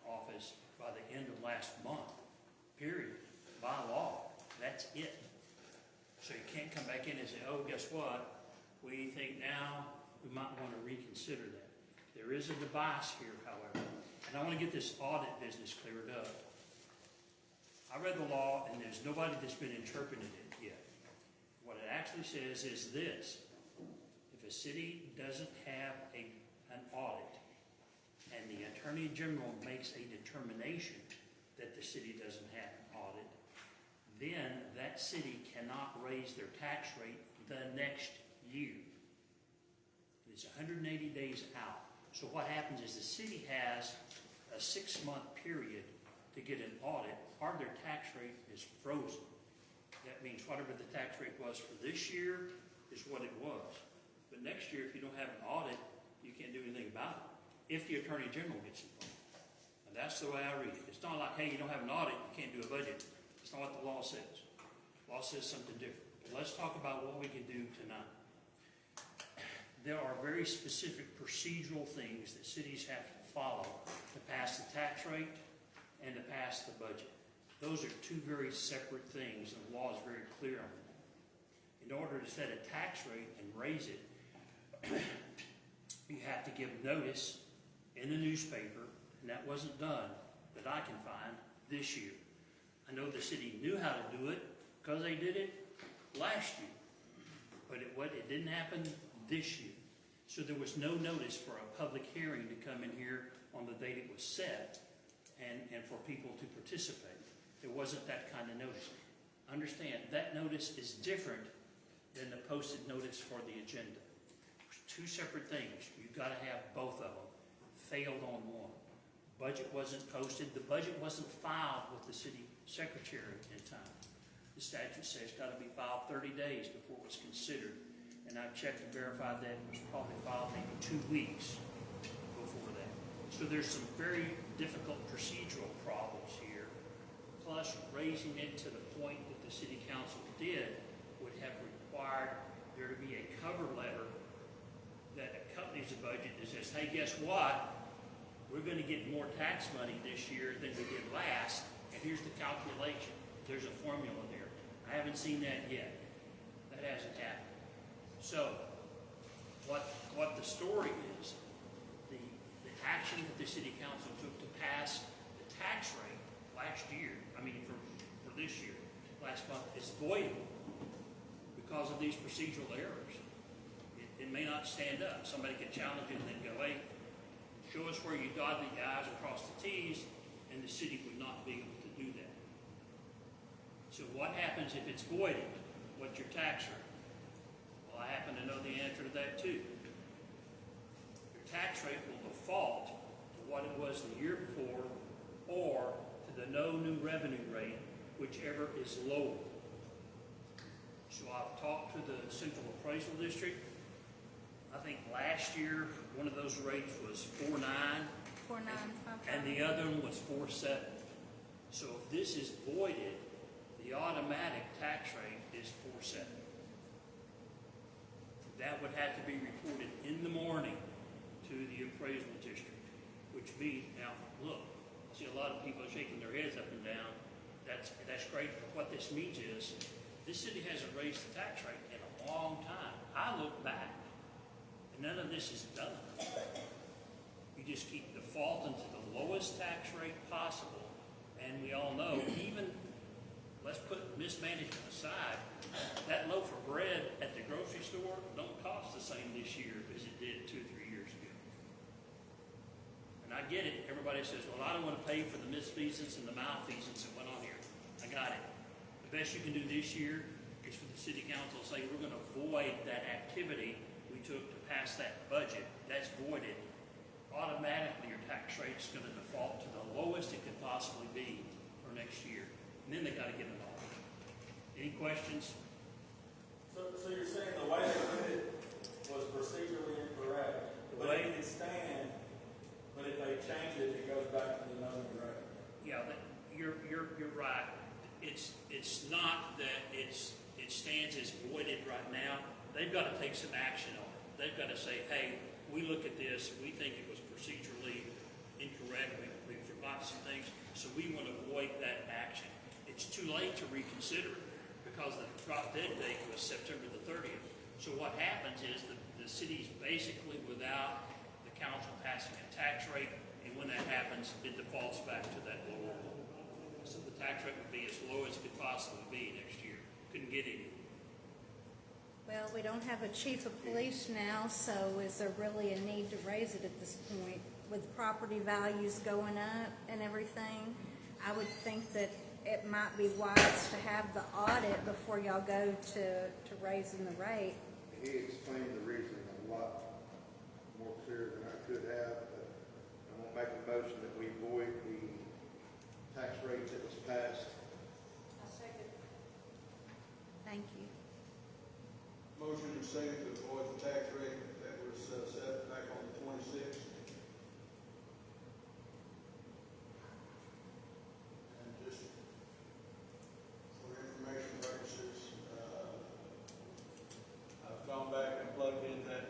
office by the end of last month, period, by law. That's it. So you can't come back in and say, oh, guess what? We think now we might want to reconsider that. There is a device here, however, and I want to get this audit business cleared up. I read the law, and there's nobody that's been interpreting it yet. What it actually says is this: if a city doesn't have an audit, and the Attorney General makes a determination that the city doesn't have an audit, then that city cannot raise their tax rate the next year. It's 180 days out. So what happens is the city has a 6-month period to get an audit, or their tax rate is frozen. That means whatever the tax rate was for this year is what it was. But next year, if you don't have an audit, you can't do anything about it, if the Attorney General gets involved. And that's the way I read it. It's not like, hey, you don't have an audit, you can't do a budget. It's not what the law says. The law says something different. But let's talk about what we can do tonight. There are very specific procedural things that cities have to follow to pass the tax rate and to pass the budget. Those are two very separate things, and the law is very clear on that. In order to set a tax rate and raise it, you have to give notice in the newspaper, and that wasn't done that I can find this year. I know the city knew how to do it because they did it last year, but it didn't happen this year. So there was no notice for a public hearing to come in here on the date it was set and for people to participate. There wasn't that kind of notice. Understand, that notice is different than the posted notice for the agenda. Two separate things. You've got to have both of them. Failed on one. Budget wasn't posted. The budget wasn't filed with the city secretary in time. The statute says it's got to be filed 30 days before it was considered. And I've checked and verified that it was probably filed maybe 2 weeks before that. So there's some very difficult procedural problems here. Plus, raising it to the point that the city council did would have required there to be a cover letter that accompanies the budget that says, hey, guess what? We're going to get more tax money this year than we did last, and here's the calculation. There's a formula there. I haven't seen that yet. That hasn't happened. So, what the story is, the action that the city council took to pass the tax rate last year, for this year, last month, is voidable because of these procedural errors. It may not stand up. Somebody could challenge it and then go, hey, show us where you dotted the I's across the T's, and the city would not be able to do that. So what happens if it's voided? What's your tax rate? Well, I happen to know the answer to that too. Your tax rate will default to what it was the year before, or to the no new revenue rate, whichever is lower. So I've talked to the Central Appraisal District. I think last year one of those rates was 4.9, and the other one was 4.7. So if this is voided, the automatic tax rate is 4.7. That would have to be reported in the morning to the appraisal district, which means, now look, I see a lot of people shaking their heads up and down. That's great, but what this means is this city hasn't raised the tax rate in a long time. I look back, and none of this is done. You just keep defaulting to the lowest tax rate possible, and we all know, even, let's put mismanagement aside, that loaf of bread at the grocery store don't cost the same this year as it did 2 or 3 years ago. And I get it. Everybody says, well, I don't want to pay for the misfeasance and the malfeasance that went on here. I got it. The best you can do this year is for the city council to say, we're going to avoid that activity took to pass that budget, that's voided, automatically your tax rate's gonna default to the lowest it could possibly be for next year. And then they gotta get it off. Any questions?
So you're saying the way they did it was procedurally incorrect, but it can stand, but if they change it, it goes back to the known rate?
Yeah, you're right. It's not that it stands as voided right now. They've got to take some action on it. They've got to say, hey, we look at this, we think it was procedurally incorrect, we forgot some things, so we want to avoid that action. It's too late to reconsider it because the drop dead date was September the 30th. So what happens is the city's basically without the council passing a tax rate, and when that happens, it defaults back to that lower level. So the tax rate would be as low as it could possibly be next year. Couldn't get any.
Well, we don't have a chief of police now, so is there really a need to raise it at this point? With property values going up and everything, I would think that it might be wise to have the audit before y'all go to raising the rate.
He explained the reason a lot more clear than I could have, but I'm gonna make a motion that we void the tax rate that was passed.
I second.
Thank you.
Motion and second to avoid the tax rate that was set back on the 26th. And just for information purposes, I've gone back and plugged in that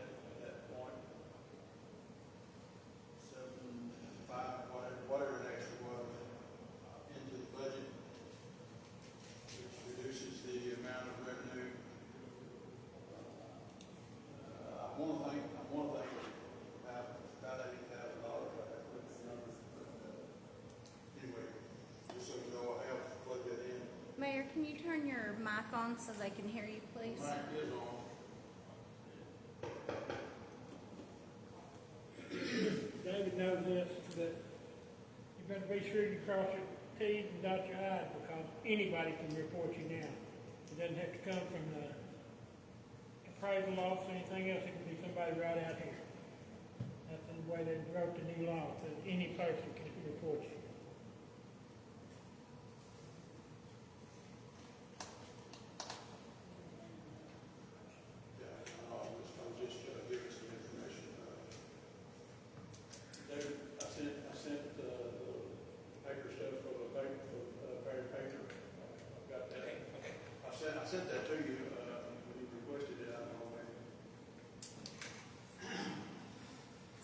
point. 7.5, whatever it actually was, into the budget, which reduces the amount of revenue. I want to think about $80,000. Anyway, just so you know, I have plugged that in.
Mayor, can you turn your mic on so they can hear you, please?
Mic is on.
David knows this, that you better be sure you cross your T's and dot your I's, because anybody can report you now. It doesn't have to come from the appraisal office or anything else. It can be somebody right out here. That's the way they wrote the new law, that any person can report you.
Yeah, I was just giving some information. David, I sent the paper stuff for the paper. I've got that.
Okay.
I sent that to you. You requested it. I don't know when.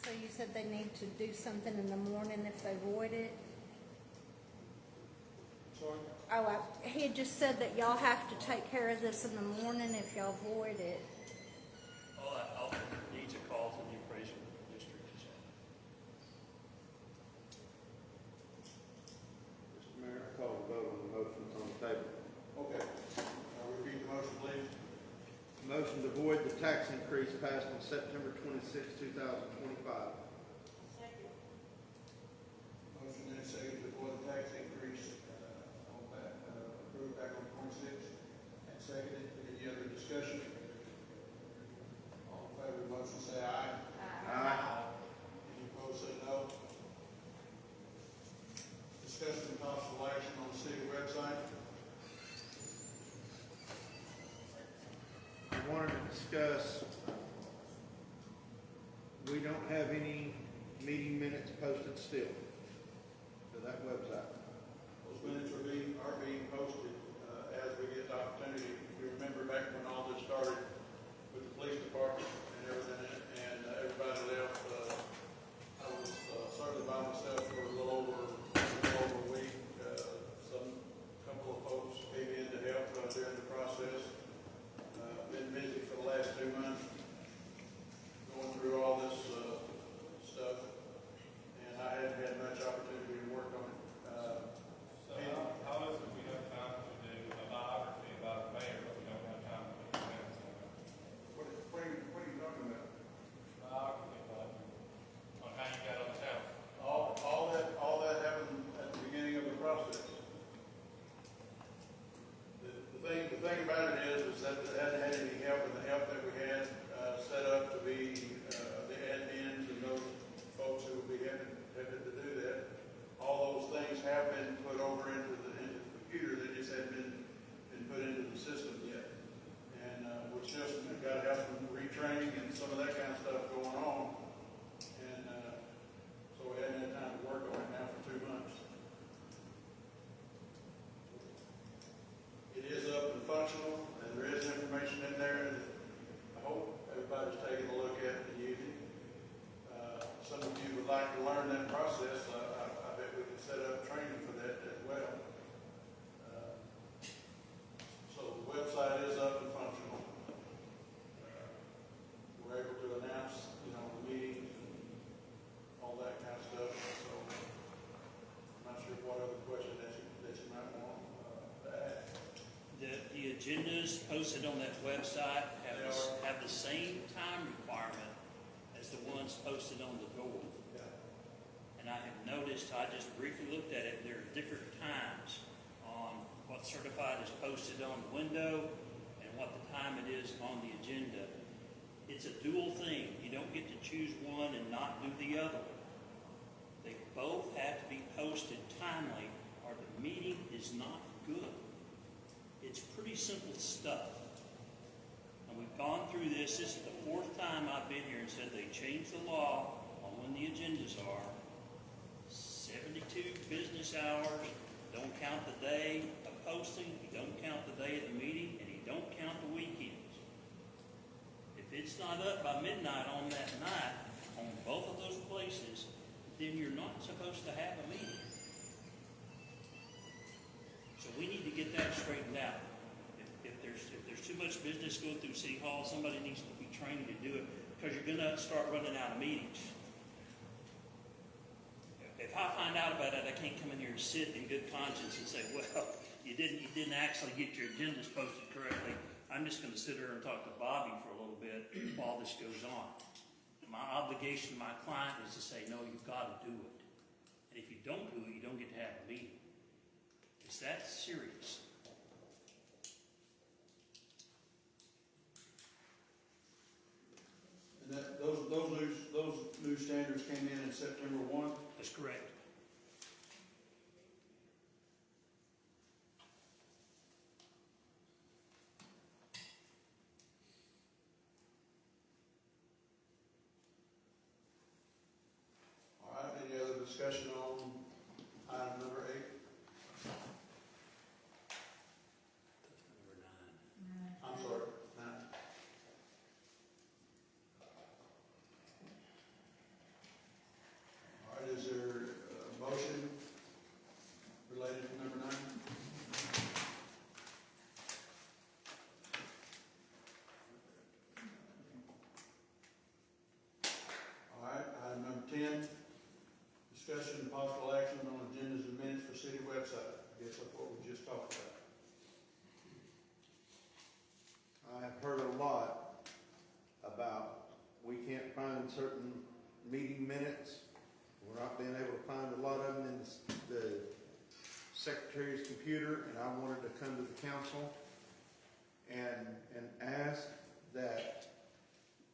So you said they need to do something in the morning if they void it?
Sorry?
Oh, he had just said that y'all have to take care of this in the morning if y'all void it.
I'll need to call to the appraisal district.
Mr. Mayor, I call the vote on the motion that's on the table.
Okay. Repeat the motion, please.
Motion to void the tax increase passed on September 26, 2025.
Second.
Motion and second to avoid the tax increase, approved back on 26, and seconded. Any other discussion? All in favor of the motion say aye.
Aye.
Any opposed say no. Discussion and possible action on the city website.
I wanted to discuss, we don't have any meeting minutes posted still to that website.
Those minutes are being posted as we get the opportunity. If you remember back when all this started with the police department and everything, and everybody left, I was certainly by myself for a little over a week. Couple of folks came in to help during the process. Been busy for the last 2 months going through all this stuff, and I hadn't had much opportunity to work on it. have been put over into the computer, they just hadn't been put into the system yet. And, which just, we've got to have some retraining and some of that kind of stuff going on. And, so we hadn't had time to work on it now for 2 months. It is up and functional, and there is information in there that I hope everybody's taking a look at and using. Some of you would like to learn that process. I bet we can set up training for that as well. So the website is up and functional. We're able to announce, the meetings and all that kind of stuff. So I'm not sure what other question that you might want to ask.
The agendas posted on that website have the same time requirement as the ones posted on the door.
Yeah.
And I have noticed, I just briefly looked at it, there are different times on what certified is posted on the window and what the time it is on the agenda. It's a dual thing. You don't get to choose one and not do the other. They both have to be posted timely or the meeting is not good. It's pretty simple stuff. And we've gone through this. This is the 4th time I've been here and said they changed the law on when the agendas are. 72 business hours. Don't count the day of posting. You don't count the day of the meeting. And you don't count the weekends. If it's not up by midnight on that night, on both of those places, then you're not supposed to have a meeting. So we need to get that straightened out. If there's too much business going through City Hall, somebody needs to be trained to do it, because you're going to start running out of meetings. If I find out about it, I can't come in here and sit in good conscience and say, well, you didn't actually get your agendas posted correctly. I'm just going to sit here and talk to Bobby for a little bit while this goes on. My obligation to my client is to say, no, you've got to do it. And if you don't do it, you don't get to have a meeting. It's that serious.
And those new standards came in September 1.
That's correct.
All right, any other discussion on item number 8? I'm sorry, 9. All right, is there a motion related to number 9? All right, item number 10, discussion and possible action on agendas and minutes for city website. I guess that's what we just talked about.
I have heard a lot about we can't find certain meeting minutes. We're not being able to find a lot of them in the secretary's computer, and I wanted to come to the council and ask that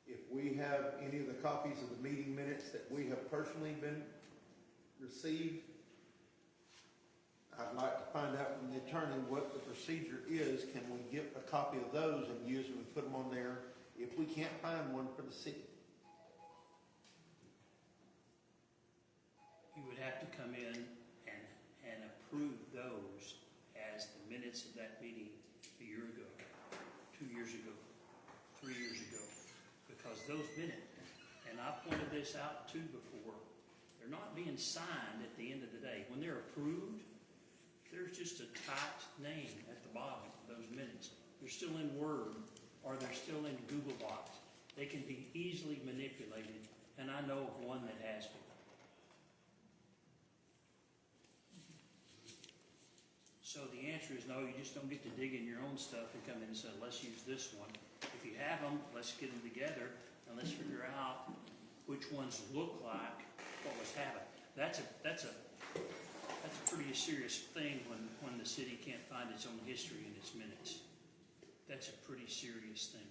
if we have any of the copies of the meeting minutes that we have personally been received, I'd like to find out from the attorney what the procedure is. Can we get a copy of those and use them and put them on there if we can't find one for the city?
You would have to come in and approve those as the minutes of that meeting a year ago, 2 years ago, 3 years ago. Because those minutes, and I pointed this out too before, they're not being signed at the end of the day. When they're approved, there's just a typed name at the bottom of those minutes. They're still in Word or they're still in Google Docs. They can be easily manipulated, and I know of one that has been. So the answer is no, you just don't get to dig in your own stuff and come in and say, let's use this one. If you have them, let's get them together and let's figure out which ones look like what was happening. That's a pretty serious thing when the city can't find its own history in its minutes. That's a pretty serious thing.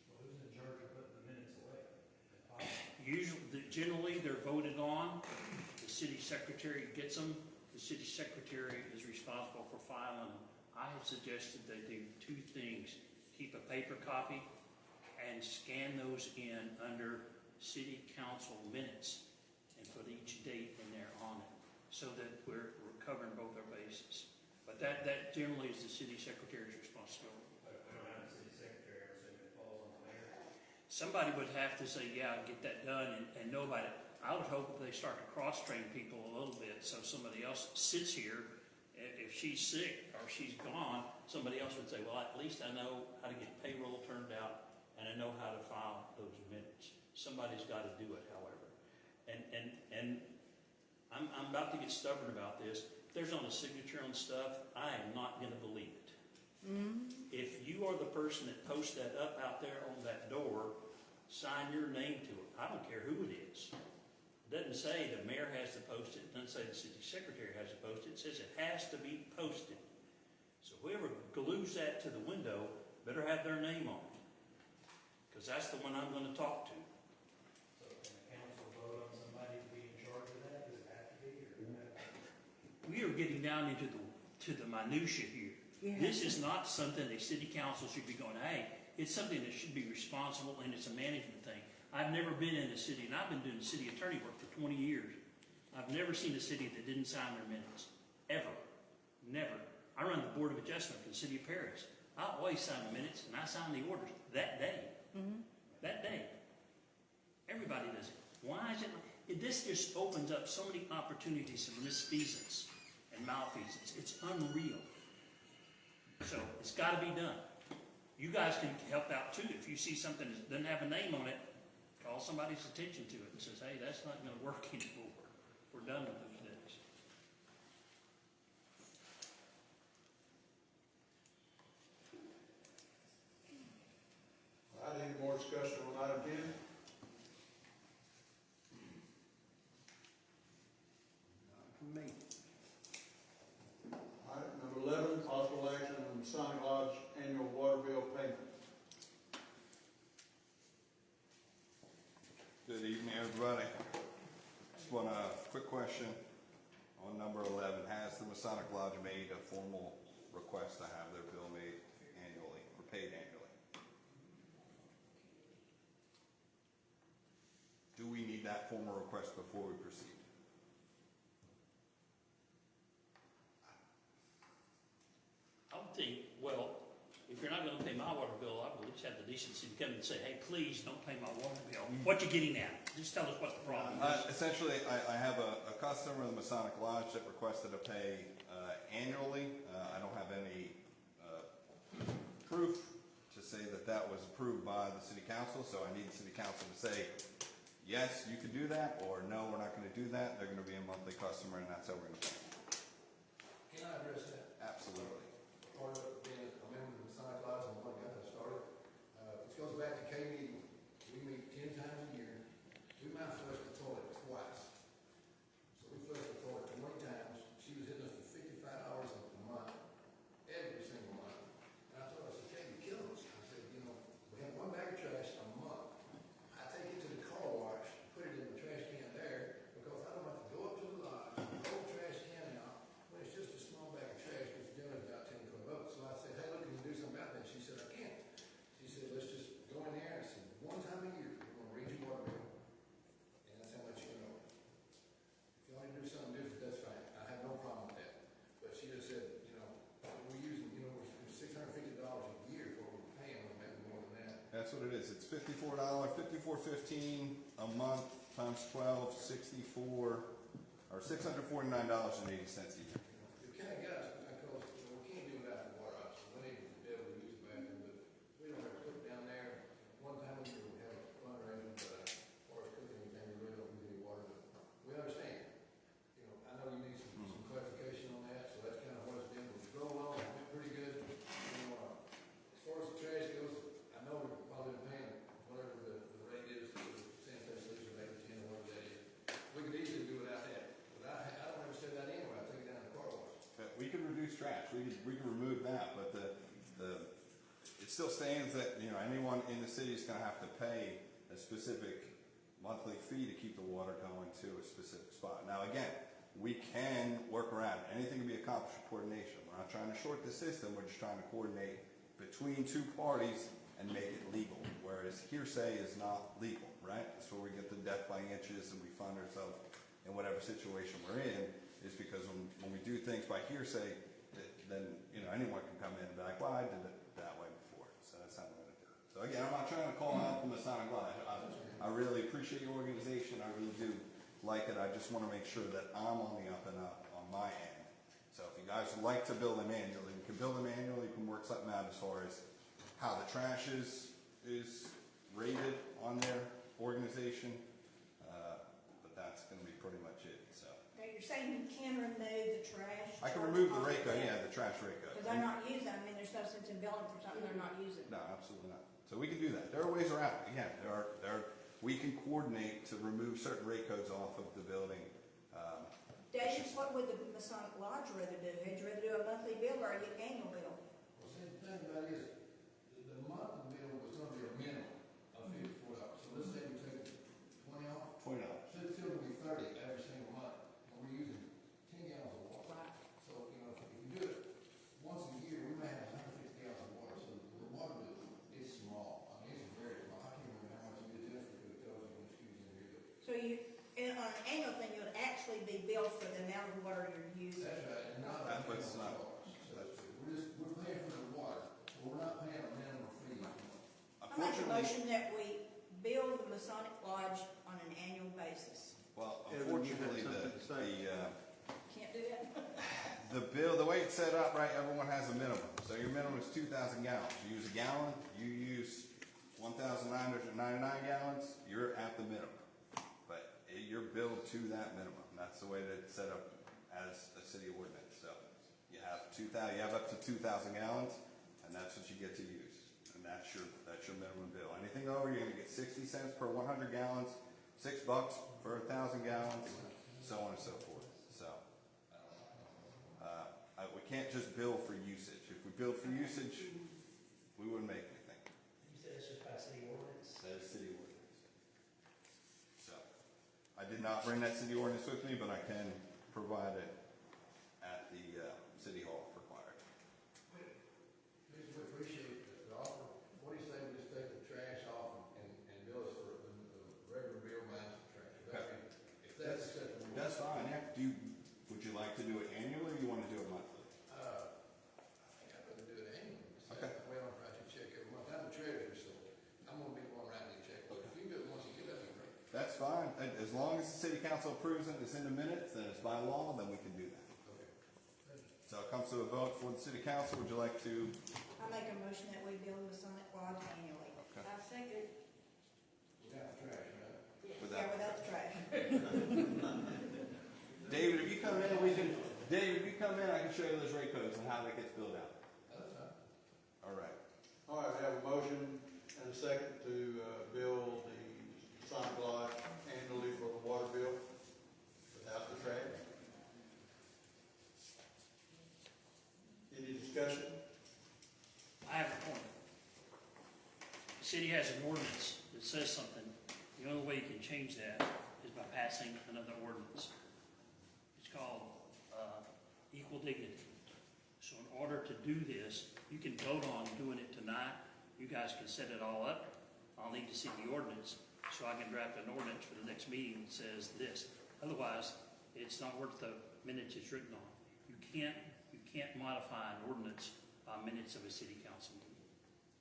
Well, who's in charge of putting the minutes away?
Generally, they're voted on. The city secretary gets them. The the city secretary is responsible for filing them. I have suggested they do two things: keep a paper copy and scan those in under city council minutes and put each date in there on it, so that we're covering both our bases. But that generally is the city secretary's responsibility.
I don't have a city secretary, I'm assuming it falls on the mayor.
Somebody would have to say, yeah, get that done and know about it. I would hope that they start to cross-train people a little bit, so somebody else sits here, if she's sick or she's gone, somebody else would say, well, at least I know how to get payroll turned out, and I know how to file those minutes. Somebody's got to do it, however. And I'm about to get stubborn about this. If there's not a signature on stuff, I am not going to believe it. If you are the person that posts that up out there on that door, sign your name to it. I don't care who it is. It doesn't say the mayor has to post it. It doesn't say the city secretary has to post it. It says it has to be posted. So whoever glues that to the window better have their name on it, because that's the one I'm going to talk to.
So can the council vote on somebody to be in charge of that? Does it have to be, or?
We are getting down into the minutia here. This is not something a city council should be going, hey, it's something that should be responsible, and it's a management thing. I've never been in a city, and I've been doing city attorney work for 20 years. I've never seen a city that didn't sign their minutes. Ever. Never. I run the Board of Adjustment for the city of Paris. I always sign the minutes, and I sign the orders that day. That day. Everybody does it. Why is it? This just opens up so many opportunities of misfeasance and malfeasance. It's unreal. So it's got to be done. You guys can help out too. If you see something that doesn't have a name on it, call somebody's attention to it and says, hey, that's not going to work anymore. We're done with those days.
All right, any more discussion on item 10? Not from me. All right, number 11, possible action on the Masonic Lodge annual water bill payment.
Good evening, everybody. Just want a quick question on number 11. Has the Masonic Lodge made a formal request to have their bill made annually or paid annually? Do we need that formal request before we proceed?
I would think, well, if you're not going to pay my water bill, I would at least have the decency to come and say, hey, please don't pay my water bill. What you getting at? Just tell us what the problem is.
Essentially, I have a customer in the Masonic Lodge that requested to pay annually. I don't have any proof to say that that was approved by the city council, so I need the city council to say, yes, you can do that, or no, we're not going to do that. They're going to be a monthly customer, and that's how we're going to pay.
Can I address that?
Absolutely.
Part of it being a member of the Masonic Lodge and the one got that started. This goes back to K meeting. We meet 10 times a year. We might flush the toilet twice. So we flush the toilet 20 times. She was hitting us for 55 hours a month, every single month. And I told her, I said, Kay, you're killing us. I said, you know, we have one bag of trash a month. I take it to the car wash, put it in the trash can there, because I don't have to go up to the lodge, roll the trash can out, when it's just a small bag of trash, because generally about 10 to 12 votes. So I said, hey, look, can you do something about that? She said, I can't. She said, let's just go in there and see, one time a year, we're going to read your water bill, and that's how much you know. If you want to do something different, that's fine. I have no problem with that. But she just said, you know, we're using, you know, we're $650 a year for what we're paying, or maybe more than that.
That's what it is. It's $54, $54.15 a month times 12, 64, or $649.80 a year.
You kind of got us, because we can't do without the water option. We need to be able to use the bathroom, but we don't have to put it down there. One time we have a fundraiser, but as far as cooking anything, we really don't use any water. But we understand. You know, I know you need some clarification on that, so that's kind of what it's been. But go along, it's been pretty good. You know, as far as the trash goes, I know we're probably paying whatever the rate is for the sanitary solution, maybe 10 or whatever that is. We could easily do without that. But I don't ever say that anyway. I take it down to the car wash.
We can reduce trash. We can remove that, but it still stands that, you know, anyone in the city is going to have to pay a specific monthly fee to keep the water going to a specific spot. Now, again, we can work around it. Anything can be accomplished with coordination. We're not trying to short the system, we're just trying to coordinate between two parties and make it legal, whereas hearsay is not legal, right? That's where we get the death by inches and we find ourselves in whatever situation we're in, is because when we do things by hearsay, then, you know, anyone can come in and be like, well, I did it that way before, so that's how I'm going to do it. So again, I'm not trying to call out the Masonic Lodge. I really appreciate your organization. I really do like it. I just want to make sure that I'm on the up and up on my end. So if you guys would like to build them annually, you can build them annually. You can work something out as far as how the trash is rated on their organization. But that's going to be pretty much it. So
Now, you're saying you can remove the trash?
I can remove the rake, yeah, the trash rake.
Because they're not using, I mean, there's no sense in billing for something they're not using.
No, absolutely not. So we can do that. There are ways around it. Again, we can coordinate to remove certain rate codes off of the building.
Dave, what would the Masonic Lodge rather do? Would you rather do a monthly bill or an annual bill?
Well, see, the thing about it is, the monthly bill was gonna be a minimum of $54. So let's say we took 20 off.
$20.
So it's still gonna be 30 every single month. And we're using 10 gallons of water.
Right.
So, you know, if we do it once a year, we may have 150 gallons of water. So the water bill is small. I mean, it's very small. I can't remember how much it is, Jennifer, because it tells you when excuse me here.
So on an annual thing, you would actually be billed for the amount of water you're using.
That's right. And not
That's what's not.
we're paying for the water, but we're not paying a minimum fee.
I make a motion that we bill the Masonic Lodge on an annual basis.
Well,
Evan, you had
unfortunately,
something to say.
Can't do that?
the bill, the way it's set up, right, everyone has a minimum. So your minimum is 2,000 gallons. You use a gallon, you use 1,999 gallons, you're at the minimum. But you're billed to that minimum. That's the way that it's set up as a city ordinance. So you have up to 2,000 gallons, and that's what you get to use. And that's your minimum bill. Anything over, you're gonna get 60 cents per 100 gallons, $6 for 1,000 gallons, so on and so forth. So we can't just bill for usage. If we billed for usage, we wouldn't make anything.
You said it's just by city ordinance?
That is city ordinance. So I did not bring that city ordinance with me, but I can provide it at the city hall if required.
We appreciate the offer. What do you say we just take the trash off and bill us for the regular bill minus the trash? If that's acceptable.
That's fine, yeah. Would you like to do it annually, or you want to do it monthly?
I think I'd rather do it annually.
Okay.
We don't write you a check every month. I'm the treasurer, so I'm gonna be the one writing the check. But if you do it once a year, that'd be great.
That's fine. As long as the city council approves it, it's in the minutes, then it's by law, then we can do that.
Okay.
So it comes to a vote for the city council. Would you like to?
I make a motion that we bill the Masonic Lodge annually.
Okay.
I second.
Without the trash, right?
Yeah, without the trash.
David, if you come in, I can show you those rate codes and how that gets billed out.
That's fine.
All right.
All right, we have a motion and a second to bill the Masonic Lodge annually for the water bill without the trash. Any discussion?
I have a point. The city has an ordinance that says something. The only way you can change that is by passing another ordinance. It's called equal dignity. So in order to do this, you can vote on doing it tonight. You guys can set it all up. I'll need to see the ordinance so I can draft an ordinance for the next meeting that says this. Otherwise, it's not worth the minutes it's written on. You can't modify an ordinance by minutes of a city council meeting.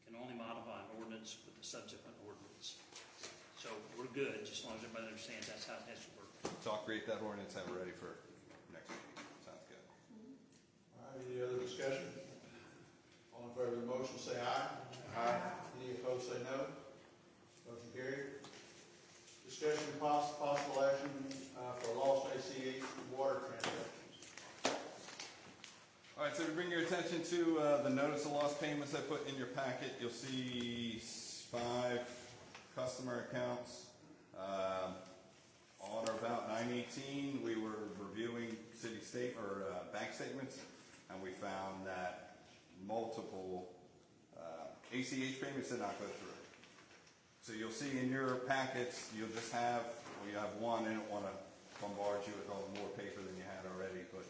You can only modify an ordinance with the subsequent ordinance. So we're good, just as long as everybody understands that's how it has to work.
So I'll create that ordinance, have it ready for next meeting. Sounds good.
All right, any other discussion? All in favor of the motion, say aye. Aye. Any opposed, say no. Motion carried. Discussion and possible action for lost ACH water transactions.
All right, so to bring your attention to the notice of lost payments I put in your packet, you'll see 5 customer accounts. On or about 9/18, we were reviewing bank statements, and we found that multiple ACH payments did not go through. So you'll see in your packets, you have one, I don't want to bombard you with all more paper than you had already, but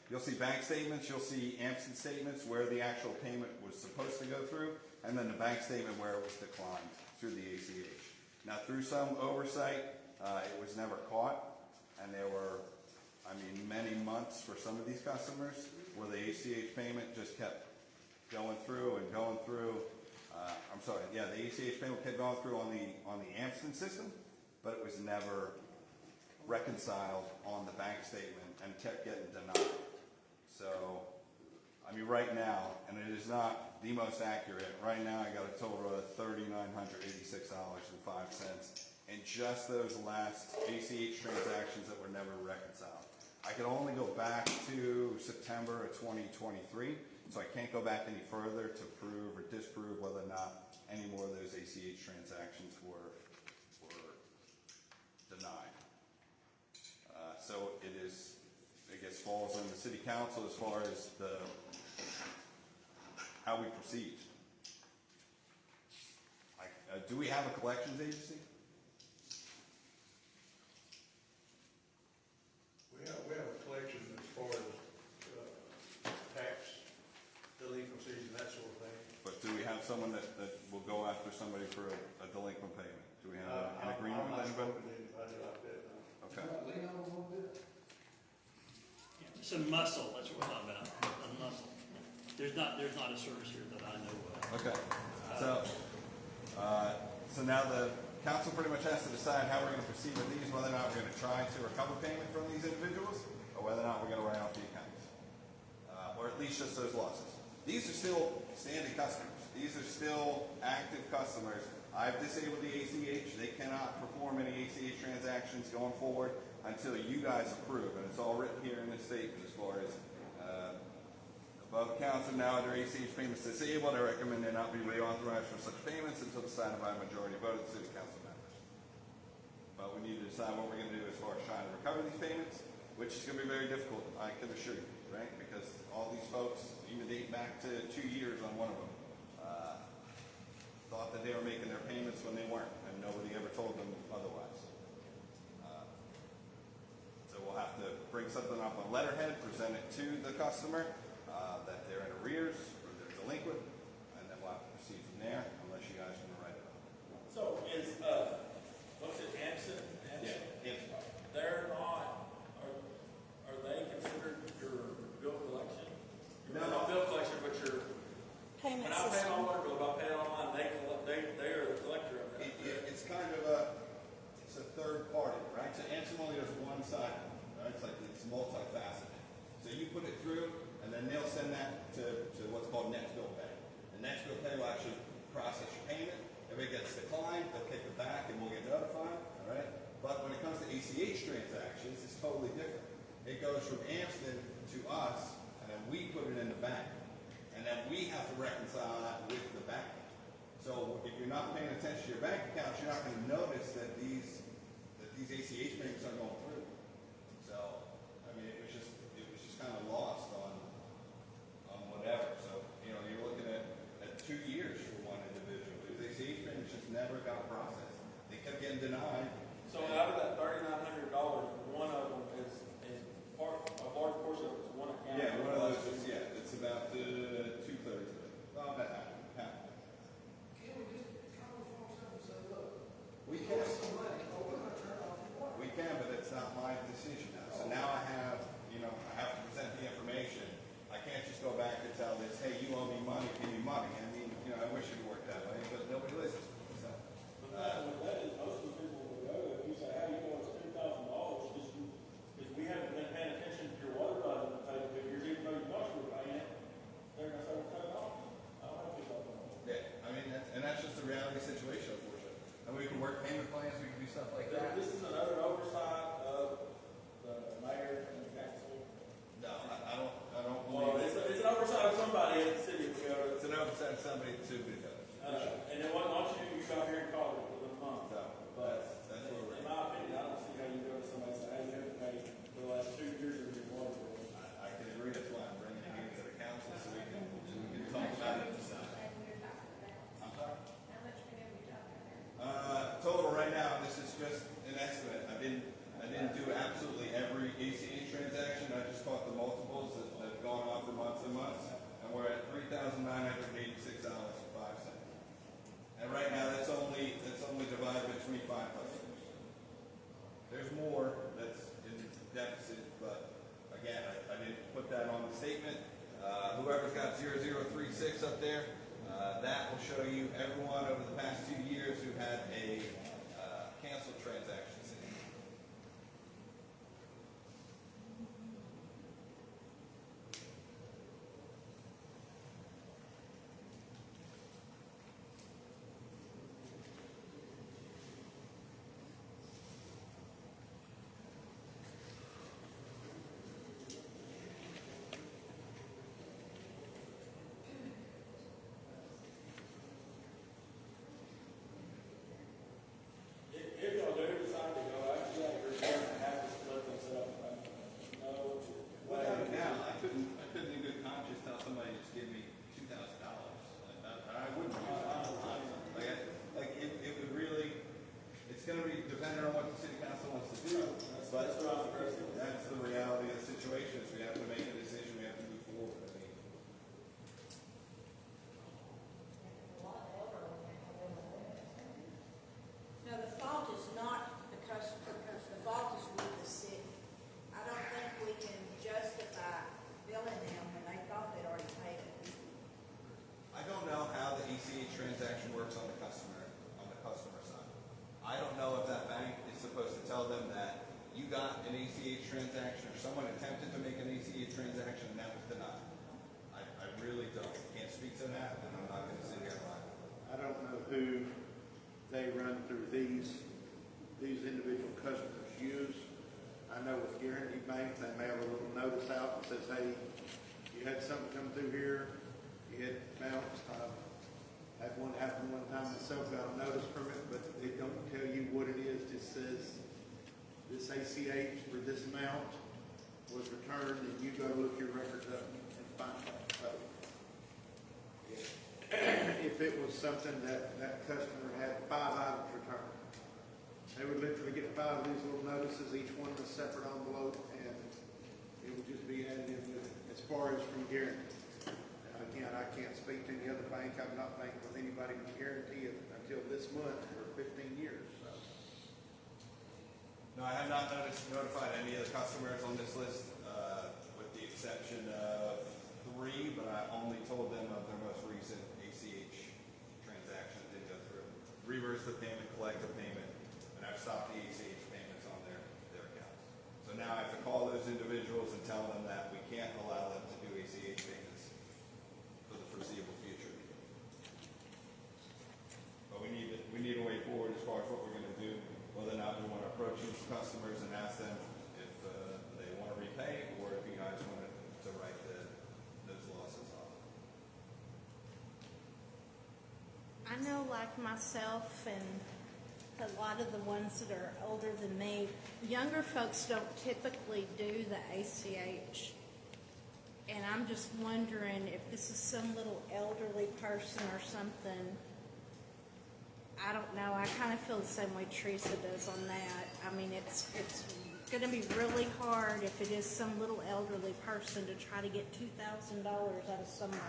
you'll see bank statements, you'll see AMSN statements where the actual payment was supposed to go through, and then the bank statement where it was declined through the ACH. Now, through some oversight, it was never caught, and there were, many months for some of these customers where the ACH payment just kept going through and going through. The ACH payment kept going through on the AMSN system, but it was never reconciled on the bank statement and kept getting denied. So, right now, and it is not the most accurate, right now I got a total of $3,986.05 in just those last ACH transactions that were never reconciled. I can only go back to September of 2023, so I can't go back any further to prove or disprove whether or not any more of those ACH transactions were denied. So it falls on the city council as far as how we proceed. Do we have a collections agency?
We have a collection as far as tax delinquencies and that sort of thing.
But do we have someone that will go after somebody for a delinquent payment? Do we have an agreement with anybody?
Anybody like that, no.
Okay.
Some muscle, that's what we're talking about, a muscle. There's not a service here that I know of.
Okay. So now the council pretty much has to decide how we're going to proceed with these, whether or not we're going to try to recover payment from these individuals, or whether or not we're going to write off the accounts, or at least just those losses. These are still standing customers. These are still active customers. I've disabled the ACH. They cannot perform any ACH transactions going forward until you guys approve, and it's all written here in the statement as far as above accounts and now under ACH payments disabled. I recommend they not be reauthorized for such payments until decided by a majority vote of the city council members. But we need to decide what we're going to do as far as trying to recover these payments, which is going to be very difficult, I can assure you, right? Because all these folks, even date back to 2 years on one of them, thought that they were making their payments when they weren't, and nobody ever told them otherwise. So we'll have to bring something up on letterhead, present it to the customer, that they're in arrears or they're delinquent, and then we'll have to proceed from there unless you guys want to write it up.
So is, what's it, AMSN?
Yeah, AMSN.
They're not, are they considered your bill collection?
No.
Not bill collection, but your,
Payment
when I pay
system.
my water bill, if I pay it online, they are the collector of that.
It's kind of it's a third party, right? So AMSN only does one side, right? It's multifaceted. So you put it through, and then they'll send that to what's called Next Bill Pay. And Next Bill Pay will actually process your payment. If it gets declined, they'll kick it back, and we'll get notified, all right? But when it comes to ACH transactions, it's totally different. It goes from AMSN to us, and then we put it in the bank. And then we have to reconcile that with the bank. So if you're not paying attention to your bank accounts, you're not going to notice that these ACH payments are going through. So, it was just kind of lost on whatever. So, you're looking at 2 years for one individual. These ACH payments just never got processed. They kept getting denied.
So out of that $3,900, one of them is part, a large portion of it is one account.
Yeah, one of those is, it's about 2/3 of it. Well, about half.
Can we just come before something and say, look,
We can.
some money, we're gonna turn off your water.
We can, but it's not my decision now. So now I have to present the information. I can't just go back and tell this, hey, you owe me money, give me money. I wish it worked that way, but nobody listens. So,
But that is, most of the people will go, if you say, hey, you owe us $10,000, because we haven't been paying attention to your water bill in the past 2 years, even though you thought you were paying it, they're gonna say, well, cut it off. I don't have $10,000.
yeah, that's just the reality situation, unfortunately. And we can work payment plans, we can do stuff like that.
This is another oversight of the mayor and the council.
No, I don't
Well,
believe
it's an oversight of somebody in the city of Bogota.
it's an oversight of somebody to be done.
And then why don't you come here and call it within a month?
So,
But
that's where we're
in my opinion, I don't see how you go to somebody and say, hey, you haven't paid for the last 2 years of your water bill.
I can agree, that's why I'm bringing it here to the council so we can talk about it. I'm sorry?
How much money are we talking about?
Total right now, this is just an estimate. I didn't do absolute got 0036 up there. That will show you everyone over the past 2 years who had a canceled transaction.
If y'all do decide to go, I feel like we're going to have to split them up. No way.
Now, I couldn't in good conscience tell somebody to just give me $2,000. I wouldn't. It would really. It's going to be dependent on what the city council wants to do. But that's the reality of the situation. Is we have to make a decision. We have to move forward. I mean,
No, the fault is not the customer, the fault is with the city. I don't think we can justify billing them when they thought they'd already paid it.
I don't know how the ACH transaction works on the customer side. I don't know if that bank is supposed to tell them that you got an ACH transaction or someone attempted to make an ACH transaction and that was denied. I really don't. Can't speak to that, and I'm not going to sit here and lie.
I don't know who they run through these individual customers use. I know with Guarantee Bank, they may have a little notice out that says, hey, you had something come through here, you had bounced. I had one happen one time myself, got a notice from it, but they don't tell you what it is. It just says this ACH for this amount was returned, and you go look your records up and find that. So, if it was something that customer had 5 items returned, they would literally get 5 of these little notices, each one in a separate envelope, and it would just be added in with it. As far as from Guarantee, again, I can't speak to any other bank. I'm not banking with anybody from Guarantee until this month for 15 years. So.
No, I have not notified any of the customers on this list, with the exception of 3, but I only told them of their most recent ACH transaction that didn't go through. Reverse the payment, collect the payment, and I've stopped the ACH payments on their accounts. So now I have to call those individuals and tell them that we can't allow them to do ACH payments for the foreseeable future. But we need a way forward as far as what we're going to do, whether or not we want to approach these customers and ask them if they want to repay, or if you guys want to write those losses off.
I know, like myself and a lot of the ones that are older than me, younger folks don't typically do the ACH. And I'm just wondering if this is some little elderly person or something. I don't know. I kind of feel the same way Teresa does on that. I mean, it's going to be really hard if it is some little elderly person to try to get $2,000 out of somebody.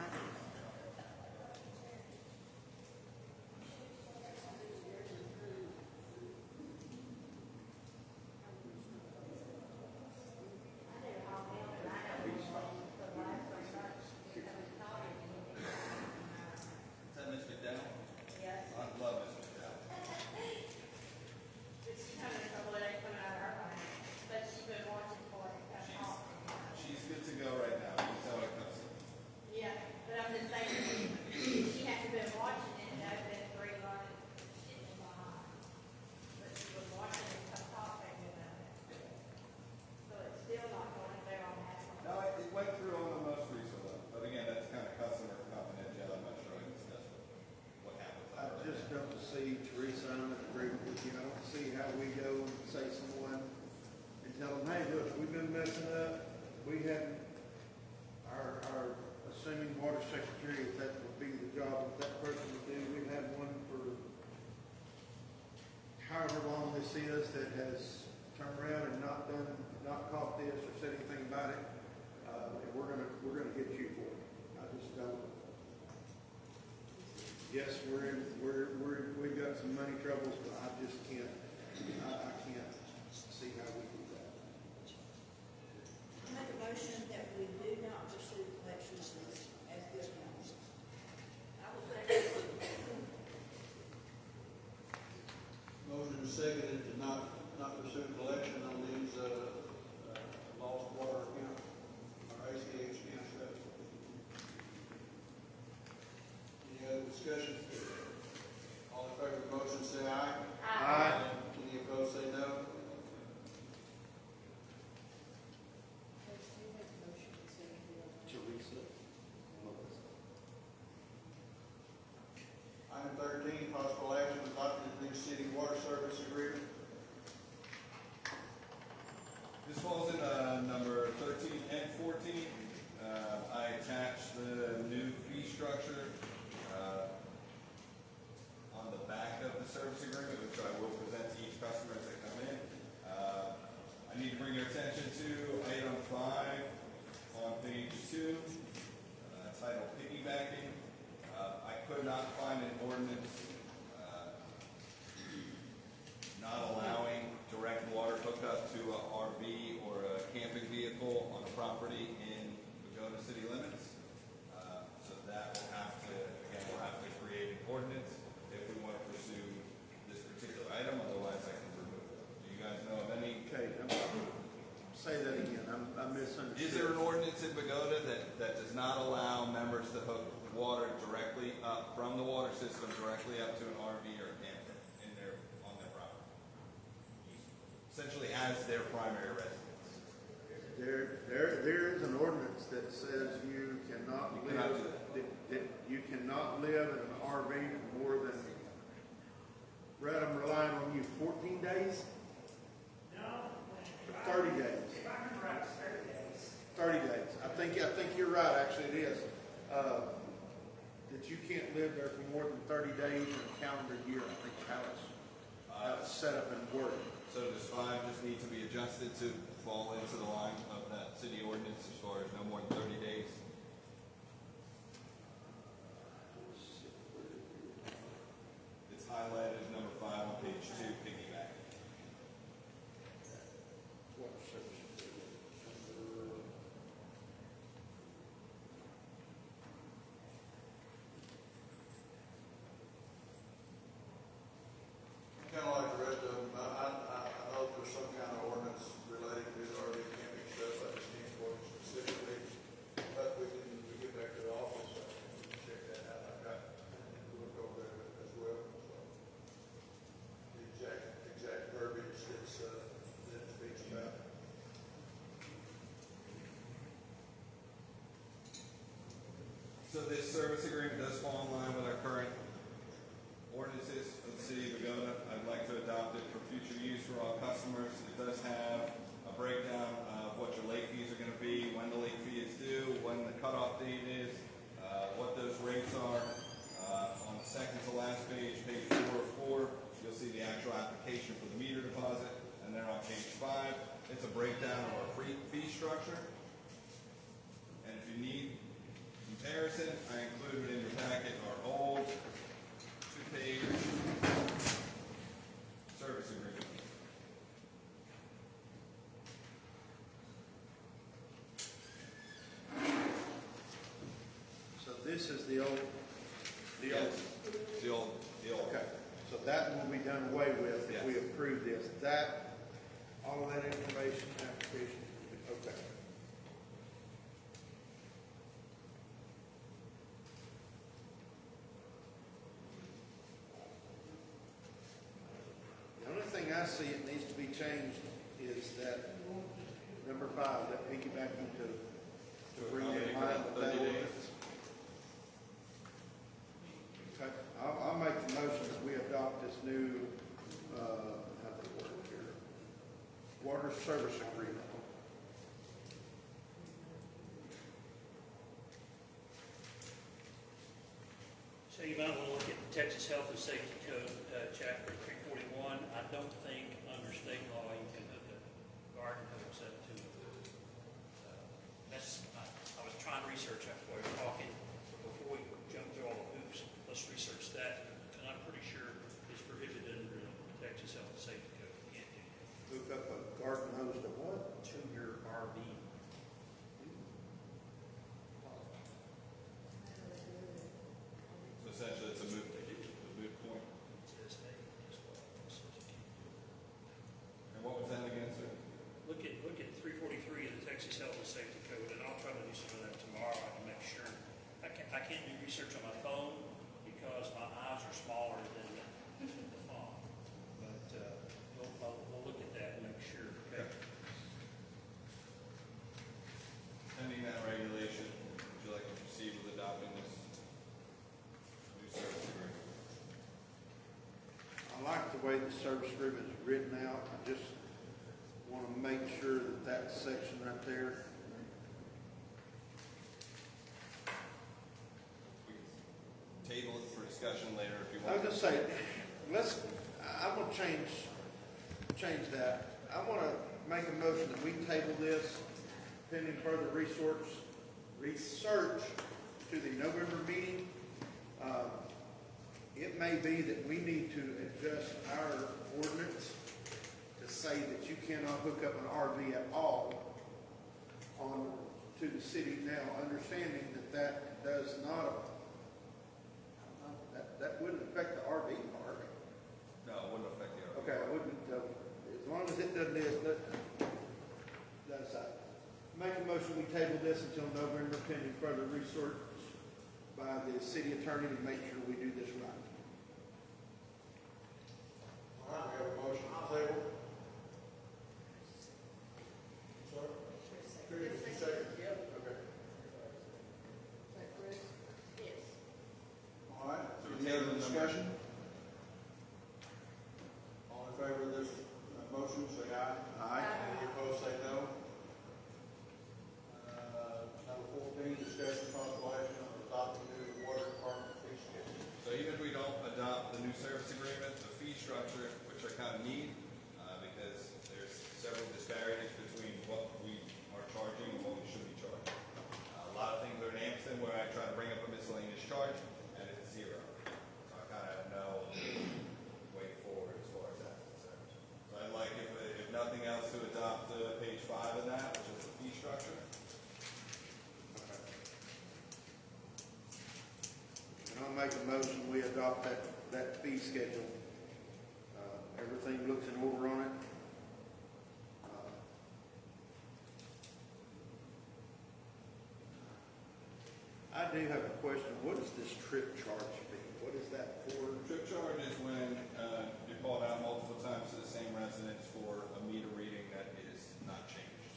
Teresa, I'm in agreement with you. I don't see how we go and say someone and tell them, hey, look, we've been messing up. We hadn't, our assuming water secretary, if that would be the job that person would do, we've had one for however long this is that has turned around and not caught this or said anything about it. And we're gonna get you for it. I just don't. Yes, we've got some money troubles, but I just can't, I can't see how we do that.
I make a motion that we do not pursue collections as good
discussion? All in favor of the motion say aye.
Aye.
Any opposed say no.
Teresa.
Item 13, possible action adopting the new city water service agreement.
This falls in number 13 and 14. I attached the new fee structure on the back of the service agreement, which I will present to each customer as they come in. I need to bring your attention to item 5 on page 2, titled piggybacking. I could not find an ordinance not allowing direct water hookup to a RV or a camping vehicle on a property in Bogota city limits. So that will have to, again, we'll have to create an ordinance if we want to pursue this particular item, otherwise I can remove it. Do you guys know of any?
Okay, say that again, I misunderstood.
Is there an ordinance in Bogota that does not allow members to hook water directly up from the water system directly up to an RV or a camper on their property? Essentially as their primary residence.
There is an ordinance that says you cannot
You
live,
cannot do that.
that you cannot live in an RV for more than, Brad, I'm relying on you, 14 days?
No.
30 days.
If I remember right, it's 30 days.
30 days. I think you're right, actually it is. That you can't live there for more than 30 days in a calendar year, I think how it's set up and worded.
So does 5 just need to be adjusted to fall into the line of that city ordinance as far as no more than 30 days? It's highlighted as number 5 on page 2, piggyback.
Kind of like the rest of them, I know there's some kind of ordinance related to the RV camping stuff, I just can't quote it specifically. But we get back to the office, we can check that out, I've got to look over it as well, so. The exact verbiage that it speaks about.
So this service agreement does fall in line with our current ordinances of the city of Bogota. I'd like to adopt it for future use for all customers. It does have a breakdown of what your late fees are going to be, when the late fee is due, when the cutoff date is, what those rates are. On the second to last page, page 4 of 4, you'll see the actual application for the meter deposit. And then on page 5, it's a breakdown of our fee structure. And if you need comparison, I included in your packet our old 2-page service agreement.
So this is the old.
The old.
Okay, so that will be done away with if we
Yes.
approve this. That, all of that information, application, okay. The only thing I see it needs to be changed is that number 5, that piggybacking to bring it in line with that
30 days.
ordinance. Okay, I'll make the motion that we adopt this new, how do they work here? Water service agreement.
So you might want to look at the Texas Health and Safety Code, chapter 341. I don't think under state law you can hook a garden hose up to it. I was trying to research that while we were talking, before we jump through all the hoops, let's research that. And I'm pretty sure it's prohibited under the Texas Health and Safety Code. You can't do that.
Hook up a garden hose to what?
To your RV.
So essentially, it's a moot point.
It says, hey, guess what? It says you can't do it.
And what was that again, sir?
Look at
service agreement is written out. I just want to make sure that that section right there.
Table it for discussion later if you
I
want.
was gonna say, I want to change that. I want to make a motion that we table this pending further research to the November meeting. It may be that we need to adjust our ordinance to say that you cannot hook up an RV at all to the city now, understanding that does not, that wouldn't affect the RV park.
No, it wouldn't affect the RV.
Okay, I wouldn't, as long as it doesn't, that's it. Make a motion, we table this until November pending further research by the city attorney to make sure we do this right.
All right, we have a motion on the table. Sorry? Chris, you second? Yep. Okay.
Yes.
All right,
So
any other
table number-
discussion? All in favor of this motion, say aye.
Aye.
Any opposed, say no. Number 14, discussion possible action on adopting new water department fee schedule.
So even if we don't adopt the new service agreement, the fee structure, which I kind of need, because there's several disparities between what we are charging and what we should be charging. A lot of things are in Amston where I try to bring up a miscellaneous charge and it's zero. So I kind of have no way forward as far as that's concerned. So I'd like, if nothing else, to adopt page 5 of that, which is the fee structure.
And I'll make a motion, we adopt that fee schedule. Everything looks in order on it. I do have a question. What is this trip charge fee? What is that for?
Trip charge is when you're called out multiple times to the same residence for a meter reading that is not changed.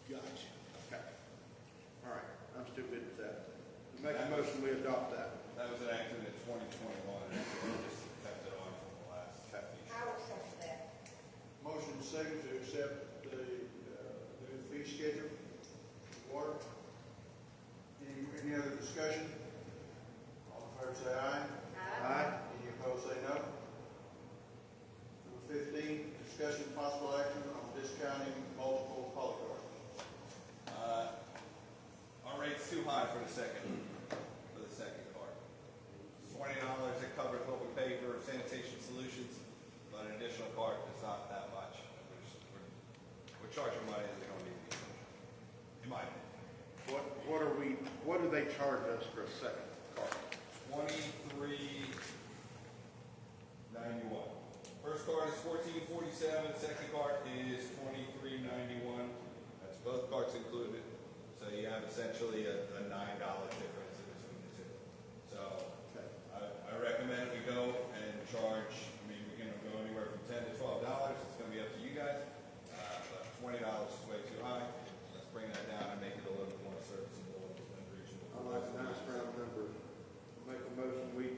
Gotcha. Okay. All right. I'm still good with that. Make a motion, we adopt that.
That was enacted in 2021, and we just kept it on from the last fee.
I will second that.
Motion second to accept the new fee schedule for water. Any other discussion? All in favor say aye.
Aye.
Any opposed say no. Number 15, discussion possible action on discounting multiple polycards.
Our rate's too high for the second card. $20, it covers what we pay for sanitation solutions, but an additional card is not that much. We're charging money that we don't need to be charging, in my opinion.
What do they charge us for a second card?
$23.91. First card is $14.47. Second card is $23.91. That's both cards included. So you have essentially a $9 difference in between the two. So I recommend we go and charge. I mean, we can go anywhere from $10 to $12. It's going to be up to you guys. But $20 is way too high. Let's bring that down and make it a little bit more serviceable and reachable.
I like a nice round number. Make a motion, we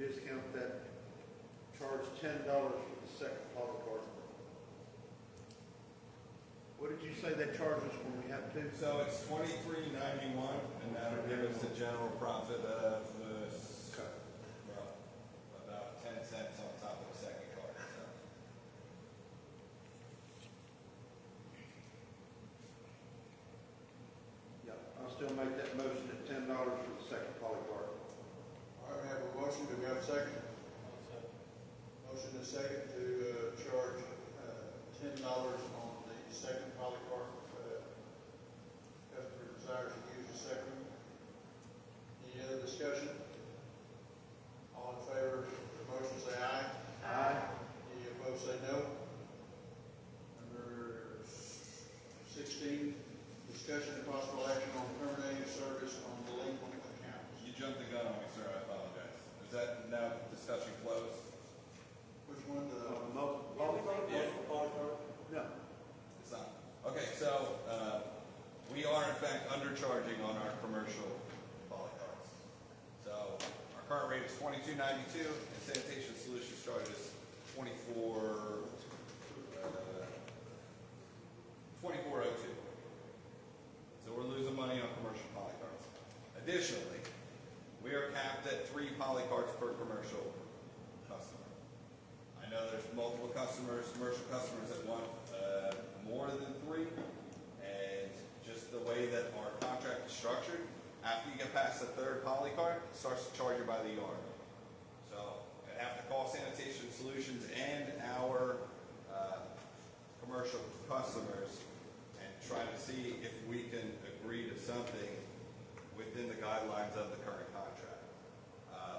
discount that, charge $10 for the second polycard. What did you say they charge us when we have two?
So it's $23.91, and that'll give us a general profit of about 10 cents on top of the second card. So.
Yeah, I'll still make that motion at $10 for the second polycard.
All right, we have a motion. Do we have a second? Motion is second to charge $10 on the second polycarb. Customer desires to use the second. Any other discussion? All in favor of the motion say aye.
Aye.
Any opposed say no. Number 16, discussion and possible action on terminating service on delinquent accounts.
You jumped the gun on me, sir. I apologize. Is that now discussion closed?
Which one?
Multiple
polycard? Yeah.
No.
It's not. Okay, so we are in fact undercharging on our commercial polycards. So our current rate is $22.92, and Sanitation Solutions charges $24.02. So we're losing money on commercial polycarts. Additionally, we are capped at 3 polycarts per commercial customer. I know there's multiple customers, commercial customers that want more than 3, and just the way that our contract is structured, after you get past the 3rd polycart, it starts to charge you by the yard. So I have to call Sanitation Solutions and our commercial customers and try to see if we can agree to something within the guidelines of the current contract.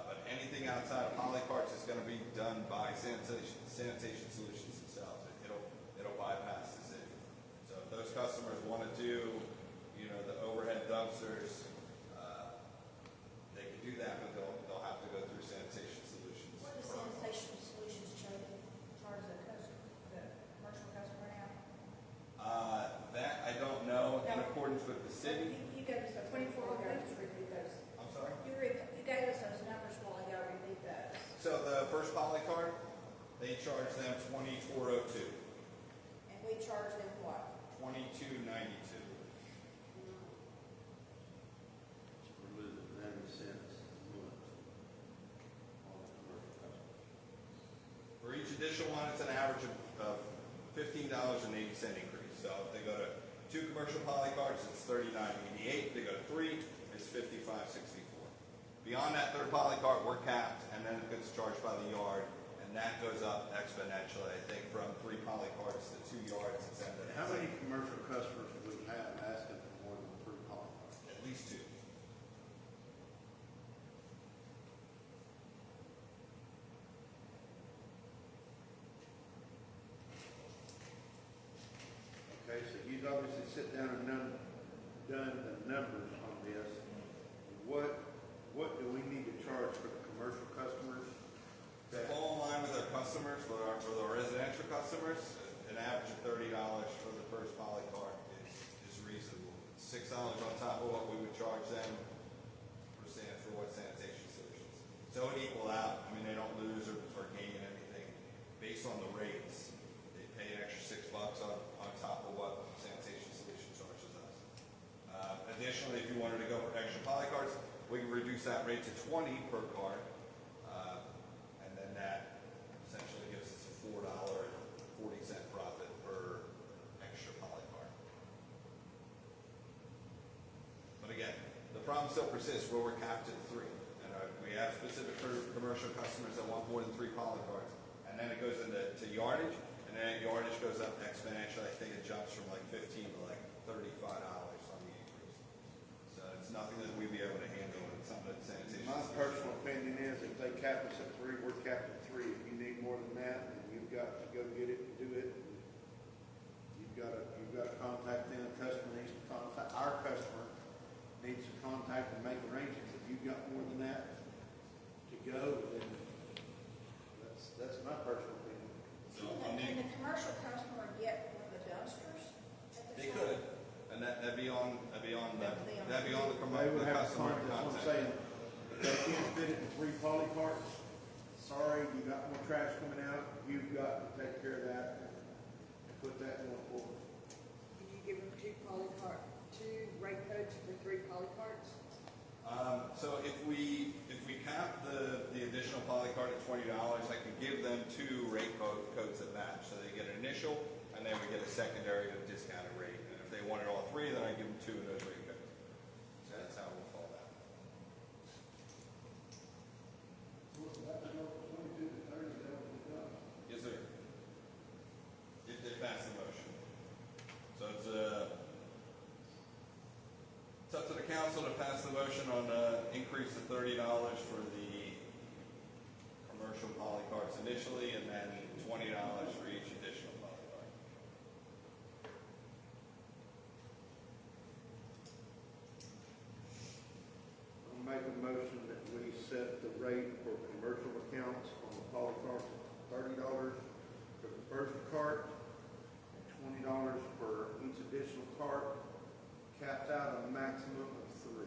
But anything outside of polycarts is going to be done by Sanitation Solutions themselves. It'll bypass the city. So if those customers want to do, the overhead dumpsters, they can do that, but they'll have to go through Sanitation Solutions.
What does Sanitation Solutions charge the commercial customer now?
That I don't know in accordance with the city.
You gave us a 24 hours, repeat those.
I'm sorry?
You gave us those numbers while ago, repeat those.
So the first polycart, they charge them $24.02.
And we charge them what?
$22.92.
We're losing 90 cents a month on the commercial customers.
For each additional one, it's an average of $15.80 increase. So if they go to 2 commercial polycarts, it's $39.88. If they go to 3, it's $55.64. Beyond that 3rd polycart, we're capped, and then it gets charged by the yard, and that goes up exponentially. I think from 3 polycarts to 2 yards, it's ended.
How many commercial customers do we have asking for more than 3 polycarts?
At least 2.
Okay, so you've obviously sit down and done the numbers on this. What do we need to charge for the commercial customers?
To fall in line with our customers, for our residential customers, an average of $30 for the first polycart is reasonable. $6 on top of what we would charge them for what Sanitation Solutions. So it equal out. I mean, they don't lose or gain anything based on the rates. They pay an extra $6 on top of what Sanitation Solutions charges us. Additionally, if you wanted to go for extra polycarts, we can reduce that rate to 20 per cart. And then that essentially gives us a $4.40 profit per extra polycart. But again, the problem still persists where we're capped at 3. And we have specific commercial customers that want more than 3 polycarts. And then it goes into yardage, and then yardage goes up exponentially. I think it jumps from like $15 to like $35 on the increase. So it's nothing that we'd be able to handle. It's something that Sanitation.
My personal opinion is if they cap us at 3, we're capped at 3. If you need more than that, then you've got to go get it and do it. You've got to contact them. The customer needs to contact our customer. Needs to contact and make arrangements. If you've got more than that to go, then that's my personal opinion.
So
Can the commercial customer get one of the dumpsters at the
they
site?
could, and that'd be on the
They
commercial
would have to
customer
contact, that's what I'm
contact.
saying. If they can't fit it in 3 polycarts, sorry, you got more trash coming out, you've got to take care of that and put that going forward.
Can you give them 2 rate codes for 3 polycarts?
So if we cap the additional polycart at $20, I can give them 2 rate codes that match. So they get an initial, and then we get a secondary at a discounted rate. And if they wanted all 3, then I give them 2 of those rate codes. So that's how we'll fall down. Yes, sir. If they pass the motion. So it's up to the council to pass the motion on increase of $30 for the commercial polycarts initially, and then $20 for each additional polycart.
I'll make a motion that we set the rate for commercial accounts on the polycarts at $30 for the first cart, and $20 for each additional cart, capped out a maximum of 3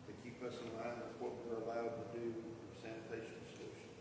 to keep us in line with what we're allowed to do for Sanitation Solutions.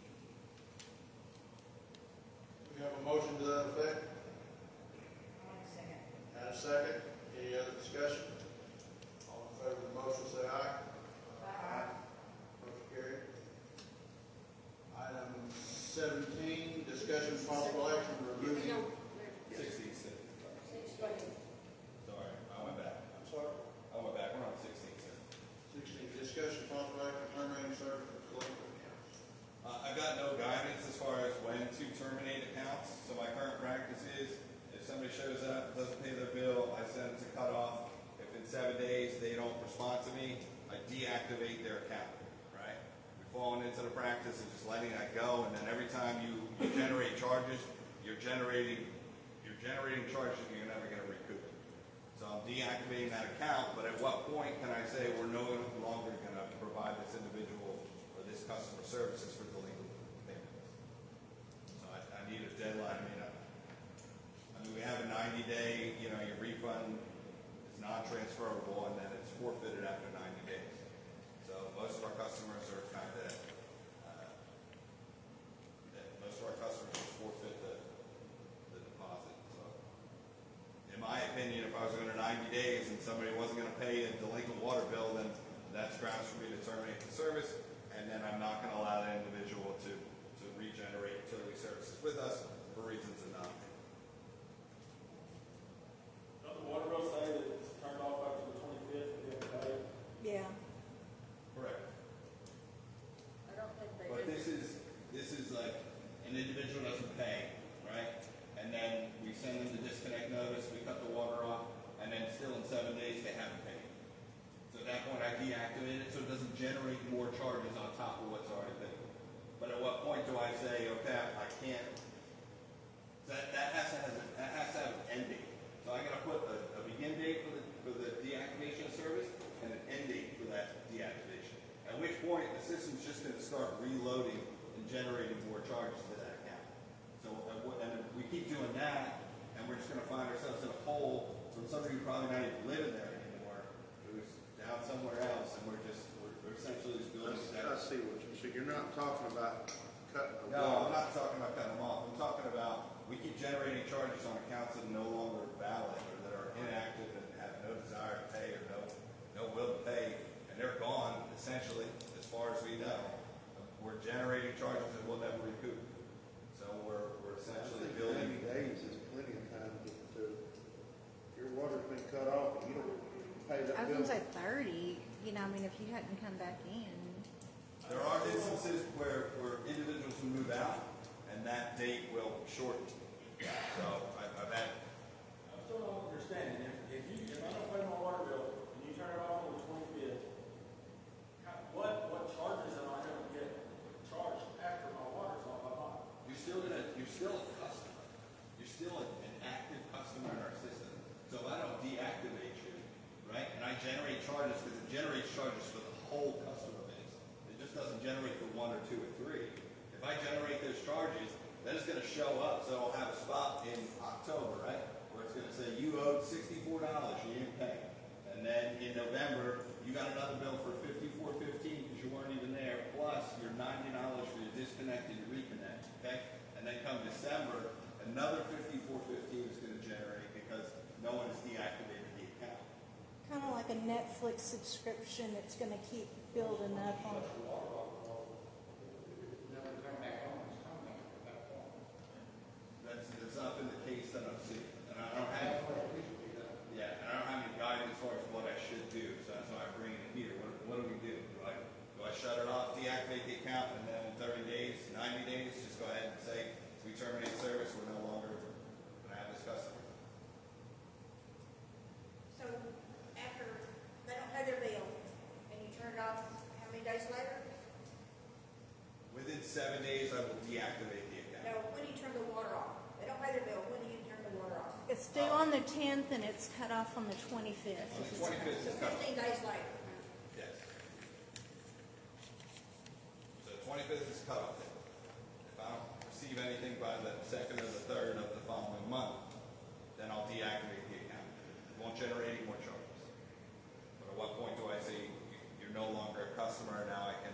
I've got no guidance as far as when to terminate accounts. So my current practice is, if somebody shows up, doesn't pay their bill, I send it to cutoff. If in 7 days they don't respond to me, I deactivate their account, right? We've fallen into the practice of just letting that go, and then every time you generate charges, you're generating charges that you're never gonna recoup. So I'm deactivating that account, but at what point can I say we're no longer gonna provide this individual or this customer services for delinquent payments? So I need a deadline. I mean, we have a 90-day, your refund is non-transferable, and then it's forfeited after 90 days. So most of our customers are most of our customers just forfeit the deposit. So in my opinion, if I was under 90 days and somebody wasn't going to pay a delinquent water bill, then that's grounds for me to terminate the service, and then I'm not going to allow that individual to regenerate utility services with us for reasons of non-payment.
Doesn't the water bill say that it's turned off after the 25th of every day?
Yeah.
Correct.
I don't think they
But
did.
this is like an individual doesn't pay, right? And then we send them the disconnect notice, we cut the water off, and then still in 7 days they haven't paid. So at that point I deactivate it so it doesn't generate more charges on top of what's already paid. But at what point do I say, okay, I can't? That has to have an end date. So I got to put a begin date for the deactivation of service and an end date for that deactivation. At which point the system's just going to start reloading and generating more charges to that account. So and if we keep doing that, and we're just going to find ourselves in a hole from somebody who probably not even living there anymore, who's down somewhere else, and we're essentially just building.
I see what you're saying. You're not talking about cutting the
No, I'm not talking about cutting them off. I'm talking about we keep generating charges on accounts that are no longer valid or that are inactive and have no desire to pay or no will to pay, and they're gone essentially as far as we know. We're generating charges that we'll never recoup. So we're essentially building.
90 days is plenty of time to get to. Your water's been cut off and you don't pay that
I was
bill.
gonna say 30, if you hadn't come back in.
There are instances where individuals who move out, and that date will shorten. So I've had.
I'm still not understanding. If I don't pay my water bill and you turn it off on the 25th, what charges am I going to get charged after my water's off?
You're still a customer. You're still an active customer in our system. So if I don't deactivate you, right, and I generate charges, because it generates charges for the whole customer base. It just doesn't generate for 1 or 2 or 3. If I generate those charges, then it's going to show up. So I'll have a spot in October, right, where it's going to say you owed $64, you didn't pay. And then in November, you got another bill for $54.15 because you weren't even there, plus your $90 for your disconnect and your reconnect, okay? And then come December, another $54.15 is going to generate because no one has deactivated the account.
Kind of like a Netflix subscription that's gonna keep building up on.
That's not been the case that I've seen. And I don't have any guidance as far as what I should do, so that's why I bring it here. What do we do? Do I shut it off, deactivate the account, and then in 30 days, 90 days, just go ahead and say, we terminate service, we're no longer going to have this customer?
So after they don't pay their bill and you turn it off, how many days later?
Within 7 days, I will deactivate the account.
No, when do you turn the water off? They don't pay their bill, when do you turn the water off?
It's due on the 10th and it's cut off on the 25th.
On the 25th
So
is cut off.
15 days later.
Yes. So 25th is cut off date. If I don't receive anything by the 2nd or the 3rd of the following month, then I'll deactivate the account. It won't generate any more charges. But at what point do I say you're no longer a customer, now I can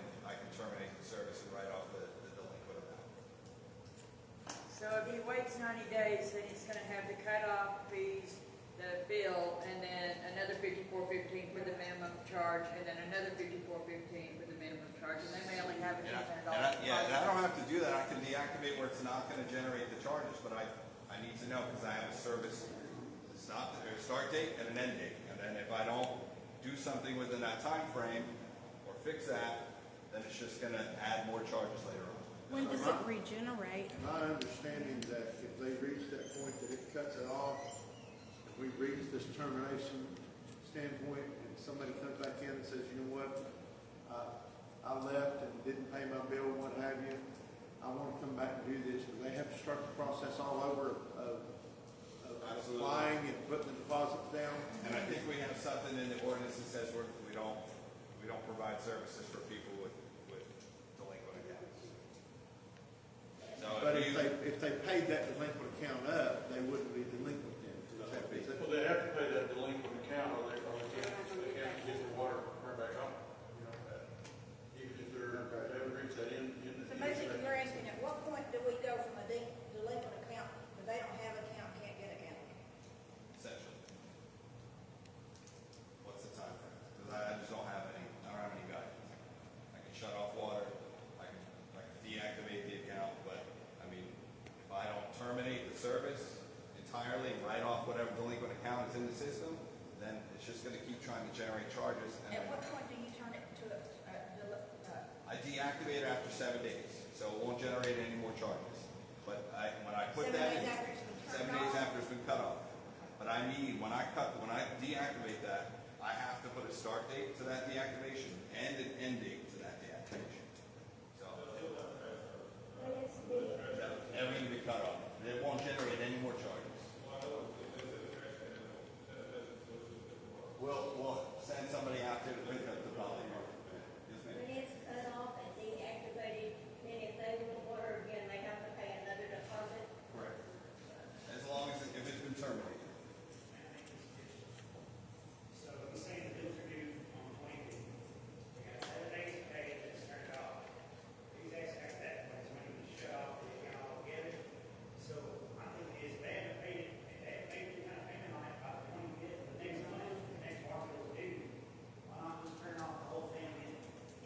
terminate the service and write off the delinquent amount?
So if he waits 90 days, then he's gonna have the cutoff fees, the bill, and then another $54.15 for the minimum charge, and then another $54.15 for the minimum charge, and they may only have an $800.
Yeah, and I don't have to do that. I can deactivate where it's not going to generate the charges, but I need to know because I have a service start date and an end date. And then if I don't do something within that time frame or fix that, then it's just going to add more charges later on.
When does it regenerate?
My understanding that if they reach that point that it cuts it off, if we reach this termination standpoint, and somebody comes back in and says, you know what, I left and didn't pay my bill, what have you, I want to come back and do this, but they have to start the process all over of
Absolutely.
applying and putting the deposits down.
And I think we have something in the ordinance that says we don't provide services for people with delinquent accounts. So
But if they paid that delinquent account up, they wouldn't be delinquent then.
Well, they have to pay that delinquent account, or they can't get their water turned back on. You know that. Even if they haven't reached that end.
So basically, you're asking, at what point do we go from a delinquent account, if they don't have an account, can't get an account?
essentially. What's the time frame? Because I just don't have any guidance. I can shut off water, I can deactivate the account, but, I mean, if I don't terminate the service entirely, write off whatever delinquent account is in the system, then it's just gonna keep trying to generate charges.
At what point do you turn it to
I deactivate it after 7 days, so it won't generate any more charges. But when I put
7
that
days
in,
after it's been
7
turned
days
off?
after it's been cut off. But I need, when I deactivate that, I have to put a start date to that deactivation and an end date to that deactivation. So, that'll never even be cut off. It won't generate any more charges. We'll send somebody out there to pick up the volume. Yes, ma'am.
When it's cut off and deactivated, then if they want water again, they have to pay another deposit?
Correct. As long as, if it's been terminated.
So he's saying the bills are due on the 25th. We got 7 days to pay it, it's turned off. He's asking after that point, it's when he shut off the account altogether. So I think it is bad to pay it, if they pay the kind of payment on it by the 25th, the next month, the next water bill's due. Why not just turn off the whole thing in?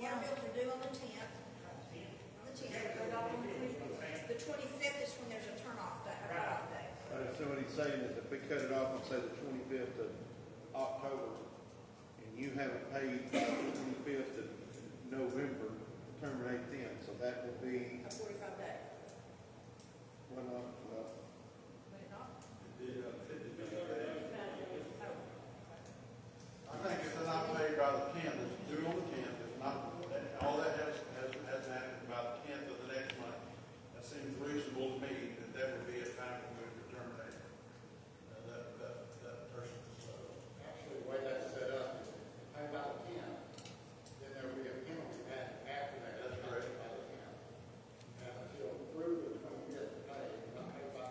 Water bills are due on the 10th. On the 10th, they're not on the 25th. The 25th is when there's a turn-off day, a cut-off day.
So what he's saying is if we cut it off on, say, the 25th of October, and you haven't paid by the 25th of November, terminate then, so that will be,
A 45 day.
well,
Would it not?
I think if they're not paid by the 10th, it's due on the 10th, it's not, all that hasn't happened by the 10th of the next month. That seems reasonable to me, that would be a time for me to terminate that person's.
Actually, the way that's set up, is pay by the 10th, then there will be a penalty after that.
That's correct.
By the 10th. And until through the 25th pay, not paid by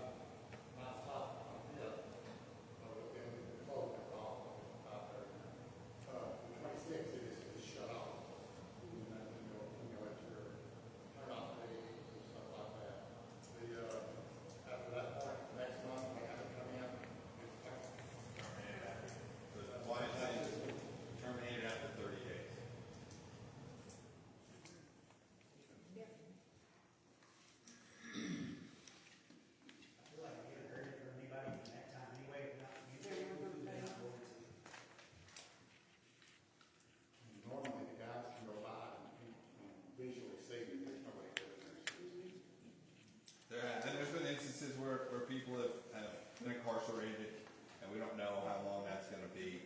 top on the 5th, then the close it off about there. The 26th is shut off. And then, at your turn off days and stuff like that. After that point, next month, they have to come in, it's paid.
Why is it terminated after 30 days?
I feel like we haven't heard it from anybody in that time anyway, if not, you know, we're not going to.
Normally, the guys can go by and visually see that there's nobody living there.
There's been instances where people have been incarcerated, and we don't know how long that's gonna be.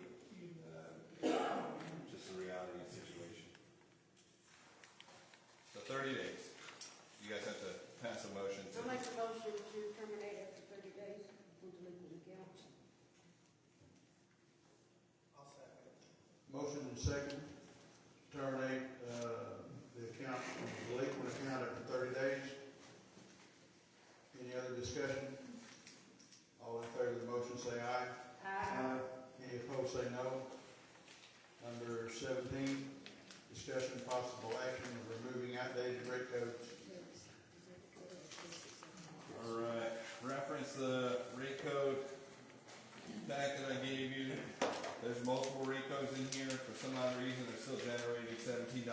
Just the reality of the situation. So 30 days. You guys have to pass a motion to.
I'll make a motion to terminate after 30 days from delinquent accounts.
Motion and second, terminate, the account, delinquent account after 30 days. Any other discussion? All in favor of the motion say aye.
Aye.
Any opposed say no. Number 17, discussion possible action of removing outdated rate codes.
All right, reference the rate code packet I gave you. There's multiple rate codes in here. For some odd reason, they're still generating $17.50,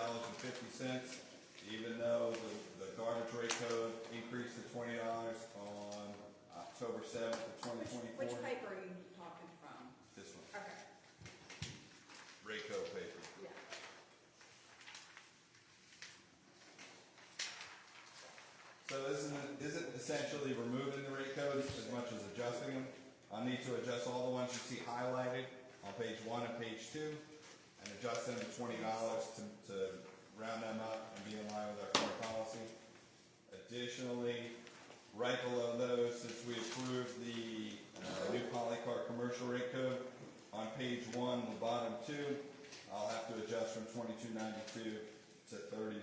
even though the garbage rate code increased to $20 on October 7th of 2024.
Which paper are you talking from?
This one,
Okay,
rate code paper.
yeah.
essentially removing the rate codes as much as adjusting them. I need to adjust all the ones you see highlighted on page 1 and page 2 and adjust them to $20 to round them up and be in line with our current policy. Additionally, right below those, since we approved the new polycar commercial rate code, on page 1, the bottom 2, I'll have to adjust from $22.92 to $30.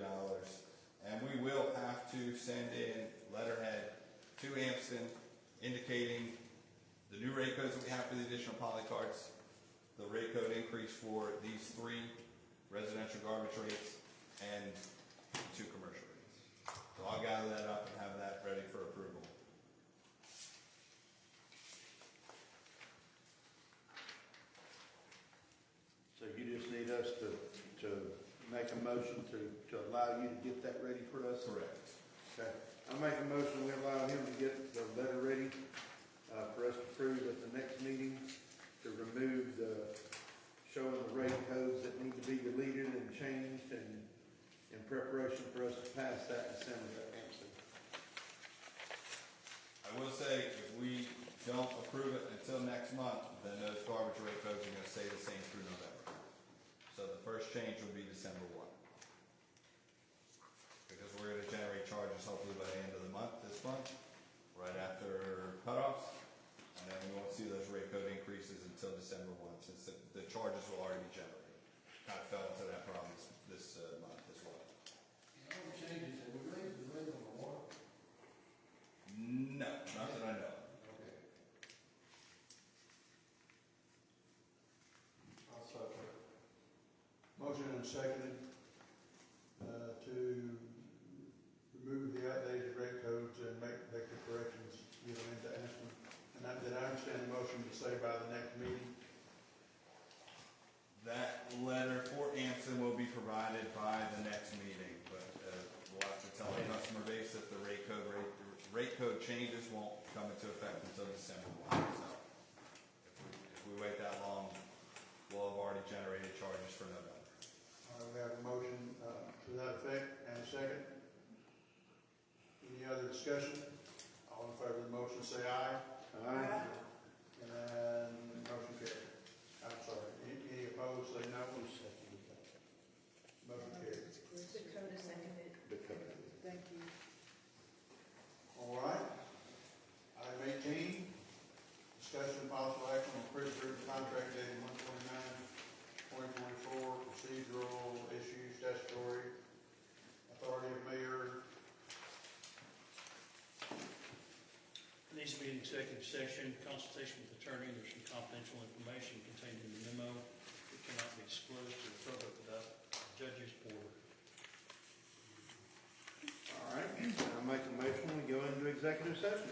And we will have to send in letterhead to Hampton indicating the new rate codes that we have for the additional polycarts, the rate code increase for these 3 residential garbage rates, and 2 commercial rates. So I'll gather that up and have that ready for approval.
So you just need us to make a motion to allow you to get that ready for us?
Correct.
Okay. I make a motion, we allow him to get the letter ready, for us to approve at the next meeting, to remove showing the rate codes that need to be deleted and changed, and in preparation for us to pass that and send it to Hampton.
I will say, if we don't approve it until next month, then those garbage rate codes are going to stay the same through November. So the first change will be December 1. Because we're going to generate charges hopefully by the end of the month, this month, right after cutoffs. And then we won't see those rate code increases until December 1, since the charges will already be generated. Kind of fell into that problem this month as well.
All the changes, have we raised the rate on the water?
No, not that I know of.
Okay.
I'll second. Motion and seconded, to remove the outdated rate codes and make the corrections given into Aspen. And did I understand the motion to say by the next meeting?
That letter for Anson will be provided by the next meeting, but we'll have to tell the customer base that the rate code changes won't come into effect until December 1. So if we wait that long, we'll have already generated charges for November.
All right, we have a motion to that effect and a second. Any other discussion? All in favor of the motion say aye.
Aye.
And motion carried. I'm sorry, any opposed say no. Motion carried.
Dakota seconded. Thank you.
All right. Item 18, discussion of possible action on Chris Group contract dated 1/29/2024, procedural issues, statutory authority of mayor.
There needs to be an executive session, consultation with attorney. There's some confidential information contained in the memo that cannot be disclosed to the public without judge's order.
All right, I'll make a motion, we go into executive session.